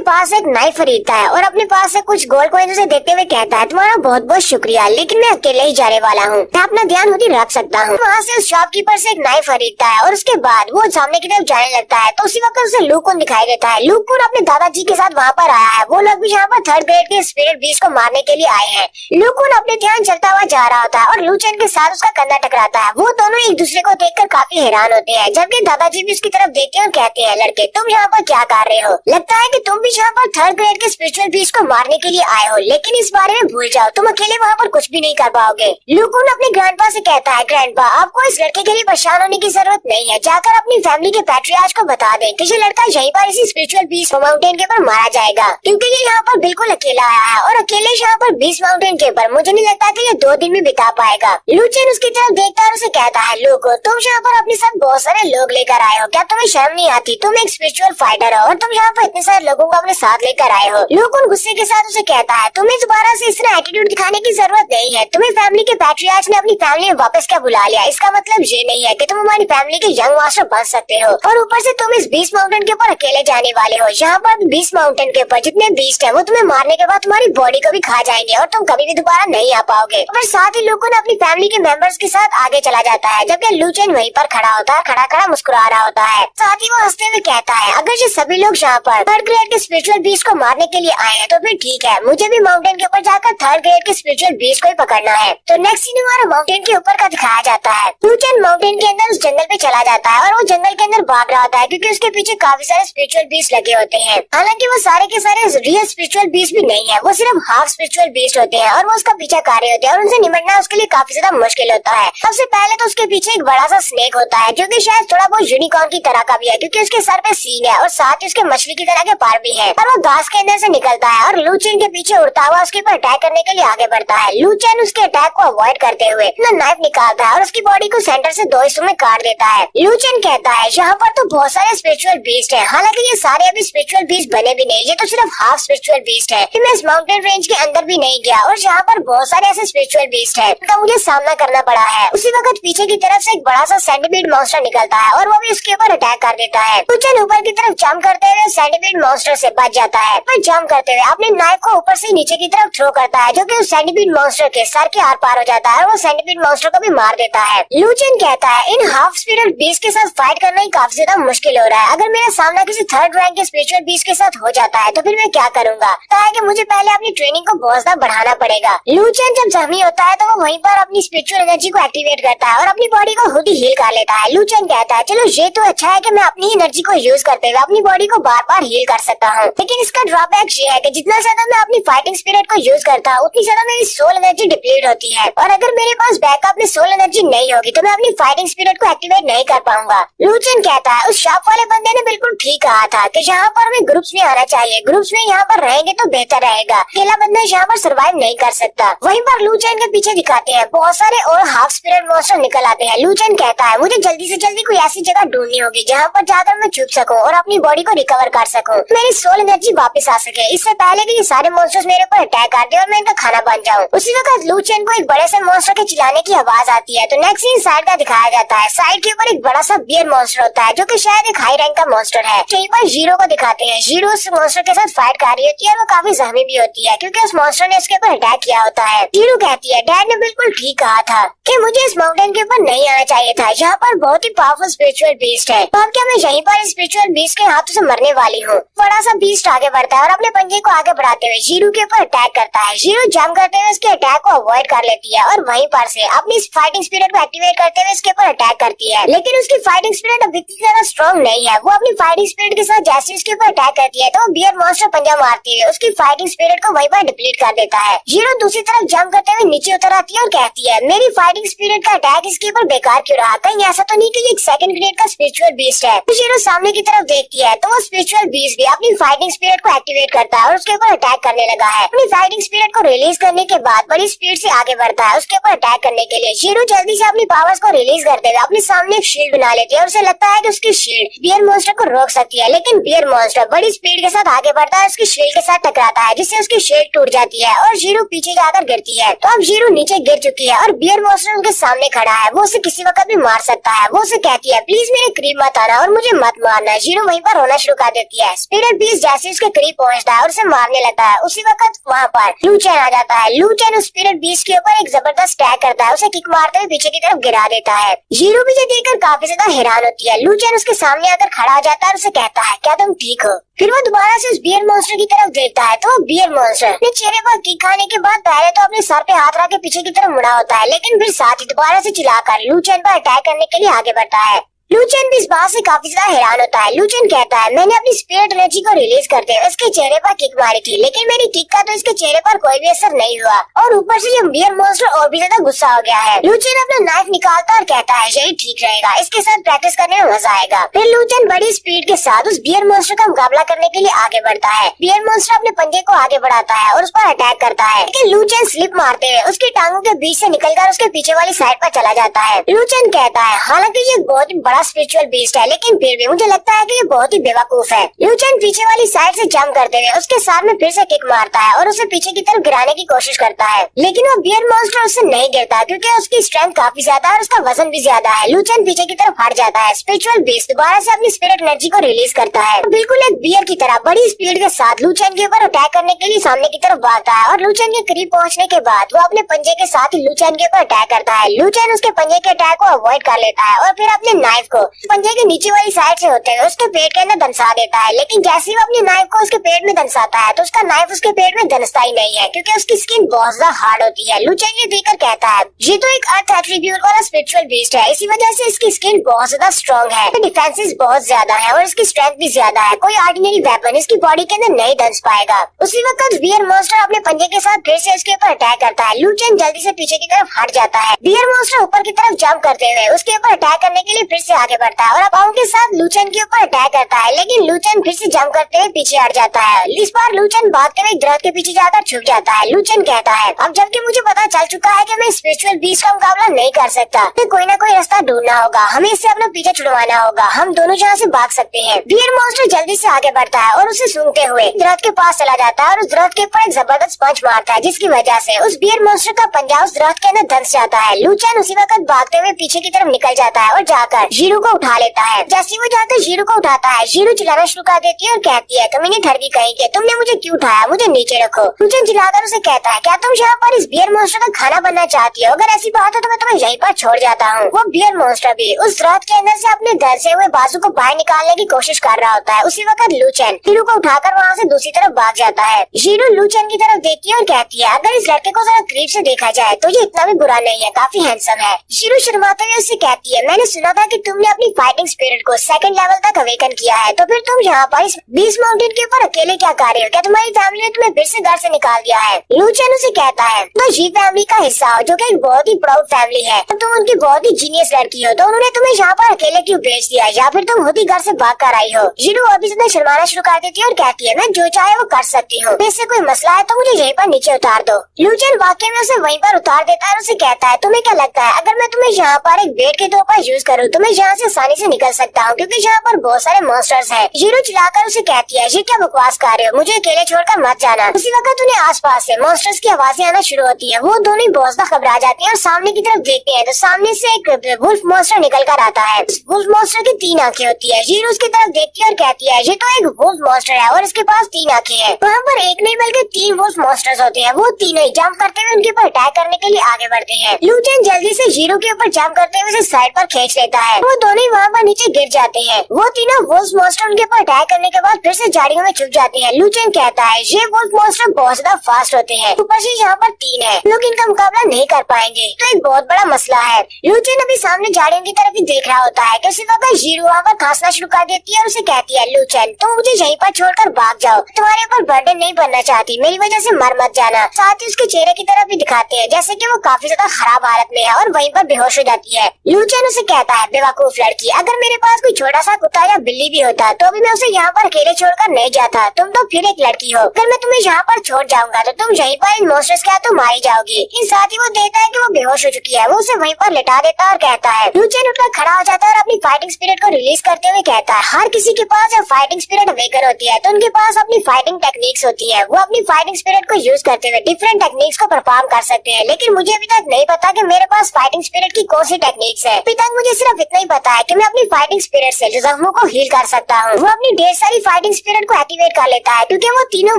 पास एक नाइफ खरीदता है और अपने पास से कुछ गोल्ड कॉइन उसे देते हुए कहता है तुम्हारा बहुत बहुत शुक्रिया, लेकिन मैं अकेले ही जाने वाला हूँ, मैं अपना ध्यान खुद ही रख सकता हूँ। वहाँ से उस शॉपकीपर से एक नाइफ खरीदता है और उसके बाद वो सामने की तरफ जाने लगता है, तो उसी वक्त उसे लूकून दिखाई देता है। लूकून अपने दादाजी के साथ वहाँ पर आया है, वो लोग भी यहाँ पर थर्ड ग्रेड के स्पिरिट बीस्ट को मारने के लिए आए हैं। लूकून अपने ध्यान चलता हुआ जा रहा होता है और लूचेन के साथ उसका कंधा टकराता है। वो दोनों एक दूसरे को देखकर काफी हैरान होते हैं, जबकि दादाजी भी उसकी तरफ देखते हैं और कहते हैं लड़के तुम यहाँ पर क्या कर रहे हो? लगता है कि तुम भी यहाँ पर थर्ड ग्रेड के स्पिरिचुअल बीस्ट को मारने के लिए आए हो, लेकिन इस बारे में भूल जाओ, तुम अकेले वहाँ पर कुछ भी नहीं कर पाओगे। लूकून अपने ग्रैंडपा से कहता है ग्रैंडपा आपको इस लड़के के लिए परेशान होने की जरूरत नहीं है, जाकर अपनी फैमिली के पैट्रियार्च को बता दे कि ये लड़का यहीं पर इसी स्पिरिचुअल बीस्ट माउंटेन के ऊपर मारा जाएगा, क्योंकि ये यहाँ पर बिल्कुल अकेला आया है और अकेले यहाँ पर बीस्ट माउंटेन के ऊपर मुझे नहीं लगता कि ये 2 दिन में बिता पाएगा। लूचेन उसकी तरफ देखता है और उसे कहता है लूको तुम यहाँ पर अपने साथ बहुत सारे लोग लेकर आए हो, क्या तुम्हें शर्म नहीं आती? तुम एक स्पिरिचुअल फाइटर हो और तुम यहाँ पर इतने सारे लोगों को अपने साथ लेकर आए हो। लूकून गुस्से के साथ उसे कहता है तुम्हें दोबारा से इस तरह एटीट्यूड दिखाने की जरूरत नहीं है, तुम्हें फैमिली के पैट्रियार्च ने अपनी फैमिली में वापस क्या बुला लिया, इसका मतलब ये नहीं है कि तुम हमारी फैमिली के यंग मास्टर बन सकते हो, और ऊपर से तुम इस बीस्ट माउंटेन के ऊपर अकेले जाने वाले हो। यहाँ पर बीस्ट माउंटेन के ऊपर जितने बीस्ट है वो तुम्हें मारने के बाद तुम्हारी बॉडी को भी खा जाएंगे और तुम कभी भी दोबारा नहीं आ पाओगे। और साथ ही लूकून अपनी फैमिली के मेंबर्स के साथ आगे चला जाता है, जबकि लूचेन वहीं पर खड़ा होता है, खड़ा खड़ा मुस्कुरा रहा होता है। साथ ही वो हंसते हुए कहता है अगर ये सभी लोग यहाँ पर थर्ड ग्रेड के स्पिरिचुअल बीस्ट को मारने के लिए आए हैं तो फिर ठीक है, मुझे भी माउंटेन के ऊपर जाकर थर्ड ग्रेड के स्पिरिचुअल बीस्ट को ही पकड़ना है। तो नेक्स्ट सीन हमारा माउंटेन के ऊपर का दिखाया जाता है। लूचेन माउंटेन के अंदर उस जंगल पे चला जाता है और वो जंगल के अंदर भाग रहा होता है, क्योंकि उसके पीछे काफी सारे स्पिरिचुअल बीस्ट लगे होते हैं। हालांकि वो सारे के सारे रियल स्पिरिचुअल बीस्ट भी नहीं है, वो सिर्फ हाफ स्पिरिचुअल बीस्ट होते हैं और वो उसका पीछा कर रहे होते हैं और उनसे निपटना उसके लिए काफी ज्यादा मुश्किल होता है। सबसे पहले तो उसके पीछे एक बड़ा सा स्नेक होता है जो कि शायद थोड़ा बहुत यूनिकॉर्न की तरह का भी है, क्योंकि उसके सर पे सींग है और साथ ही उसके मछली की तरह के पार भी है, और वो घास के अंदर से निकलता है और लूचेन के पीछे उड़ता हुआ उसके ऊपर अटैक करने के लिए आगे बढ़ता है। लूचेन उसके अटैक को अवॉइड करते हुए अपना नाइफ निकालता है और उसकी बॉडी को सेंटर से 2 हिस्सों में काट देता है। लूचेन कहता है यहाँ पर तो बहुत सारे स्पिरिचुअल बीस्ट है, हालांकि ये सारे अभी स्पिरिचुअल बीस्ट बने भी नहीं, ये तो सिर्फ हाफ स्पिरिचुअल बीस्ट है। मैं इस माउंटेन रेंज के अंदर भी नहीं गया और यहाँ पर बहुत सारे ऐसे स्पिरिचुअल बीस्ट है जिनका मुझे सामना करना पड़ा है। उसी वक्त पीछे की तरफ से एक बड़ा सा सेंटीपीड मॉन्स्टर निकलता है और वो भी उसके ऊपर अटैक कर देता है। लूचेन ऊपर की तरफ जंप करते हुए सेंटीपीड मॉन्स्टर से बच जाता है, पर जंप करते हुए अपने नाइफ को ऊपर से नीचे की तरफ थ्रो करता है, जो कि उस सेंटीपीड मॉन्स्टर के सर के आर पार हो जाता है और वो सेंटीपीड मॉन्स्टर को भी मार देता है। लूचेन कहता है इन हाफ स्पिरिट बीस्ट के साथ फाइट करना ही काफी ज्यादा मुश्किल हो रहा है, अगर मेरा सामना किसी थर्ड रैंक के स्पिरिचुअल बीस्ट के साथ हो जाता है तो फिर मैं क्या करूंगा? कि मुझे पहले अपनी ट्रेनिंग को बहुत ज्यादा बढ़ाना पड़ेगा। लूचेन जब जख्मी होता है तो वो वहीं पर अपनी स्पिरिचुअल एनर्जी को एक्टिवेट करता है और अपनी बॉडी को खुद ही हील कर लेता है। लूचेन कहता है चलो ये तो अच्छा है कि मैं अपनी एनर्जी को यूज करते हुए अपनी बॉडी को बार बार हील कर सकता हूँ, लेकिन इसका ड्रॉबैक ये है कि जितना ज्यादा मैं अपनी फाइटिंग स्पिरिट को यूज करता हूँ उतनी ज्यादा मेरी सोल एनर्जी डिप्लीट होती है, और अगर मेरे पास बैकअप में सोल एनर्जी नहीं होगी तो मैं अपनी फाइटिंग स्पिरिट को एक्टिवेट नहीं कर पाऊंगा। लूचेन कहता है उस शॉप वाले बंदे ने बिल्कुल ठीक कहा था कि यहाँ पर हमें ग्रुप्स में आना चाहिए, ग्रुप्स में यहाँ पर रहेंगे तो बेहतर रहेगा, अकेला बंदा यहाँ पर सर्वाइव नहीं कर सकता। वहीं पर लूचेन के पीछे दिखाते हैं बहुत सारे और हाफ स्पिरिट मॉन्स्टर निकल आते हैं। लूचेन कहता है मुझे जल्दी से जल्दी कोई ऐसी जगह ढूंढनी होगी जहाँ पर जाकर मैं छुप सकूं और अपनी बॉडी को रिकवर कर सकूं, मेरी सोल एनर्जी वापस आ सके, इससे पहले कि ये सारे मॉन्स्टर्स मेरे ऊपर अटैक कर दे और मैं इनका खाना बन जाऊं। उसी वक्त लूचेन को एक बड़े से मॉन्स्टर के चिल्लाने की आवाज आती है। तो नेक्स्ट सीन साइड का दिखाया जाता है। साइड साइड के ऊपर एक बड़ा सा बियर मॉन्स्टर होता है जो कि शायद एक हाई रैंक का मॉन्स्टर है। यहीं पर जीरो को दिखाते हैं। जीरो उस मॉन्स्टर के साथ फाइट कर रही होती है और वो काफी जख्मी भी होती है क्योंकि उस मॉन्स्टर ने उसके ऊपर अटैक किया होता है। जीरो कहती है डैड ने बिल्कुल ठीक कहा था कि मुझे इस माउंटेन के ऊपर नहीं आना चाहिए था, यहाँ पर बहुत ही पावरफुल स्पिरिचुअल बीस्ट है। तो अब क्या मैं यहीं पर स्पिरिचुअल बीस्ट के हाथों से मरने वाली हूँ। बड़ा सा बीस्ट आगे बढ़ता है और अपने पंजे को आगे बढ़ाते हुए जीरो के ऊपर अटैक करता है। जीरो जंप करते हुए उसके अटैक को अवॉइड कर लेती है और वहीं पर से अपनी फाइटिंग स्पिरिट को एक्टिवेट करते हुए इसके ऊपर अटैक करती है। लेकिन उसकी फाइटिंग स्पिरिट अब इतनी ज्यादा स्ट्रॉन्ग नहीं है। वो अपनी फाइटिंग स्पिरिट के साथ जैसे उसके ऊपर अटैक करती है तो वो बियर मॉन्स्टर पंजा मारती है उसकी फाइटिंग स्पिरिट को वहीं पर डिप्लीट कर देता है। जीरो दूसरी तरफ जंप करते हुए नीचे उतर आती है और कहती है मेरी फाइटिंग स्पिरिट का अटैक इसके ऊपर बेकार क्यों रहा, कहीं ऐसा तो नहीं कि ये एक सेकंड ग्रेड का स्पिरिचुअल बीस्ट है। जीरो सामने की तरफ देखती है तो वो स्पिरिचुअल बीस्ट भी अपनी फाइटिंग स्पिरिट को एक्टिवेट करता है और उसके ऊपर अटैक करने लगा है। अपनी फाइटिंग स्पिरिट को रिलीज करने के बाद बड़ी स्पीड से आगे बढ़ता है उसके ऊपर अटैक करने के लिए। जीरो जल्दी से अपनी पावर्स को रिलीज करते हुए अपने सामने एक शील्ड बना लेती है और उसे लगता है कि उसकी शील्ड बियर मॉन्स्टर को रोक सकती है। लेकिन बियर मॉन्स्टर बड़ी स्पीड के साथ आगे बढ़ता है, उसकी शील्ड के साथ टकराता है जिससे उसकी शील्ड टूट जाती है और जीरो पीछे जाकर गिरती है। तो अब जीरो नीचे गिर चुकी है और बियर मॉन्स्टर उसके सामने खड़ा है। वो उसे किसी वक्त भी मार सकता है। वो उसे कहती है प्लीज मेरे करीब मत आना और मुझे मत मारना। जीरो वहीं पर रोना शुरू कर देती है। स्पिरिट बीस्ट जैसे उसके करीब पहुंचता है और उसे मारने लगता है उसी वक्त वहाँ पर लू चैन आ जाता है। लू चैन उस स्पिरिट बीस्ट के ऊपर एक जबरदस्त अटैक करता है, उसे किक मारते हुए पीछे की तरफ गिरा देता है। जीरो भी ये देखकर काफी ज्यादा हैरान होती है। लू चैन उसके सामने आकर खड़ा हो जाता है और उसे कहता है क्या तुम ठीक हो। फिर वो दोबारा से उस बियर मॉन्स्टर की तरफ देखता है तो वो बियर मॉन्स्टर अपने चेहरे पर किक खाने के बाद पहले तो अपने सर पे हाथ रख के पीछे की तरफ मुड़ा होता है, लेकिन फिर साथ ही दोबारा से चिल्लाकर लू चैन पर अटैक करने के लिए आगे बढ़ता है। लू चैन भी इस बात से काफी ज्यादा हैरान होता है। लू चैन कहता है मैंने अपनी स्पिरिट एनर्जी को रिलीज करते हुए उसके चेहरे पर किक मारी थी, लेकिन मेरी किक का तो इसके चेहरे पर कोई भी असर नहीं हुआ और ऊपर से ये बियर मॉन्स्टर और भी ज्यादा गुस्सा हो गया है। लू चैन अपना नाइफ निकालता और कहता है यही ठीक रहेगा, इसके साथ प्रैक्टिस करने में मजा आएगा। फिर लू चैन बड़ी स्पीड के साथ उस बियर मॉन्स्टर का मुकाबला करने के लिए आगे बढ़ता है। बियर मॉन्स्टर अपने पंजे को आगे बढ़ाता है और उस पर अटैक करता है, लेकिन लू चैन स्लिप मारते हुए उसकी टांगों के बीच से निकलकर उसके पीछे वाली साइड पर चला जाता है। लू चैन कहता है हालांकि ये बहुत ही बड़ा स्पिरिचुअल बीस्ट है, लेकिन फिर भी मुझे लगता है कि ये बहुत ही बेवकूफ है। लू चैन पीछे वाली साइड से जंप करते हुए उसके साथ में फिर से किक मारता है और उसे पीछे की तरफ गिराने की कोशिश करता है, लेकिन वो बियर मॉन्स्टर उससे नहीं गिरता क्योंकि उसकी स्ट्रेंथ काफी ज्यादा है और उसका वजन भी ज्यादा है। लू चैन पीछे की तरफ हट जाता है। स्पिरिचुअल बीस्ट दोबारा से अपनी स्पिरिट एनर्जी को रिलीज करता है, बिल्कुल एक बियर की तरह बड़ी स्पीड के साथ लू चैन के ऊपर अटैक करने के लिए सामने की तरफ भागता है और लू चैन के करीब पहुँचने के बाद वो अपने पंजे के साथ ही लू चैन के ऊपर अटैक करता है। लू चैन उसके पंजे के अटैक को अवॉइड कर लेता है और फिर अपने नाइफ को पंजे के नीचे वाली साइड से होते हुए उसके पेट के अंदर दंसा देता है, लेकिन जैसे ही वो अपनी नाइफ को उसके पेट में दंसाता है तो उसका नाइफ उसके पेट में दंसता ही नहीं है क्योंकि उसकी स्किन बहुत ज्यादा हार्ड होती है। लू चैन ये देखकर कहता है ये तो एक अर्थ एट्रीब्यूट वाला स्पिरिचुअल बीस्ट है, इसी वजह से इसकी स्किन बहुत ज्यादा स्ट्रॉन्ग है, डिफेंसेस बहुत ज्यादा है और इसकी स्ट्रेंथ भी ज्यादा है। कोई ऑर्डिनरी वेपन इसकी बॉडी के अंदर नहीं दंस पाएगा। उसी वक्त बियर मॉन्स्टर अपने पंजे के साथ फिर से उसके ऊपर अटैक करता है। लू चैन जल्दी से पीछे की तरफ हट जाता है। बियर मॉन्स्टर ऊपर की तरफ जंप करते हुए उसके ऊपर अटैक करने के लिए फिर से आगे बढ़ता है और पाँव के साथ लू चैन के ऊपर अटैक करता है, लेकिन लू चैन फिर से जंप करते हुए पीछे हट जाता है। इस बार लू चैन भागते हुए दरख्त के पीछे जाकर छुप जाता है। लू चैन कहता है अब जबकि मुझे पता चल चुका है कि मैं स्पिरिचुअल बीस्ट का मुकाबला नहीं कर सकता, तो कोई ना कोई रास्ता ढूंढना होगा, हमें इससे अपना पीछा छुड़वाना होगा, हम दोनों जहाँ से भाग सकते हैं। बियर मॉन्स्टर जल्दी से आगे बढ़ता है और उसे सूंघते हुए दरख्त के पास चला जाता है और उस दरख्त के ऊपर एक जबरदस्त पंच मारता है, जिसकी वजह से उस बियर मॉन्स्टर का पंजा उस दरख्त के अंदर धंस जाता है। लू चैन उसी वक्त भागते हुए पीछे की तरफ निकल जाता है और जाकर जीरो को उठा लेता है। जैसे वो जाकर जीरो को उठाता है, जीरो चिल्लाना शुरू कर देती है और कहती है कमीने ठगी कहीं के, तुमने मुझे क्यों उठाया, मुझे नीचे रखो। लू चैन चिल्लाकर उसे कहता है क्या तुम यहाँ पर इस बियर मॉन्स्टर का खाना बनना चाहती हो, अगर ऐसी बात है तो मैं तुम्हें यहीं पर छोड़ जाता हूँ। वो बियर मॉन्स्टर भी उस दरख्त के अंदर से अपने धंसे हुए बाजू को बाहर निकालने की कोशिश कर रहा होता है। उसी वक्त लू चैन जीरो को उठाकर वहाँ से दूसरी तरफ भाग जाता है। जीरो लू चैन की तरफ देखती है और कहती है अगर इस लड़के को जरा करीब से देखा जाए तो ये इतना भी बुरा नहीं है, काफी हैंडसम है। जीरो शर्माते हुए उससे कहती है मैंने सुना था कि तुमने अपनी फाइटिंग स्पिरिट को सेकंड लेवल तक अवेकन किया है, तो फिर तुम यहाँ पर इस बीस माउंटेन के ऊपर अकेले क्या कर रहे हो, क्या तुम्हारी फैमिली ने तुम्हें फिर से घर से निकाल दिया है। लू चैन उसे कहता है तो जी फैमिली का हिस्सा हो जो कि एक बहुत ही प्राउड फैमिली है, तो तुम उनकी बहुत ही जीनियस लड़की हो, तो उन्होंने तुम्हें यहाँ पर अकेले क्यों भेज दिया, या फिर तुम खुद ही घर से भाग कर आई हो। जीरो अभी से शर्माना शुरू कर देती है और कहती है मैं जो चाहे वो कर सकती हूँ, इससे कोई मसला है तो मुझे यहीं पर नीचे उतार दो। लू चैन वाकई में उसे वहीं पर उतार देता है और उसे कहता है तुम्हें क्या लगता है अगर मैं तुम्हें यहाँ पर एक बेड के तौर पर यूज करूँ, तुम्हें यहाँ से आसानी से निकल सकता हूँ क्योंकि यहाँ पर बहुत सारे मॉन्स्टर्स हैं। जीरो चिल्लाकर उसे कहती है, ये क्या बकवास कर रहे हो, मुझे अकेले छोड़कर मत जाना। उसी वक्त उन्हें आसपास से मॉन्स्टर्स की आवाजें आना शुरू होती है। वो दोनों बहुत ज्यादा घबरा जाते हैं और सामने की तरफ देखते हैं तो सामने से एक वुल्फ मॉन्स्टर निकल कर आता है। वुल्फ मॉन्स्टर की 3 आंखें होती है। जीरो उसकी तरफ देखती है और कहती है, ये तो एक वुल्फ मॉन्स्टर है और इसके पास 3 आंखें हैं। वहाँ पर एक नहीं बल्कि 3 वुल्फ मॉन्स्टर्स होते हैं। वो तीनों ही जंप करते हुए उनके ऊपर अटैक करने के लिए आगे बढ़ते हैं। लू चेन जल्दी से जीरो के ऊपर जंप करते हुए उसे साइड पर खींच लेता है। वो दोनों ही वहाँ पर नीचे गिर जाते हैं। वो तीनों वुल्फ मॉन्स्टर उनके ऊपर अटैक करने के बाद फिर से झाड़ियों में छुप जाते हैं। लू चेन कहता है, ये वुल्फ मॉन्स्टर बहुत ज्यादा फास्ट होते हैं, ऊपर से यहाँ पर 3 है, लोग इनका मुकाबला नहीं कर पाएंगे, तो एक बहुत बड़ा मसला है। लू चेन अभी सामने झाड़ियों की तरफ ही देख रहा होता है कि उसी वक्त जीरो वहाँ पर खांसना शुरू कर देती है और उसे कहती है, लू चेन तुम मुझे यहीं पर छोड़कर भाग जाओ, तुम्हारे ऊपर बर्डन नहीं बनना चाहती, मेरी वजह से मर मत जाना। साथ ही उसके चेहरे की तरफ भी दिखाते हैं जैसे कि वो काफी ज्यादा खराब हालत में है और वहीं पर बेहोश हो जाती है। लू चेन उसे कहता है, बेवकूफ लड़की, अगर मेरे पास कोई छोटा सा कुत्ता या बिल्ली भी होता तो भी मैं उसे यहाँ पर अकेले छोड़कर नहीं जाता, तुम तो फिर एक लड़की हो, अगर मैं तुम्हें यहाँ पर छोड़ जाऊंगा तो तुम यहीं पर इन मॉन्स्टर्स के हाथों मारी जाओगी। इन साथ ही वो देखता है कि वो बेहोश हो चुकी है। वो उसे वहीं पर लिटा देता है और कहता है, लू चेन उठकर खड़ा हो जाता है और अपनी फाइटिंग स्पिरिट को रिलीज करते हुए कहता है, हर किसी के पास जब फाइटिंग स्पिरिट अवेकन होती है तो उनके पास अपनी फाइटिंग टेक्निक्स होती है। वो अपनी फाइटिंग स्पिरिट को यूज करते हुए डिफरेंट टेक्निक्स को परफॉर्म कर सकते हैं, लेकिन मुझे अभी तक नहीं पता कि मेरे पास फाइटिंग स्पिरिट की कौन सी टेक्निक्स है। अभी तक मुझे सिर्फ इतना ही पता है कि मैं अपनी फाइटिंग स्पिरिट से जख्मों को हील कर सकता हूँ। वो अपनी ढेर सारी फाइटिंग स्पिरिट को एक्टिवेट कर लेता है क्योंकि वो तीनों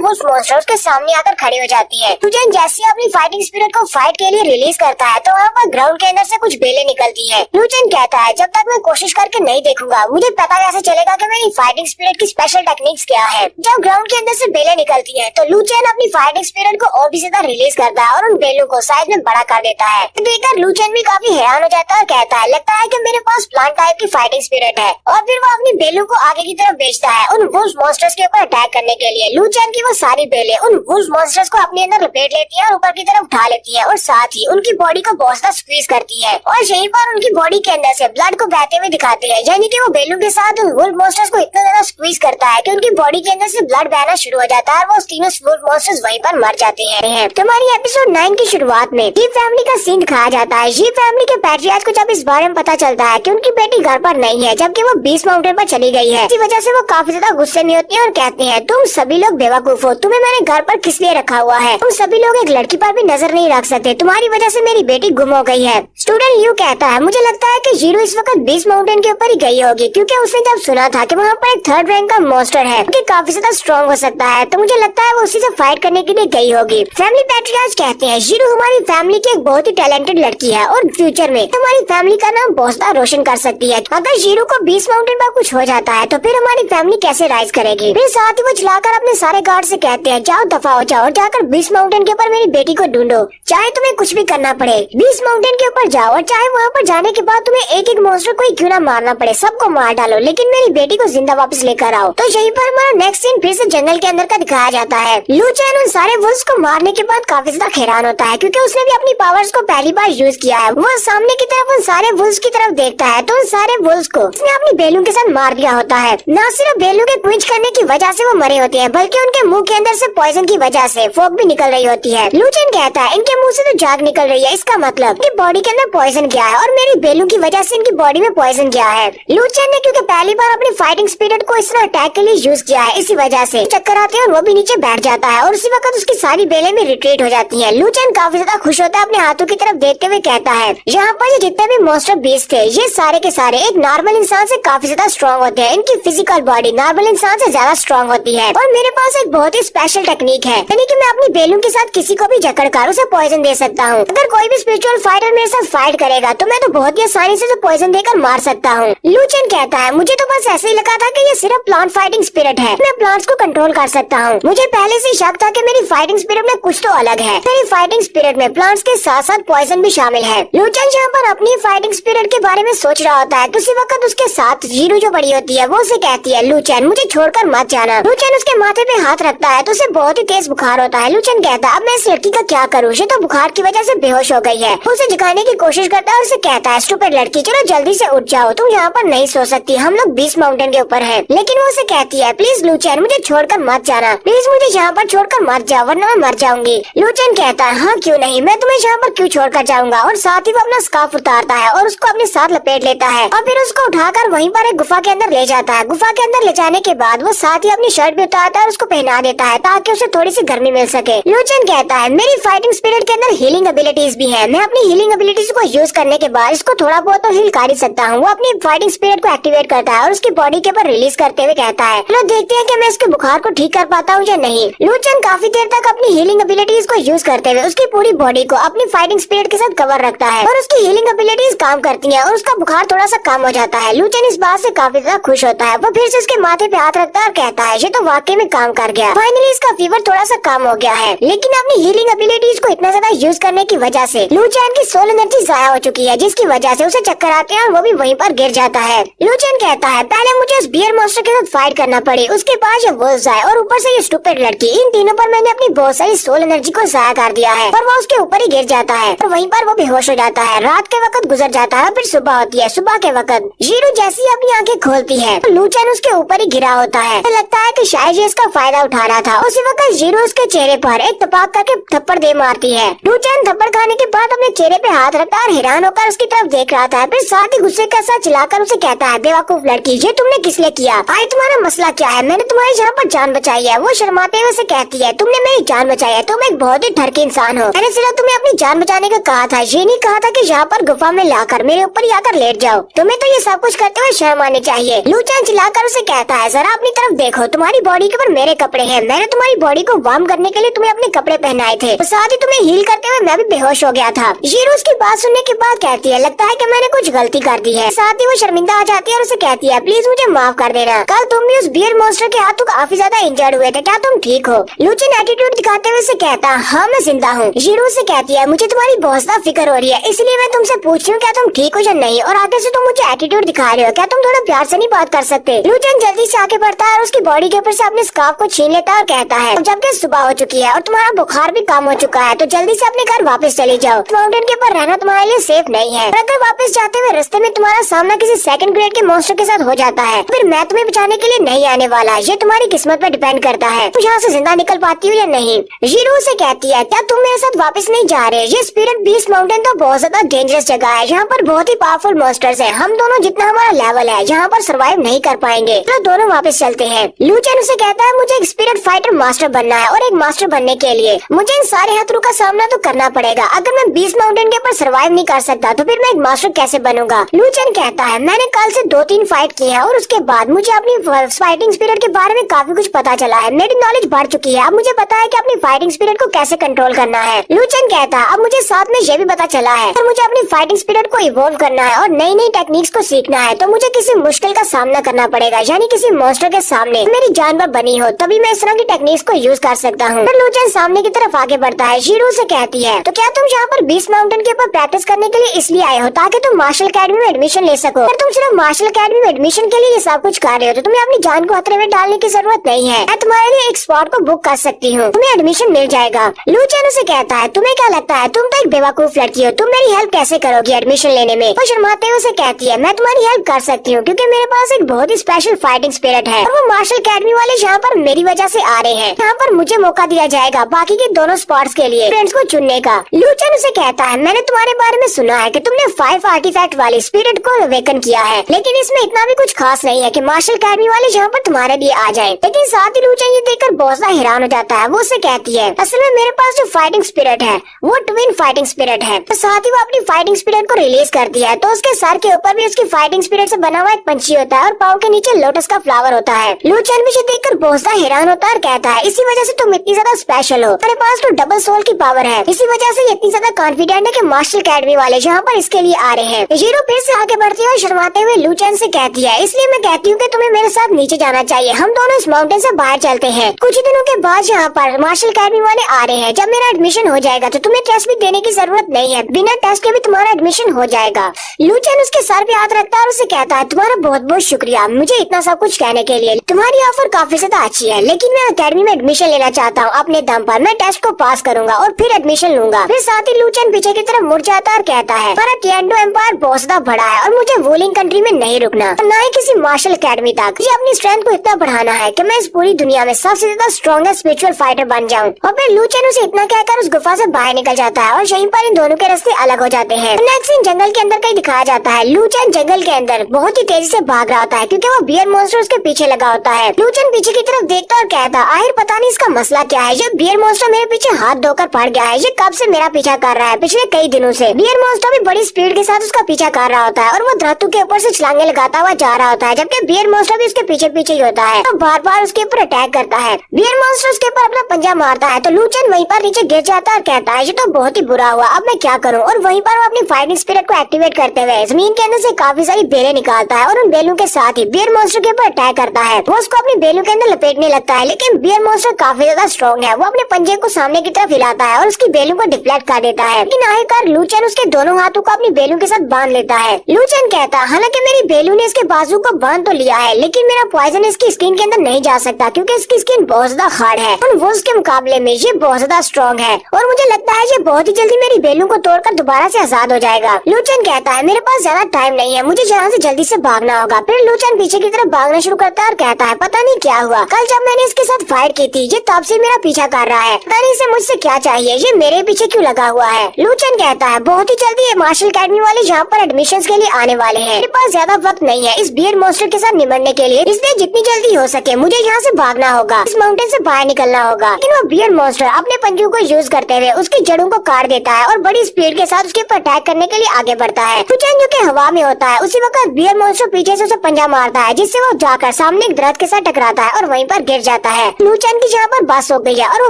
वुल्फ मॉन्स्टर्स के सामने आकर खड़ी हो जाती है। लू चेन जैसे अपनी फाइटिंग स्पिरिट को फाइट के लिए रिलीज करता है तो वहाँ पर ग्राउंड के अंदर से कुछ बेलें निकलती है। लू चेन कहता है, जब तक मैं कोशिश करके नहीं देखूंगा मुझे पता कैसे चलेगा कि मेरी फाइटिंग स्पिरिट की स्पेशल टेक्निक्स क्या है। जब ग्राउंड के अंदर से बेलें निकलती है तो लू चेन अपनी फाइटिंग स्पिरिट को और भी ज्यादा रिलीज करता है और उन बेलों को साइज में बड़ा कर देता है। देखकर लू चेन भी काफी हैरान हो जाता है और कहता है, लगता है कि मेरे पास प्लांट टाइप की फाइटिंग स्पिरिट है। और फिर वो अपनी बेलों को आगे की तरफ भेजता है उन वुल्फ मॉन्स्टर्स के ऊपर अटैक करने के लिए। लू चेन की वो सारी बेलें उन वुल्फ मॉन्स्टर्स को अपने अंदर लपेट लेती है और ऊपर की तरफ उठा लेती है और साथ ही उनकी बॉडी को बहुत ज्यादा स्क्वीज करती है और यहीं पर उनकी बॉडी के अंदर से ब्लड को बहते हुए दिखाते हैं। यानी कि वो बेलों के साथ उन वुल्फ मॉन्स्टर्स को इतना ज्यादा स्क्वीज करता है कि उनकी बॉडी के अंदर से ब्लड बहना शुरू हो जाता है और वो तीनों वुल्फ मॉन्स्टर्स वहीं पर मर जाते हैं। तो हमारी एपिसोड 9 की शुरुआत में जी फैमिली का सीन दिखाया जाता है। जी फैमिली के पैट्रियार्च को जब इस बारे में पता चलता है कि उनकी बेटी घर पर नहीं है जबकि वो बीस माउंटेन पर चली गई है, इसी वजह से वो काफी ज्यादा गुस्से में होती है और कहते हैं, तुम सभी लोग बेवकूफ हो, तुम्हें मैंने घर पर किस लिए रखा हुआ है, तुम सभी लोग एक लड़की पर भी नजर नहीं रख सकते, तुम्हारी वजह से मेरी बेटी गुम हो गई है। स्टूडेंट यू कहता है, मुझे लगता है कि जीरो इस वक्त बीस माउंटेन के ऊपर ही गई होगी क्योंकि उसने जब सुना था कि वहाँ पर एक 3rd रैंक का मॉन्स्टर है कि काफी ज्यादा स्ट्रॉन्ग हो सकता है, तो मुझे लगता है वो उसी से फाइट करने के लिए गई होगी। फैमिली पैट्रियार्च कहते हैं, जीरो हमारी फैमिली की एक बहुत ही टैलेंटेड लड़की है और फ्यूचर में हमारी फैमिली का नाम बहुत ज्यादा रोशन कर सकती है। अगर जीरो को 20 माउंटेन पर कुछ हो जाता है तो फिर हमारी फैमिली कैसे राइज करेगी। फिर साथ ही वो चलाकर अपने सारे गार्ड से कहते हैं, जाओ दफा हो जाओ, जाकर 20 माउंटेन के ऊपर मेरी बेटी को ढूंढो, चाहे तुम्हें कुछ भी करना पड़े। 20 माउंटेन के ऊपर जाओ और चाहे वहाँ पर जाने के बाद तुम्हें एक एक मॉन्स्टर को ही क्यों ना मारना पड़े, सबको मार डालो, लेकिन मेरी बेटी को जिंदा वापस लेकर आओ। तो यहीं पर हमारा नेक्स्ट सीन फिर से जंगल के अंदर का दिखाया जाता है। लू चेन उन सारे वुल्फ्स को मारने के बाद काफी ज्यादा हैरान होता है क्योंकि उसने भी अपनी पावर्स को पहली बार यूज किया है। वो सामने की तरफ उन सारे वुल्फ्स की तरफ देखता है तो उन सारे वुल्फ्स को उसने अपनी बेलून के साथ मार दिया होता है। न सिर्फ बेलू के क्विंच करने की वजह से वो मरे होते हैं बल्कि उनके मुंह के अंदर से पॉइजन की वजह से फोक भी निकल रही होती है। लू चेन कहता है, इनके मुंह से तो जाग निकल रही है, इसका मतलब कि बॉडी के अंदर पॉइजन गया है और मेरी बेलू की वजह से इनकी बॉडी में पॉइजन गया है। लू चेन ने क्योंकि पहली बार अपनी फाइटिंग स्पिरिट को इस तरह अटैक के लिए यूज किया है, इसी वजह से चक्कर आते हैं और वो भी नीचे बैठ जाता है और उसी वक्त उसकी सारी बेलें भी रिट्रीट हो जाती है। लू चेन काफी ज्यादा खुश होता है, अपने हाथों की तरफ देखते हुए कहता है, यहाँ पर ये जितने भी मॉन्स्टर बीस्ट थे ये सारे के सारे एक नॉर्मल इंसान से काफी ज्यादा स्ट्रॉन्ग होते हैं, इनकी फिजिकल बॉडी नॉर्मल इंसान से ज्यादा स्ट्रॉन्ग होती है और मेरे पास एक बहुत ही स्पेशल टेक्निक है, यानी कि मैं अपनी बेलून के साथ किसी को भी जकड़ कर उसे पॉइजन दे सकता हूँ। अगर कोई भी स्पिरिचुअल फाइटर मेरे साथ फाइट करेगा तो मैं तो बहुत ही आसानी से पॉइजन देकर मार सकता हूँ। लू चेन कहता है, मुझे तो बस ऐसे ही लगा था कि ये सिर्फ प्लांट फाइटिंग स्पिरिट है, मैं प्लांट्स को कंट्रोल कर सकता हूँ। मुझे पहले से शक था कि मेरी फाइटिंग स्पिरिट में कुछ तो अलग है, मेरी फाइटिंग स्पिरिट में प्लांट्स के साथ साथ पॉइजन भी शामिल है। लू चेन यहाँ पर अपनी फाइटिंग स्पिरिट के बारे में सोच रहा होता है, उसी वक्त उसके साथ जीरू जो बड़ी होती है वो उसे कहती है, लू चेन मुझे छोड़कर मत जाना। लू चेन उसके माथे पे हाथ रखता है तो उसे बहुत ही तेज बुखार होता है। लू चेन कहता है, अब मैं इस लड़की का क्या करूँ, ये तो बुखार की वजह से बेहोश हो गई है। वो उसे जगाने की कोशिश करता है और उसे कहता है, स्टूपिड लड़की चलो जल्दी से उठ जाओ, तुम यहाँ पर नहीं सो सकती, हम लोग 20 माउंटेन के ऊपर हैं। लेकिन वो उसे कहती है, प्लीज लू चेन मुझे छोड़कर मत जाना, प्लीज मुझे यहाँ पर छोड़कर मत जाओ वरना मैं मर जाऊंगी। लू चेन कहता है, हाँ क्यों नहीं, मैं तुम्हें यहाँ पर क्यों छोड़कर जाऊंगा, और साथ ही वो अपना स्कार्फ उतारता है और उसको अपने साथ लपेट लेता लेता है और फिर उसको उठाकर वहीं पर एक गुफा के अंदर ले जाता है। गुफा के अंदर ले जाने के बाद वो साथ ही अपनी शर्ट भी उतारता है और उसको पहना देता है ताकि उसे थोड़ी सी गर्मी मिल सके। लू चेन कहता है मेरी फाइटिंग स्पिरिट के अंदर हीलिंग एबिलिटीज भी है, मैं अपनी हीलिंग एबिलिटीज को यूज करने के बाद इसको थोड़ा बहुत तो हील कर ही सकता हूँ। वो अपनी फाइटिंग स्पिरिट को एक्टिवेट करता है और उसकी बॉडी के ऊपर रिलीज करते हुए कहता है चलो देखते हैं कि मैं इसके बुखार को ठीक कर पाता हूँ या नहीं। लू चेन काफी देर तक अपनी हीलिंग एबिलिटीज को यूज करते हुए उसकी पूरी बॉडी को अपनी फाइटिंग स्पिरिट के साथ कवर रखता है और उसकी हीलिंग एबिलिटीज काम करती है और उसका बुखार थोड़ा सा कम हो जाता है। लू चेन इस बात से काफी ज्यादा खुश होता है। वो फिर से उसके माथे पे हाथ रखता है और कहता है ये तो वाकई में काम कर गया, फाइनली इसका फीवर थोड़ा सा कम हो गया है। लेकिन अपनी हीलिंग एबिलिटीज को इतना ज्यादा यूज करने की वजह से लू चेन की सोल एनर्जी जाया हो चुकी है, जिसकी वजह से उसे चक्कर आते हैं और वो भी वहीं पर गिर जाता है। लू चेन कहता है पहले मुझे उस बियर मॉन्स्टर के साथ फाइट करना पड़ी, उसके पास ये वुल्व्स आए और ऊपर से ये स्टूपिड लड़की, इन तीनों पर मैंने अपनी बहुत सारी सोल एनर्जी को जाया कर दिया है और वो उसके ऊपर ही गिर जाता है और वहीं पर वो बेहोश हो जाता है। रात के वक्त गुजर जाता है, फिर सुबह होती है। सुबह के वक्त जीरू जैसी अपनी आंखें खोलती है तो लू चेन उसके ऊपर ही गिरा होता है। तो लगता है कि शायद ये इसका फायदा उठा रहा था। उसी वक्त जीरू उसके चेहरे पर एक तपाक करके थप्पड़ दे मारती है। लू चेन थप्पड़ खाने के बाद अपने चेहरे पे हाथ रखता है और हैरान होकर उसकी तरफ देख रहा था। फिर साथ ही गुस्से का साथ चिल्लाकर उसे कहता है बेवकूफ लड़की, ये तुमने किस लिए किया? आज तुम्हारा मसला क्या है? मैंने तुम्हारी यहाँ पर जान बचाई है। वो शर्माते हुए से कहती है तुमने मेरी जान बचाई है, तुम एक बहुत ही ठरकी इंसान हो। मैंने सिर्फ तुम्हें अपनी जान बचाने का कहा था, ये नहीं कहा था कि यहाँ पर गुफा में लाकर मेरे ऊपर ही आकर लेट जाओ। तुम्हें तो ये सब कुछ करते हुए शर्म आनी चाहिए। लू चेन चिल्लाकर उसे कहता है जरा अपनी तरफ देखो, तुम्हारी बॉडी के ऊपर मेरे कपड़े हैं, मैंने तुम्हारी बॉडी को वार्म करने के लिए तुम्हें अपने कपड़े पहनाए थे, साथ ही तुम्हें हील करते हुए मैं भी बेहोश हो गया था। जीरू उसकी बात सुनने के बाद कहती है लगता है कि मैंने कुछ गलती कर दी है। साथ ही वो शर्मिंदा आ जाती है और उसे कहती है प्लीज मुझे माफ कर देना, कल तुम भी उस बियर मॉन्स्टर के हाथों काफी ज्यादा इंजर्ड हुए थे, क्या तुम ठीक हो? लू चेन एटीट्यूड दिखाते हुए से कहता हाँ मैं जिंदा हूँ। जीरू से कहती है मुझे तुम्हारी बहुत ज्यादा फिक्र हो रही है, इसलिए मैं तुमसे पूछ रही हूँ क्या तुम ठीक हो या नहीं, और आगे से तुम मुझे एटीट्यूड दिखा रहे हो, क्या तुम थोड़ा प्यार से नहीं बात कर सकते? लू चेन जल्दी से आगे बढ़ता है और उसकी बॉडी के ऊपर से अपने स्कार्फ को छीन लेता है और कहता है जबकि सुबह हो चुकी है और तुम्हारा बुखार भी कम हो चुका है तो जल्दी से अपने घर वापस चले जाओ। माउंटेन के ऊपर रहना तुम्हारे लिए सेफ नहीं है। अगर वापस जाते हुए रास्ते में तुम्हारा सामना किसी सेकंड ग्रेड के मॉन्स्टर के साथ हो जाता है फिर मैं तुम्हें बचाने के लिए नहीं आने वाला, ये तुम्हारी किस्मत पर डिपेंड करता है तुम यहाँ से जिंदा निकल पाती हो या नहीं। जीरू से कहती है क्या तुम मेरे साथ वापस नहीं जा रहे? ये स्पिरिट बीस्ट माउंटेन तो बहुत ज्यादा डेंजरस जगह है, यहाँ पर बहुत ही पावरफुल मॉन्स्टर्स है, हम दोनों जितना हमारा लेवल है यहाँ पर सर्वाइव नहीं कर पाएंगे, तो दोनों वापस चलते हैं। लू चेन उसे कहता है मुझे एक स्पिरिट फाइटर मास्टर बनना है और एक मास्टर बनने के लिए मुझे इन सारे खतरों का सामना तो करना पड़ेगा। अगर मैं बीस्ट माउंटेन के ऊपर सर्वाइव नहीं कर सकता तो फिर मैं एक मास्टर कैसे बनूंगा? लू चेन कहता है मैंने कल से 2-3 फाइट की है और उसके बाद मुझे अपनी फाइटिंग स्पिरिट के बारे में काफी कुछ पता चला है, मेरी नॉलेज बढ़ चुकी है, अब मुझे पता है कि अपनी फाइटिंग स्पिरिट को कैसे कंट्रोल करना है। लू चेन कहता है अब मुझे साथ में ये भी पता चला है और मुझे अपनी फाइटिंग स्पिरिट को इवॉल्व करना है और नई नई टेक्निक्स को सीखना है तो मुझे किसी मुश्किल का सामना करना पड़ेगा, यानी किसी मॉन्स्टर के सामने मेरी जान पर बनी हो तभी मैं इस तरह की टेक्निक्स को यूज कर सकता हूँ। लू चेन सामने की तरफ आगे बढ़ता है। जीरू से कहती है तो क्या तुम यहाँ पर बीस्ट माउंटेन के ऊपर प्रैक्टिस करने के लिए इसलिए आए हो ताकि तुम मार्शल अकेडमी में एडमिशन ले सको? अगर तुम सिर्फ मार्शल अकेडमी में एडमिशन के लिए ये सब कुछ कर रहे हो तो तुम्हें अपनी जान को खतरे में डालने की जरूरत नहीं है, मैं तुम्हारे लिए एक स्पॉट को बुक कर सकती हूँ, तुम्हें एडमिशन मिल जाएगा। लू चेन उसे कहता है तुम्हें क्या लगता है तुम तो एक बेवकूफ लड़की हो, तुम मेरी हेल्प कैसे करोगी एडमिशन लेने में? वो शर्माते हुए उसे कहती है मैं तुम्हारी हेल्प कर सकती हूँ क्योंकि मेरे पास एक बहुत ही स्पेशल फाइटिंग स्पिरिट है और वो मार्शल अकेडमी वाले यहाँ पर मेरी वजह से आ रहे हैं, यहाँ पर मुझे मौका दिया जाएगा बाकी के दोनों स्पॉट्स के लिए फ्रेंड्स को चुनने का। लू चेन उसे कहता है मैंने तुम्हारे बारे में सुना है कि तुमने 5 आर्टिफैक्ट वाली स्पिरिट को अवेकन किया है, लेकिन इसमें इतना भी कुछ खास नहीं है कि मार्शल अकेडमी वाले यहाँ पर तुम्हारे लिए आ जाए। लेकिन साथ ही लू चेन ये देखकर बहुत ज्यादा हैरान हो जाता है। वो उसे कहती है असल में मेरे पास जो फाइटिंग स्पिरिट है वो ट्विन फाइटिंग स्पिरिट है, तो साथ ही वो अपनी फाइटिंग स्पिरिट को रिलीज करती है तो उसके सर के ऊपर भी उसकी फाइटिंग स्पिरिट से बना हुआ एक पंछी होता है और पाँव के नीचे लोटस का फ्लावर होता है। लू चेन भी देखकर बहुत ज्यादा हैरान होता है और कहता है इसी वजह से तुम इतनी ज्यादा स्पेशल हो, मेरे पास तो डबल सोल की पावर है, इसी वजह से इतनी ज्यादा कॉन्फिडेंट है कि मार्शल अकेडमी वाले यहाँ पर इसके लिए आ रहे हैं। जीरो फिर से आगे बढ़ती है और शर्माते हुए लू चेन से कहती है इसलिए मैं कहती हूँ कि तुम्हें मेरे साथ नीचे जाना चाहिए, हम दोनों इस माउंटेन से बाहर चलते हैं। कुछ ही दिनों के बाद यहाँ पर मार्शल अकेडमी वाले आ रहे हैं, जब मेरा एडमिशन हो जाएगा तो तुम्हें टेस्ट भी देने की जरूरत नहीं है, बिना टेस्ट के भी तुम्हारा एडमिशन हो जाएगा। लू चेन उसके सर पे हाथ रखता है और उसे कहता है तुम्हारा बहुत बहुत शुक्रिया मुझे इतना सब कुछ कहने के लिए, तुम्हारी ऑफर काफी ज्यादा अच्छी है, लेकिन मैं अकेडमी में एडमिशन लेना चाहता हूँ अपने दम पर, मैं टेस्ट को पास करूंगा और फिर एडमिशन लूंगा। फिर साथ ही लू चेन पीछे की तरफ मुड़ जाता है और कहता है हमारा टिएंडो एम्पायर बहुत ज्यादा बड़ा है और मुझे वूलिंग कंट्री में नहीं रुकना, न ही किसी मार्शल अकेडमी तक। मुझे अपनी स्ट्रेंथ को इतना बढ़ाना है कि मैं इस पूरी दुनिया में सबसे ज्यादा स्ट्रॉन्गेस्ट स्पिरिचुअल फाइटर बन जाऊं। और फिर लू चेन उसे इतना कहकर उस गुफा से बाहर निकल जाता है और यहीं पर इन दोनों के रास्ते अलग हो जाते हैं। नेक्स्ट सीन जंगल के अंदर कहीं दिखाया जाता जाता है। लूचन जंगल के अंदर बहुत ही तेजी से भाग रहा होता है क्योंकि वो बियर मॉन्स्टर उसके पीछे लगा होता है। लूचन पीछे की तरफ देखता और कहता, आखिर पता नहीं इसका मसला क्या है, ये बियर मॉन्स्टर मेरे पीछे हाथ धोकर पड़ गया है। ये कब से मेरा पीछा कर रहा है, पिछले कई दिनों से। बियर मॉन्स्टर भी बड़ी स्पीड के साथ उसका पीछा कर रहा होता है और वो दरख्तों के ऊपर से छलांगे लगाता हुआ जा रहा होता है, जबकि बियर मॉन्स्टर भी उसके पीछे पीछे ही होता है। तो बार बार उसके ऊपर अटैक करता है। बियर मॉन्स्टर उसके ऊपर अपना पंजा मारता है तो लूचन वहीं पर नीचे गिर जाता है और कहता है, ये तो बहुत ही बुरा हुआ, अब मैं क्या करूँ। और वहीं पर वो अपनी फाइटिंग स्पिरिट को एक्टिवेट करते हुए जमीन के अंदर से काफी सारी बेलें निकालता है और उन बेलों के साथ ही बियर मॉन्स्टर के ऊपर अटैक करता है। वो उसको अपनी बेलों के अंदर लपेटने लगता है, लेकिन बियर मॉन्स्टर काफी ज्यादा स्ट्रॉन्ग है। वो अपने पंजे को सामने की तरफ हिलाता है और उसकी बेलों को डिफ्लेक्ट कर देता है। लेकिन आखिरकार लूचन उसके दोनों हाथों को अपनी बेलों के साथ बांध लेता है। लूचन कहता है, हालांकि मेरी बेलू ने इसके बाजू को बांध तो लिया है, लेकिन मेरा पॉइजन इसकी स्किन के अंदर नहीं जा सकता क्योंकि इसकी स्किन बहुत ज्यादा हार्ड है और वो उसके मुकाबले में ये बहुत ज्यादा स्ट्रॉन्ग है और मुझे लगता है ये बहुत ही जल्दी मेरी बेलू को तोड़कर दोबारा से आजाद हो जाएगा। लूचन कहता है, मेरे पास ज्यादा टाइम नहीं है, मुझे यहाँ से जल्दी से भागना होगा। फिर लूचन पीछे की तरफ भागना शुरू करता है और कहता है, पता नहीं क्या हुआ, कल जब मैंने इसके साथ फाइट की थी ये तब से मेरा पीछा कर रहा है, पता नहीं इसे मुझसे क्या चाहिए, ये मेरे पीछे क्यों लगा हुआ है। लूचन कहता है, बहुत ही जल्दी ये मार्शल अकेडमी वाले यहाँ पर एडमिशन के लिए आने वाले हैं, मेरे पास ज्यादा वक्त नहीं है इस बियर मॉन्स्टर के साथ निपटने के लिए, इसलिए जितनी जल्दी हो सके मुझे यहाँ से भागना होगा, इस माउंटेन से बाहर निकलना होगा। लेकिन वो बियर मॉन्स्टर अपने पंजों को यूज करते हुए उसकी जड़ों को काट देता है और बड़ी स्पीड के साथ उसके ऊपर अटैक करने के लिए आगे बढ़ता है। लूचन जो कि हवा में होता है उसी वक्त बियर मॉन्स्टर पीछे से उसे पंजा मारता है, जिससे वो जाकर सामने एक दरख्त के साथ टकराता है और वहीं पर गिर जाता है। लूचन की जहाँ पर बस हो गई है और वो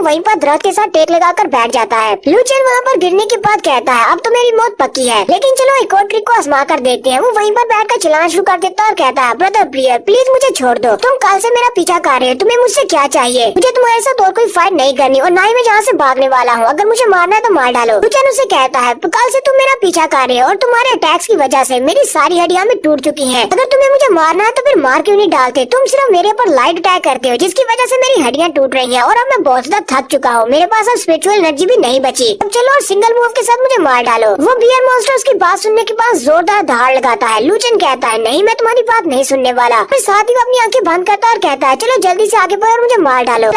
वहीं पर दरख्त के साथ टेक लगाकर बैठ जाता है। लूचन वहाँ पर गिरने के बाद कहता है, अब तो मेरी मौत पक्की है, लेकिन चलो एक और ट्रिक को आजमा कर देखते हैं। वो वहीं पर बैठकर चलाना शुरू कर देता है और कहता है, ब्रदर प्लीज प्लीज मुझे छोड़ दो, तुम कल से मेरा पीछा कर रहे हो, तुम्हें मुझसे क्या चाहिए, मुझे तुम्हारे साथ और कोई फाइट नहीं करनी और ना ही मैं जहाँ से भागने वाला हूँ, अगर मुझे मारना है तो मार डालो। लूचन उसे कहता है, कल से तुम मेरा पीछा कर रहे हो और तुम्हारे अटैक्स की वजह से मेरी सारी हड्डियां में टूट चुकी हैं। अगर तुम्हें मुझे मारना है तो फिर मार क्यों नहीं डालते, तुम सिर्फ मेरे पर लाइट अटैक करते हो जिसकी वजह से मेरी हड्डियां टूट रही हैं और अब मैं बहुत ज्यादा थक चुका हूँ, मेरे पास अब स्पिरिचुअल एनर्जी भी नहीं बची, अब चलो और सिंगल मूव के साथ मुझे मार डालो। वो बियर मॉन्स्टर उसकी बात सुनने के बाद जोरदार दहाड़ लगाता है। लूचन कहता है, नहीं मैं तुम्हारी बात नहीं सुनने वाला, फिर साथ ही वो अपनी आंखें बंद करता है और कहता है, चलो जल्दी से आगे बढ़ो और मुझे मार डालो।